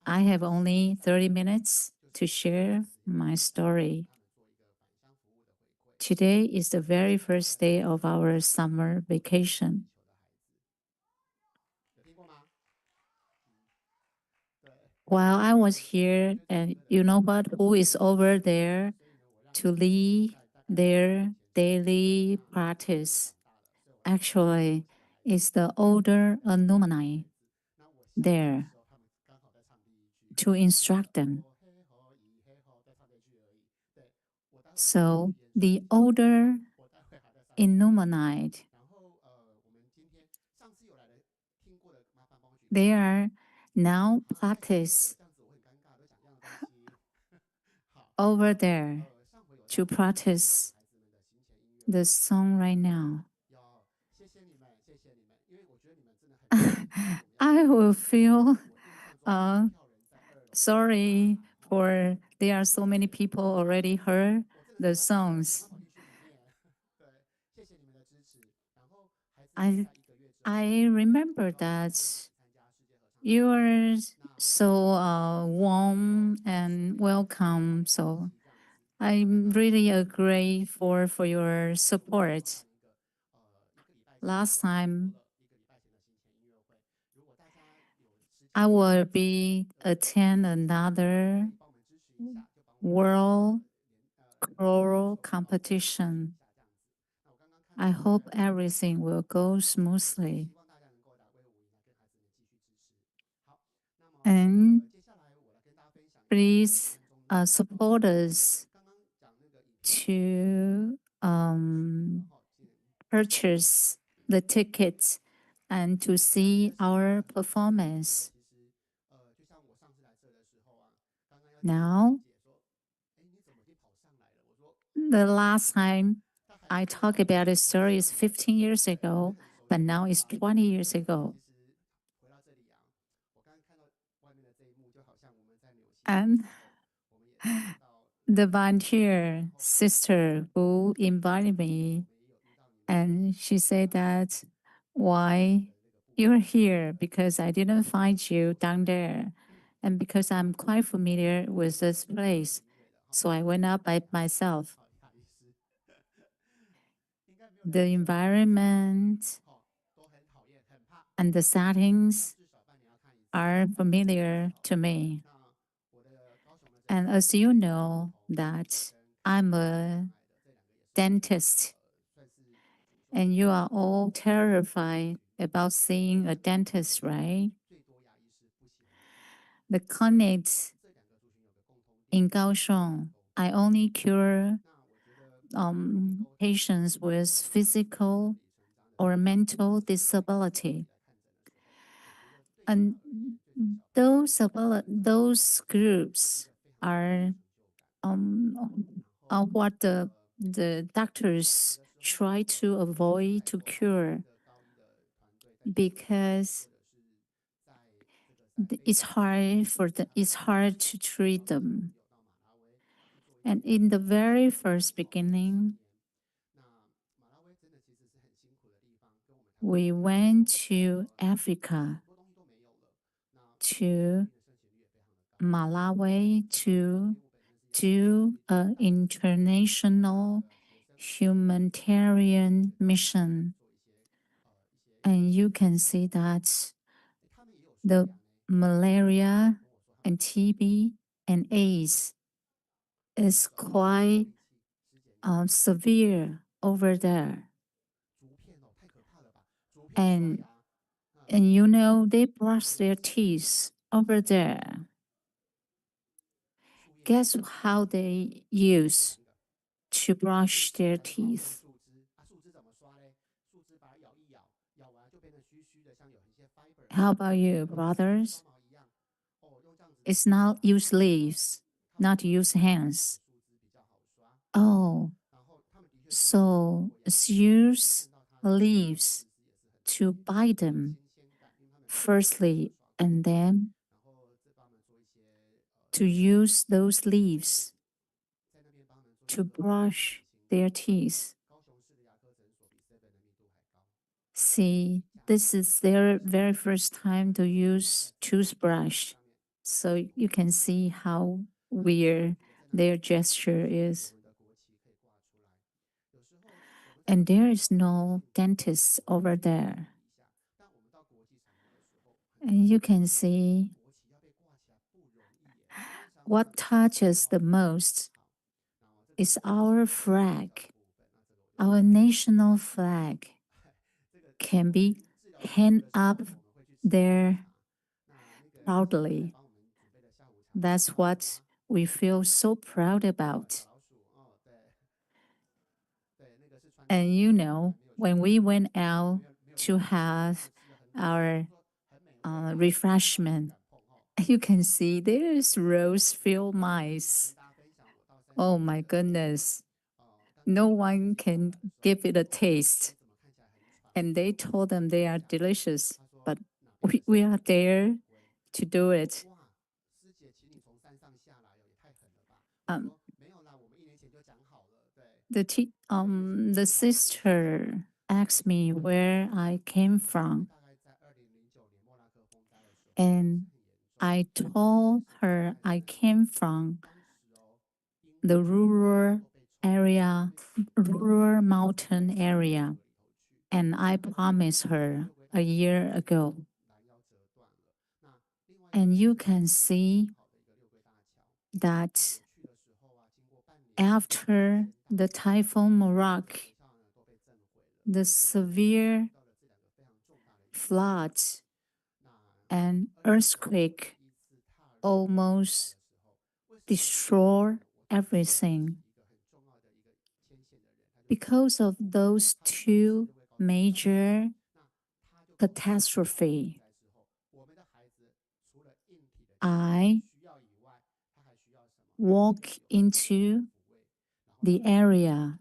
I have only 30 minutes to share my story. Today is the very first day of our summer vacation. While I was here, and you know what? Who is over there to lead their daily practice? Actually, it's the older alumni there to instruct them. So the older alumni, they are now practice over there to practice the song right now. I will feel sorry for there are so many people already heard the songs. I remember that you are so warm and welcome. So I'm really grateful for your support. Last time, I will be attend another world choral competition. I hope everything will go smoothly. And please support us to purchase the tickets and to see our performance. Now, the last time I talked about this story is 15 years ago, but now it's 20 years ago. And the volunteer sister who invited me, and she said that, why you're here? Because I didn't find you down there. And because I'm quite familiar with this place, so I went up by myself. The environment and the settings are familiar to me. And as you know that I'm a dentist, and you are all terrified about seeing a dentist, right? The clinics in Kaohsiung, I only cure patients with physical or mental disability. And those groups are what the doctors try to avoid to cure, because it's hard to treat them. And in the very first beginning, we went to Africa, to Malawi, to do an international humanitarian mission. And you can see that the malaria and TB and AIDS is quite severe over there. And you know, they brush their teeth over there. Guess how they use to brush their teeth? How about you, brothers? It's not use leaves, not use hands. Oh, so it's use leaves to bite them firstly, and then to use those leaves to brush their teeth. See, this is their very first time to use toothbrush. So you can see how weird their gesture is. And there is no dentist over there. And you can see what touches the most is our flag. Our national flag can be held up there proudly. That's what we feel so proud about. And you know, when we went out to have our refreshment, you can see there's rose-filled mice. Oh my goodness. No one can give it a taste. And they told them they are delicious, but we are there to do it. The sister asked me where I came from. And I told her I came from the rural area, rural mountain area. And I promised her a year ago. And you can see that after the Typhoon Morak, the severe floods and earthquake almost destroy everything. Because of those two major catastrophes, I walk into the area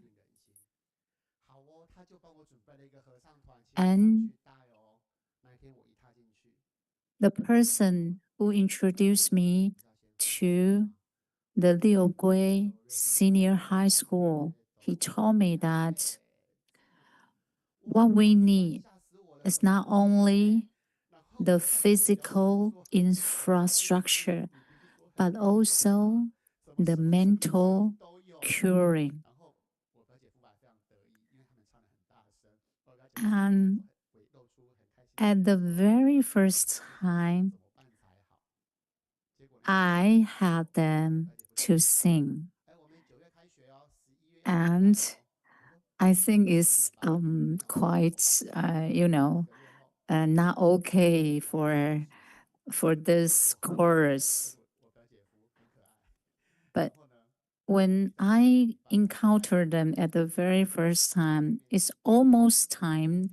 and the person who introduced me to the Liu Gui Senior High School, he told me that what we need is not only the physical infrastructure, but also the mental curing. And at the very first time, I had them to sing. And I think it's quite, not okay for this chorus. But when I encountered them at the very first time, it's almost time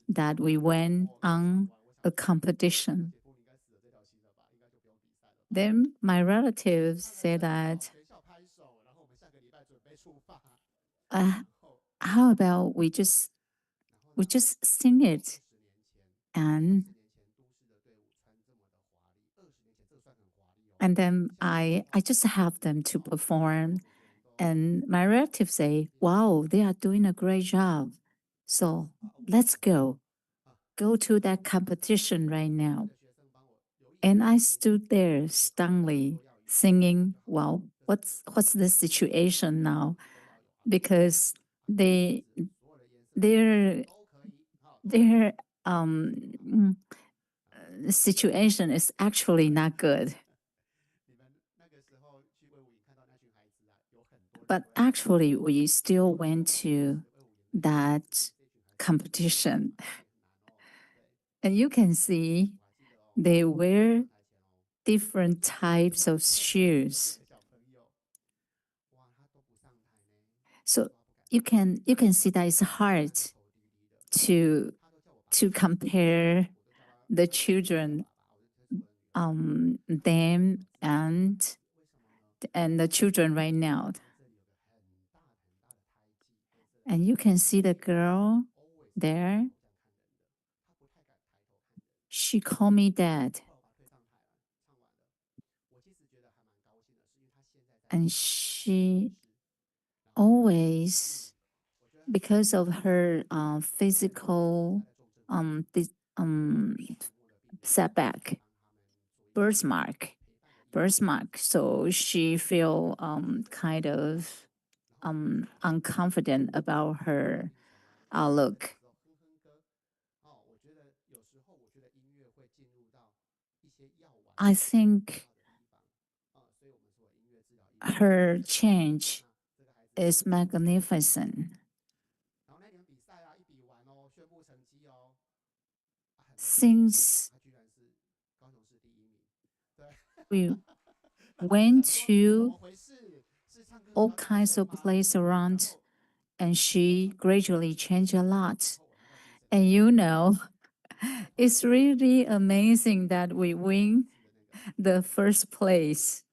that we went on a competition. Then my relatives said that, how about we just sing it, and then I just have them to perform And my relatives say, wow, they are doing a great job. So let's go to that competition right now. And I stood there stunnedly singing, wow, what's the situation now? Because their situation is actually not good. But actually, we still went to that competition. And you can see they wear different types of shoes. So you can see that it's hard to compare the children, them and the children right now. And you can see the girl there. She called me dad. And she always, because of her physical setback, birthmark. So she feel kind of unconfident about her outlook. I think her change is magnificent. Since we went to all kinds of places around, and she gradually changed a lot. And you know, it's really amazing that we win the first place.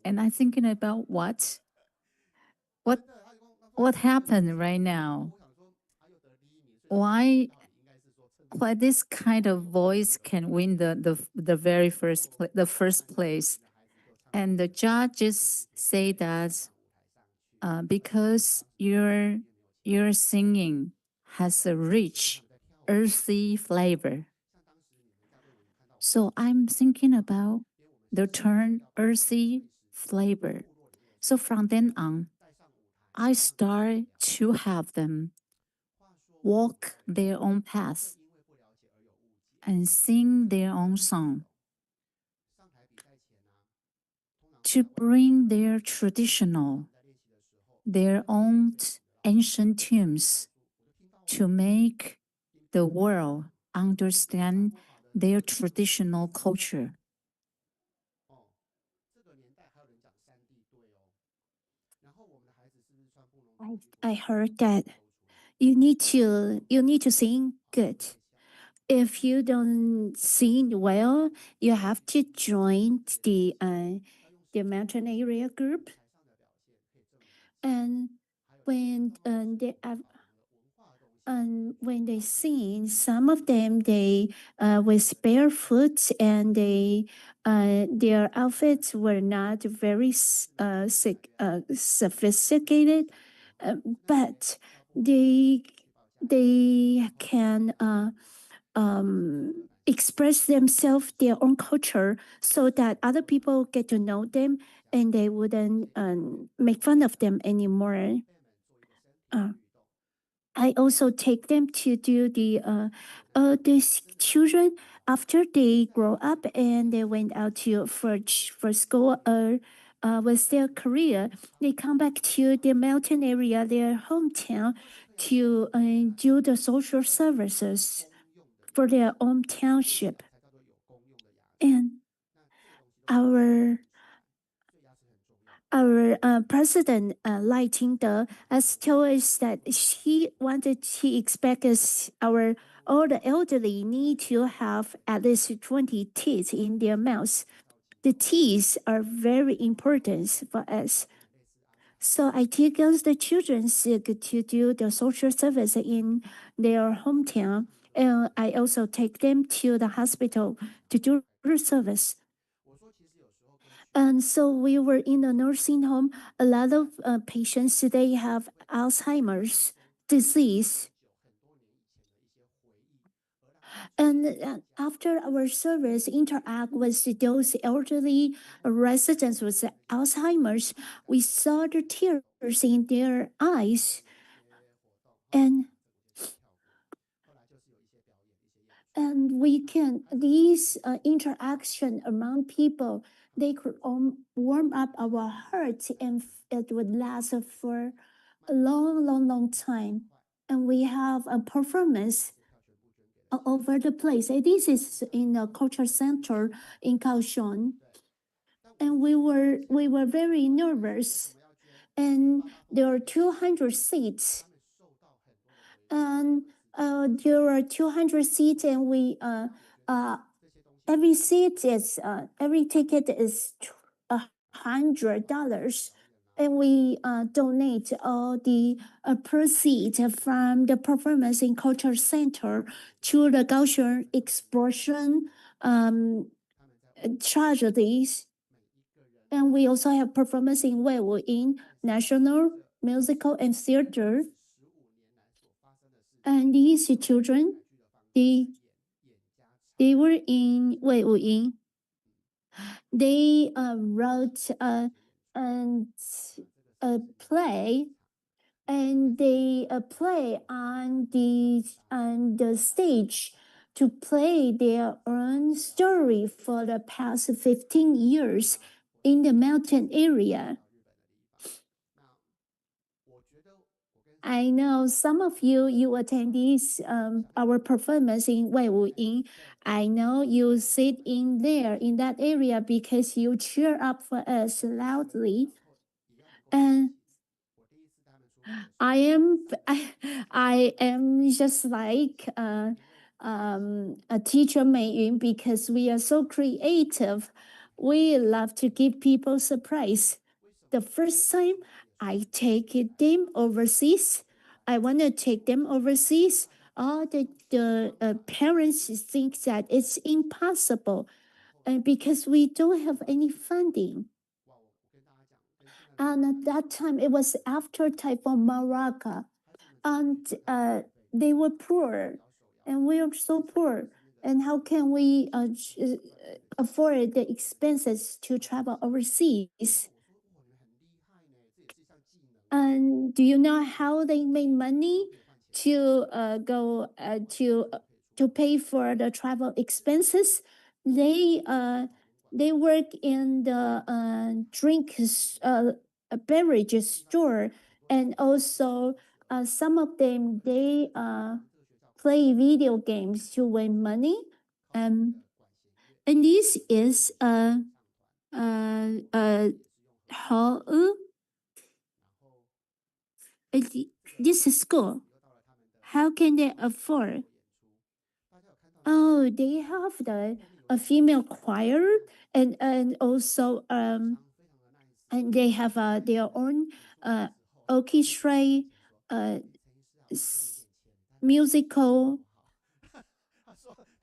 And I'm thinking about what happened right now. Why this kind of voice can win the very first place? And the judges say that because your singing has a rich, earthy flavor. So I'm thinking about the term earthy flavor. So from then on, I start to have them walk their own path and sing their own song to bring their traditional, their own ancient tunes to make the world understand their traditional culture. I heard that you need to sing good. If you don't sing well, you have to join the mountain area group. And when when they sing, some of them they was barefoot and they their outfits were not very sophisticated, but they can express themselves, their own culture, so that other people get to know them and they wouldn't make fun of them anymore. I also take them to do these children after they grow up and they went out to for school or with their career, they come back to the mountain area, their hometown, to do the social services for their own township. And our president, Lai Ching-te, has told us that he expects all the elderly need to have at least 20 teeth in their mouths. The teeth are very important for us. So I take the children to do the social service in their hometown. And I also take them to the hospital to do service. And so we were in a nursing home. A lot of patients today have Alzheimer's disease. And after our service, interact with those elderly residents with Alzheimer's, we saw the tears in their eyes. And we can, these interaction among people, they could warm up our hearts, and it would last for a long time. And we have a performance all over the place. And this is in the culture center in Kaohsiung. And we were very nervous. And there are 200 seats. And there are 200 seats, and we every seat is every ticket is $100, and we donate all the proceeds from the performance in culture center to the Kaohsiung explosion tragedies. And we also have performance in Weiwu in National Musical and Theater. And these children, they were in Weiwu. They wrote a play, and they play on the stage to play their own story for the past 15 years in the mountain area. I know some of you attend this our performance in Weiwu. I know you sit in there in that area because you cheer up for us loudly. And I am just like a teacher Meiyun, because we are so creative. We love to give people surprise. The first time I take them overseas, I want to take them overseas. All the parents think that it's impossible, because we don't have any funding. And at that time, it was after Typhoon Maraka, and they were poor, and we are so poor. And how can we afford the expenses to travel overseas? And do you know how they make money to go to pay for the travel expenses? They work in the beverage store, and also some of them they play video games to win money. And this is how this is school. How can they afford? Oh, they have a female choir, and also and they have their own orchestra, musical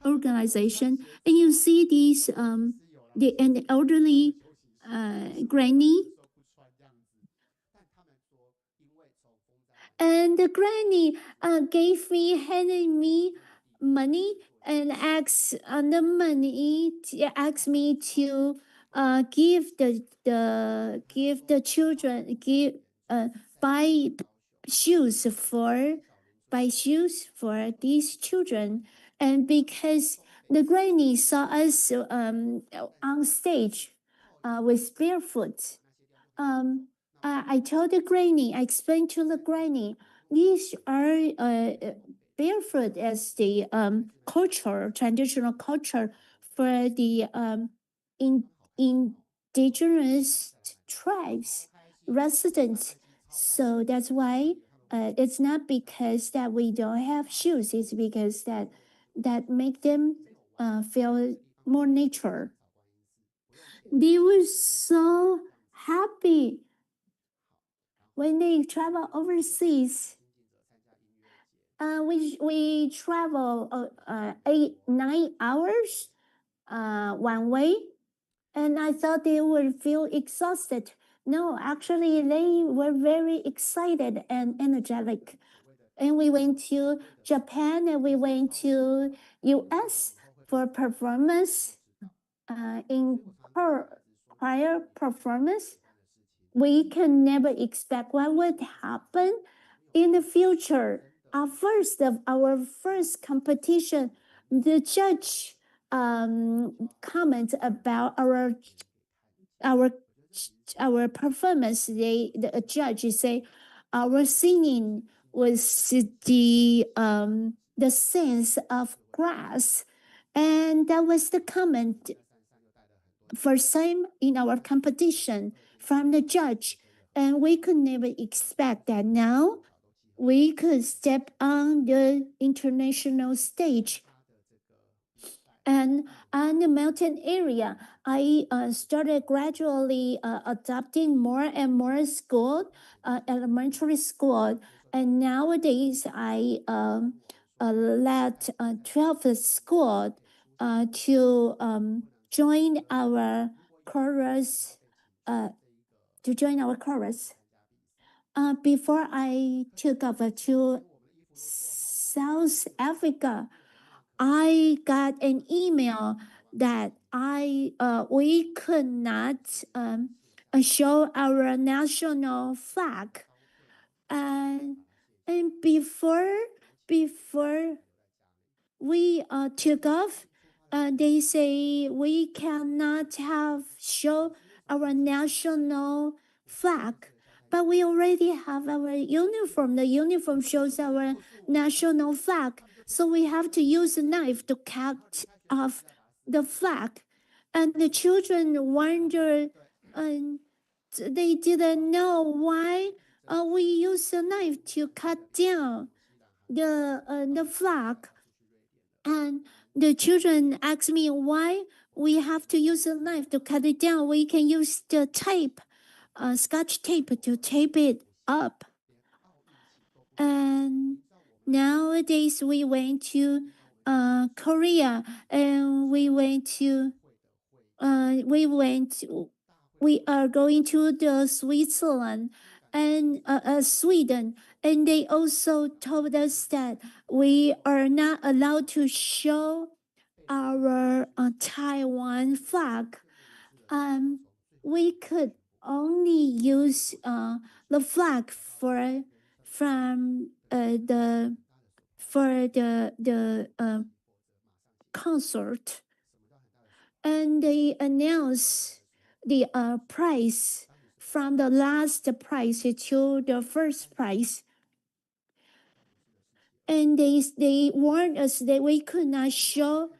organization. And you see these the elderly granny. And the granny handed me money and asked me to give the children buy shoes for these children. And because the granny saw us on stage with barefoot, I told the granny, I explained to the granny, these are barefoot as the traditional culture for the indigenous tribes, residents. So that's why it's not because that we don't have shoes, it's because that make them feel more nature. They were so happy when they travel overseas. We travel 8-9 hours one way, And I thought they would feel exhausted. No, actually, they were very excited and energetic. And we went to Japan and we went to US for performance. In prior performance, we can never expect what would happen in the future. Our first competition, the judge comment about our performance. The judge say our singing was the sense of grass, and that was the comment first time in our competition from the judge, and we could never expect that now we could step on the international stage. And on the mountain area, I started gradually adopting more and more school, elementary school. And nowadays, I led 12 school to join our chorus. Before I took over to South Africa, I got an email that we could not show our national flag, and before we took off, they say we cannot show our national flag. But we already have our uniform. The uniform shows our national flag. So we have to use a knife to cut off the flag. And the children wondered, and they didn't know why we use a knife to cut down the flag. And the children asked me why we have to use a knife to cut it down. We can use the tape, scotch tape, to tape it up. And nowadays we went to Korea, and we are going to the Switzerland and Sweden, and they also told us that we are not allowed to show our Taiwan flag. We could only use the flag for the concert, and they announced the prize from the last prize to the first prize. And they warned us that we could not show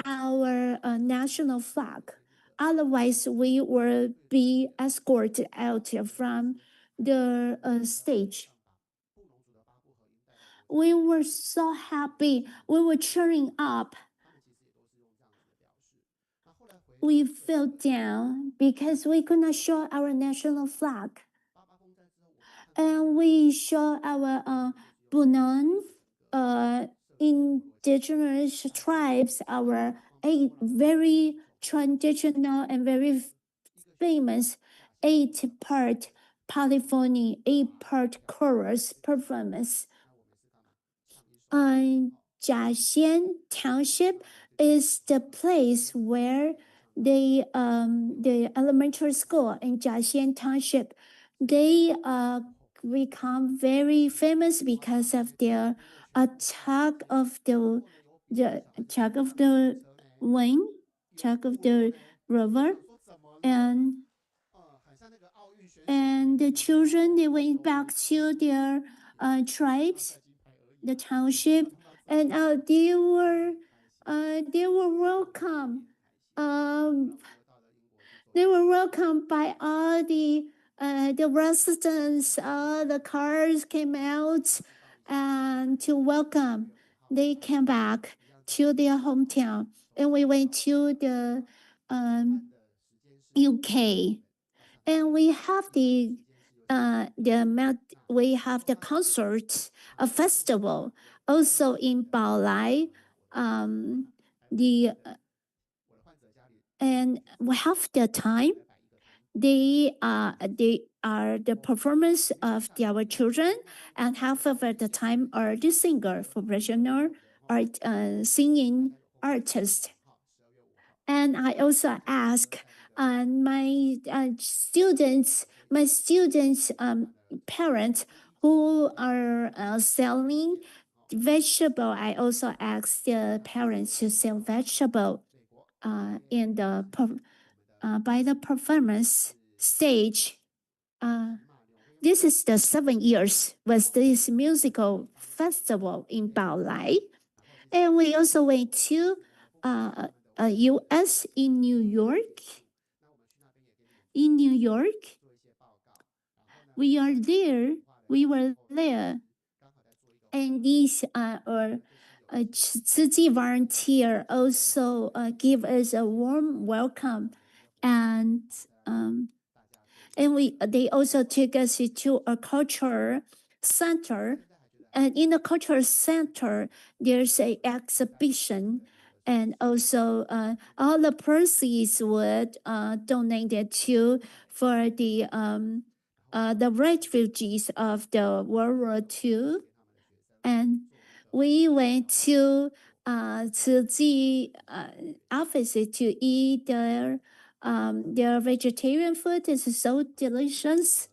our national flag. Otherwise, we will be escorted out from the stage. We were so happy. We were cheering up. We fell down because we could not show our national flag. And we show our Bunan indigenous tribes, our 8 very traditional and very famous 8-part polyphony, 8-part chorus performance. Jiaxian Township is the place where the elementary school in Jiaxian Township, they become very famous because of their tug of the river, and the children, they went back to their tribes, the township, and they were welcome. They were welcomed by all the residents. All the cars came out and to welcome. They came back to their hometown, and we went to the UK, and we have the concert, a festival, also in Baolai. and half the time they are the performance of our children, and half of the time are the singer, professional art singing artist. And I also ask my students parents who are selling vegetable. I also ask the parents to sell vegetable in the by the performance stage. This is the 7 years with this musical festival in Baolai. And we also went to US in New York. In New York, we were there. And these Tzu volunteer also give us a warm welcome, and they also took us to a cultural center. And in the cultural center, there's an exhibition, and also all the proceeds would donated to for the refugees of the World War II. And we went to the office to eat their vegetarian food. Is so delicious.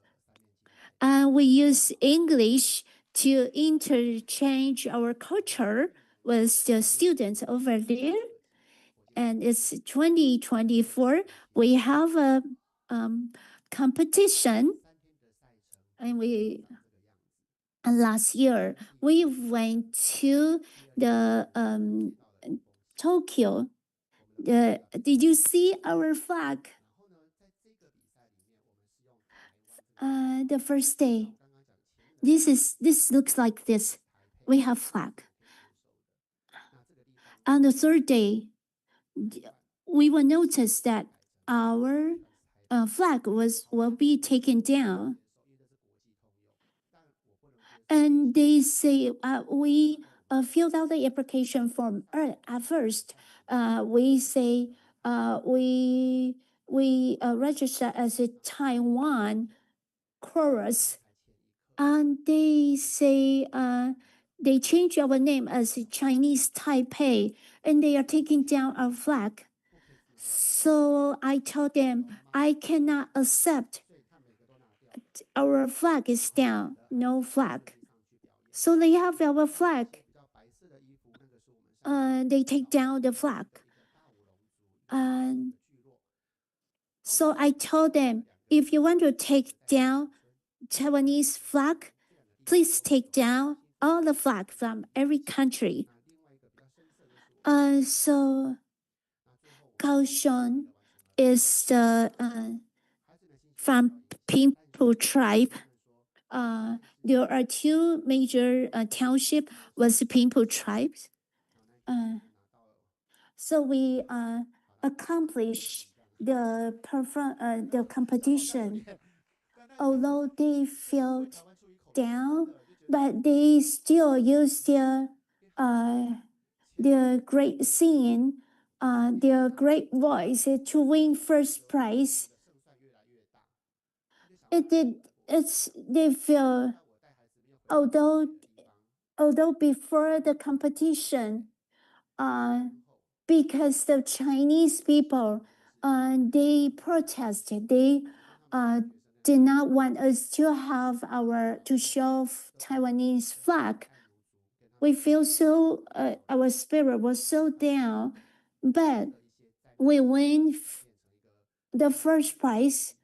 We use English to interchange our culture with the students over there. And it's 2024. We have a competition, and last year we went to the Tokyo. Did you see our flag? The first day. This looks like this. We have flag. On the third day, we will notice that our flag will be taken down. And they say we filled out the application form at first. We say we register as a Taiwan chorus, and they say they change our name as Chinese Taipei, and they are taking down our flag. So I told them I cannot accept. Our flag is down, no flag. So they have our flag. They take down the flag. So I told them, if you want to take down Taiwanese flag, please take down all the flag from every country. So Kaohsiung is from Pingpu tribe. There are two major townships with Pingpu tribes. So we accomplished the competition. Although they felt down, but they still used their great singing, their great voice to win first prize. They feel, although before the competition, because the Chinese people, they protested. They did not want us to have to show Taiwanese flag. We feel so, our spirit was so down, but we win the first prize.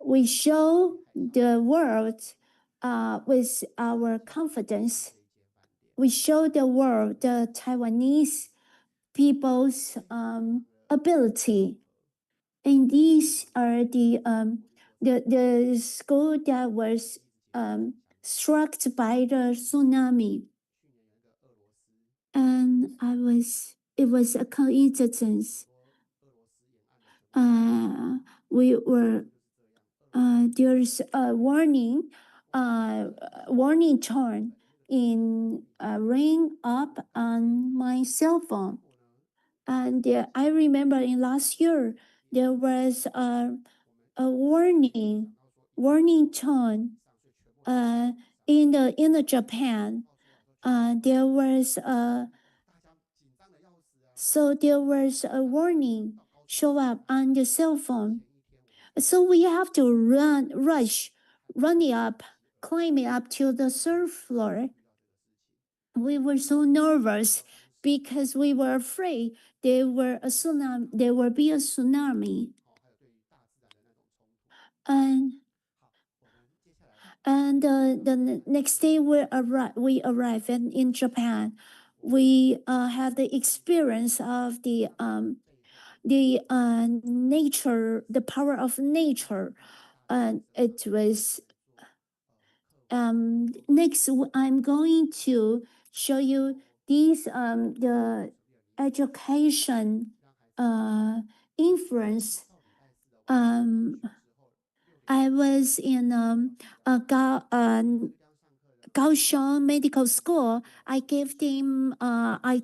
We show the world with our confidence. We show the world the Taiwanese people's ability. And these are the school that was struck by the tsunami. And it was a coincidence. There's a warning tone in ring up on my cell phone. And I remember in last year, there was a warning tone in the Japan. There was a warning show up on the cell phone. So we have to run it up, climb it up to the third floor. We were so nervous because we were afraid there will be a tsunami. And the next day we arrived in Japan. We had the experience of the nature, the power of nature. And it was next. I'm going to show you these the education influence. I was in Kaohsiung Medical School. I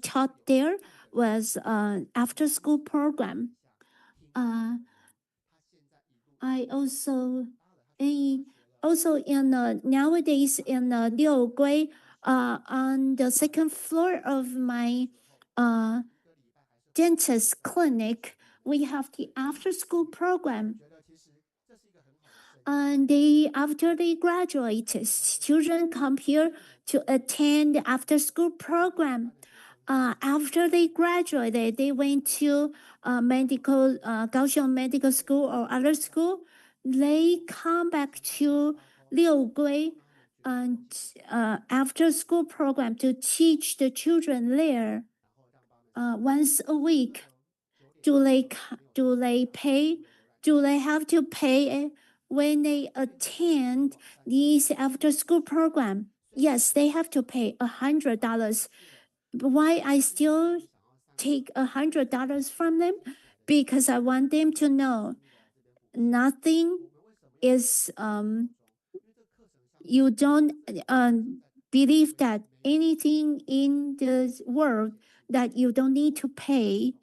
taught there was after school program. I also in nowadays in Liugui, on the second floor of my dentist clinic, we have the after school program. And after they graduate, children come here to attend the after school program. After they graduated, they went to Kaohsiung Medical School or other school. They come back to Liugui and after school program to teach the children there once a week. Do they pay? Do they have to pay when they attend these after school program? Yes, they have to pay $100. Why I still take $100 from them? Because I want them to know nothing is you don't believe that anything in the world that you don't need to pay.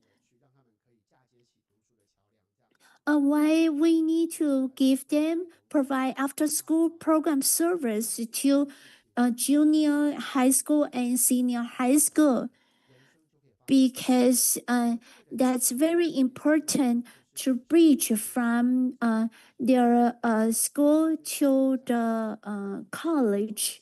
Why we need to give them provide after school program service to junior high school and senior high school, because that's very important to bridge from their school to the college.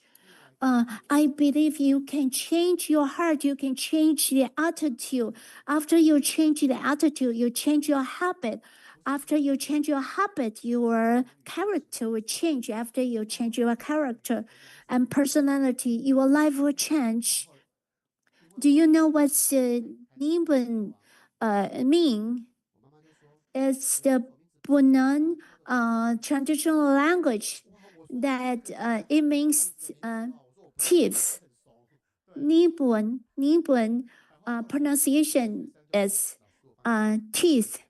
I believe you can change your heart, you can change the attitude. After you change the attitude, you change your habit. After you change your habit, your character will change. After you change your character and personality, your life will change. Do you know what's Nibun mean? It's the Bunan traditional language that it means teeth. Nibun pronunciation is teeth.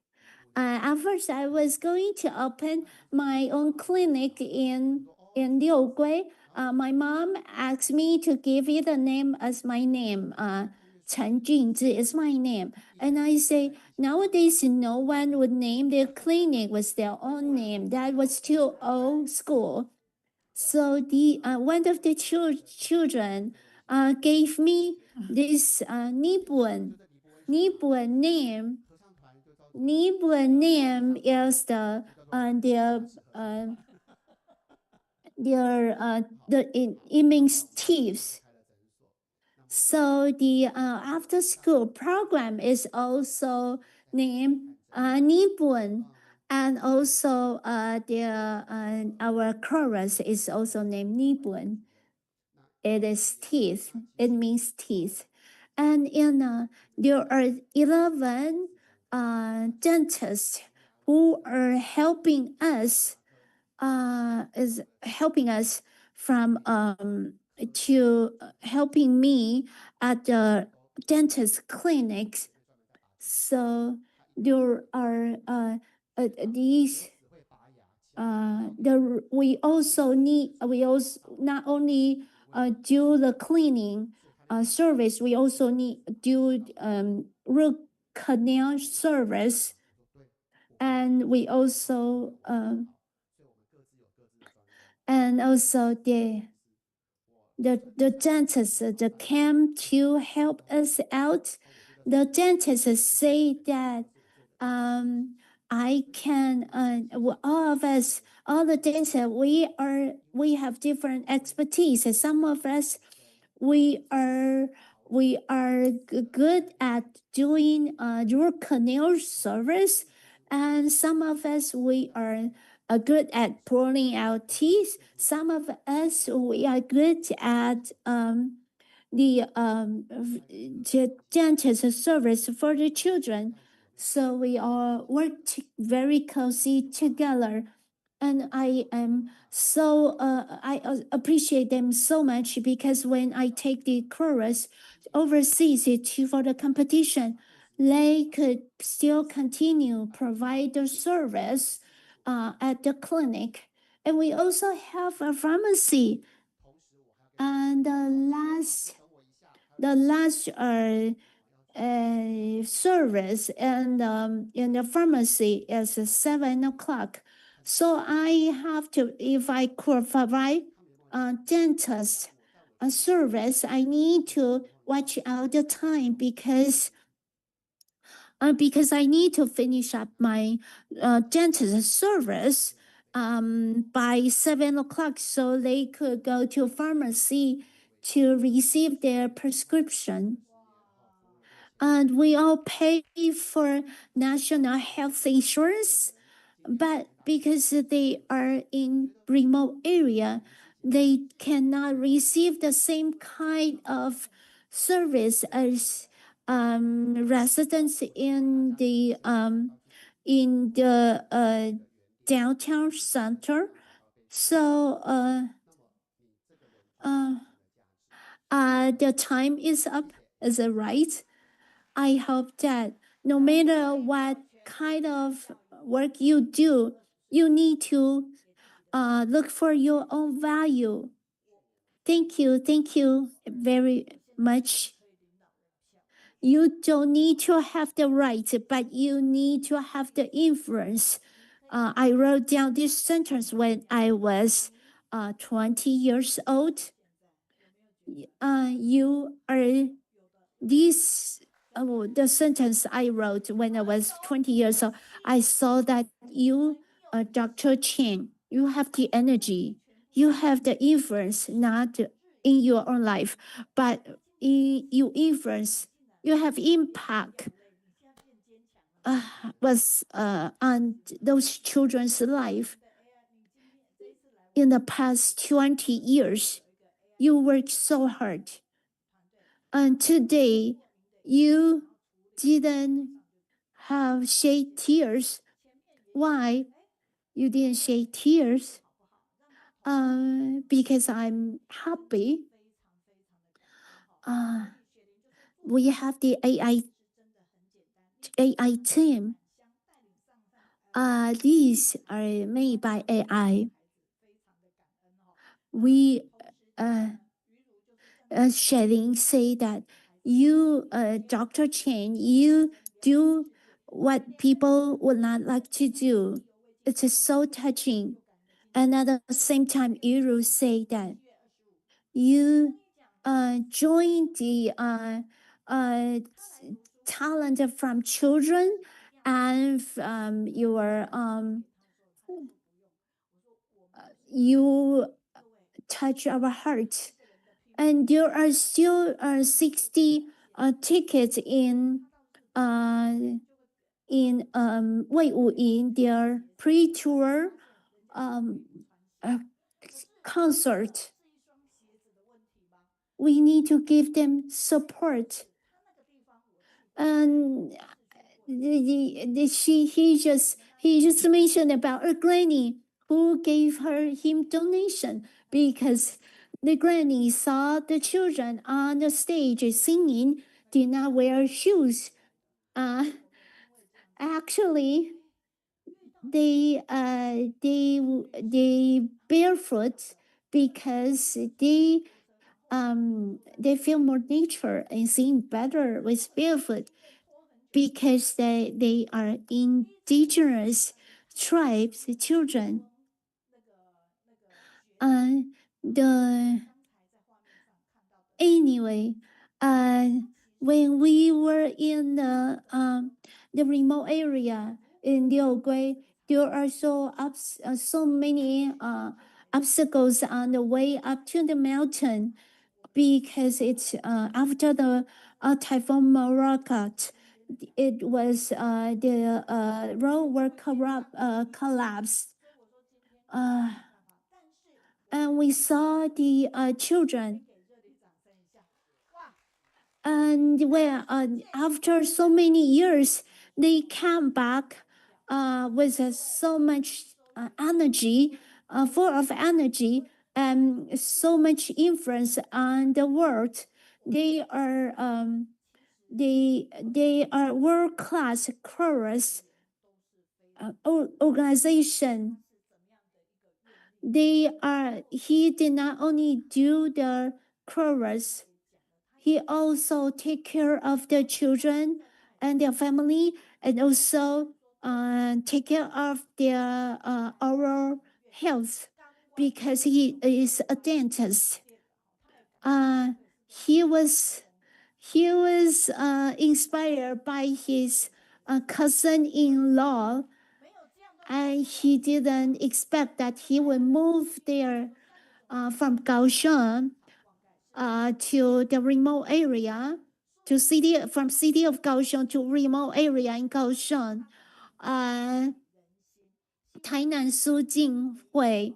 At first, I was going to open my own clinic in Liugui. My mom asked me to give it a name as my name. Chen Junzhi is my name. And I say, nowadays, no one would name their clinic with their own name. That was too old school. So the one of the children gave me this Nibun name. Nibun name is the it means thieves. So the after school program is also named Nibun, and also our chorus is also named Nibun. It is teeth. It means teeth, and there are 11 dentists who are helping us. Is helping us from to helping me at the dentist clinics. So there are these. We also not only do the cleaning service. We also need do root canal service, and we also the dentist that came to help us out. The dentist say that I can all of us, all the dentists, we have different expertise. Some of us we are good at doing root canal service, and some of us we are good at pulling out teeth. Some of us we are good at the dentist service for the children. So we all work very closely together, and I am so I appreciate them so much, because when I take the chorus overseas for the competition, they could still continue provide the service at the clinic. And we also have a pharmacy. And the last service and in the pharmacy is 7 o'clock. So I have to, if I could provide dentist service, I need to watch out the time, because I need to finish up my dentist service by 7 o'clock, so they could go to pharmacy to receive their prescription. And we all pay for national health insurance, but because they are in remote area, they cannot receive the same kind of service as residents in the downtown center. So the time is up. Is it right? I hope that no matter what kind of work you do, you need to look for your own value. Thank you very much. You don't need to have the right, but you need to have the influence. I wrote down this sentence when I was 20 years old. You are the sentence I wrote when I was 20 years old. I saw that you, Dr. Chen, you have the energy, you have the influence, not in your own life, but you influence, you have impact was on those children's life. In the past 20 years, you worked so hard. And today, you didn't have shed tears. Why you didn't shed tears? Because I'm happy. We have the AI team. These are made by AI. We Shihing say that you, Dr. Chen, you do what people would not like to do. It is so touching. And at the same time, Yiru say that you join the talent from children and your you touch our heart. And there are still 60 tickets in Weiwu in their pre-tour concert. We need to give them support. And he just mentioned about a granny who gave him donation, because the granny saw the children on the stage singing, did not wear shoes. Actually, they barefoot, because they feel more nature and seeing better with barefoot. because they are indigenous tribes children. Anyway, when we were in the remote area in Liugui, there are so many obstacles on the way up to the mountain because it's after the Typhoon Morakot. It was the road were collapsed. And we saw the children. And when after so many years, they came back with so much energy, full of energy, and so much influence on the world. They are world-class chorus organization. He did not only do the chorus, he also take care of the children and their family, and also take care of their oral health because he is a dentist. He was inspired by his cousin-in-law, and he didn't expect that he would move there from Kaohsiung to the remote area, from city of Kaohsiung to remote area in Kaohsiung. Tainan Su Jing Hui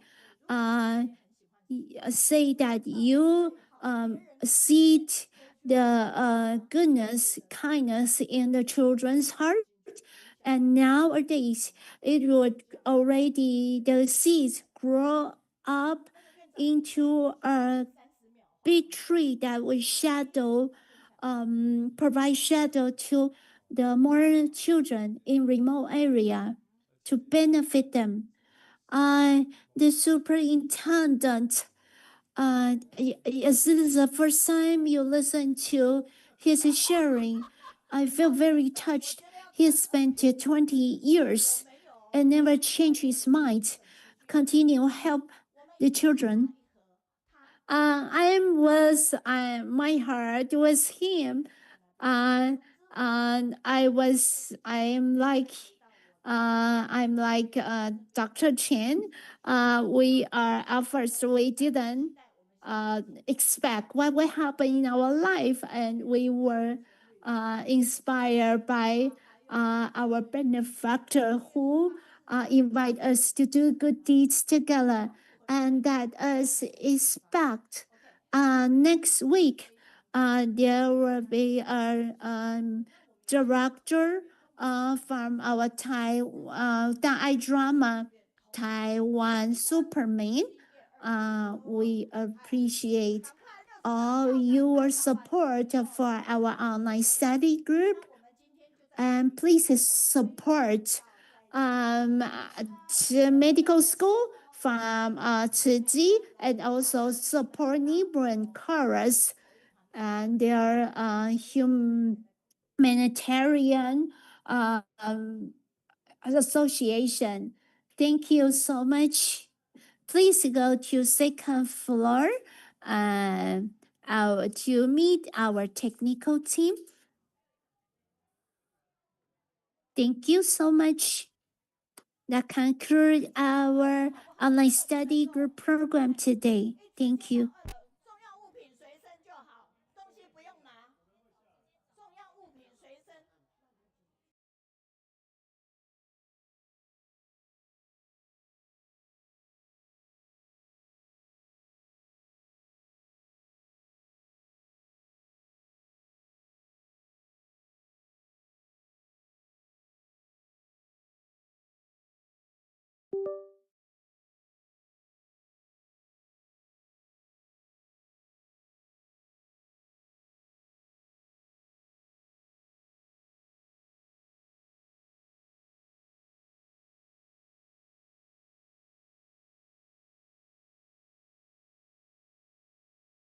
say that you see the goodness, kindness in the children's heart. And nowadays, it would already, the seeds grow up into a big tree that will provide shadow to the more children in remote area to benefit them. The superintendent, this is the first time you listen to his sharing. I feel very touched. He spent 20 years and never changed his mind. Continue help the children. My heart was him. And I'm like Dr. Chen. We are at first we didn't expect what will happen in our life, and we were inspired by our benefactor who invite us to do good deeds together, and that us expect next week there will be a director from our Da'ai drama, Taiwan Superman. We appreciate all your support for our online study group, and please support the medical school from Tzu, and also support Nibun chorus and their humanitarian association. Thank you so much. Please go to second floor to meet our technical team. Thank you so much. That concludes our online study group program today. Thank you.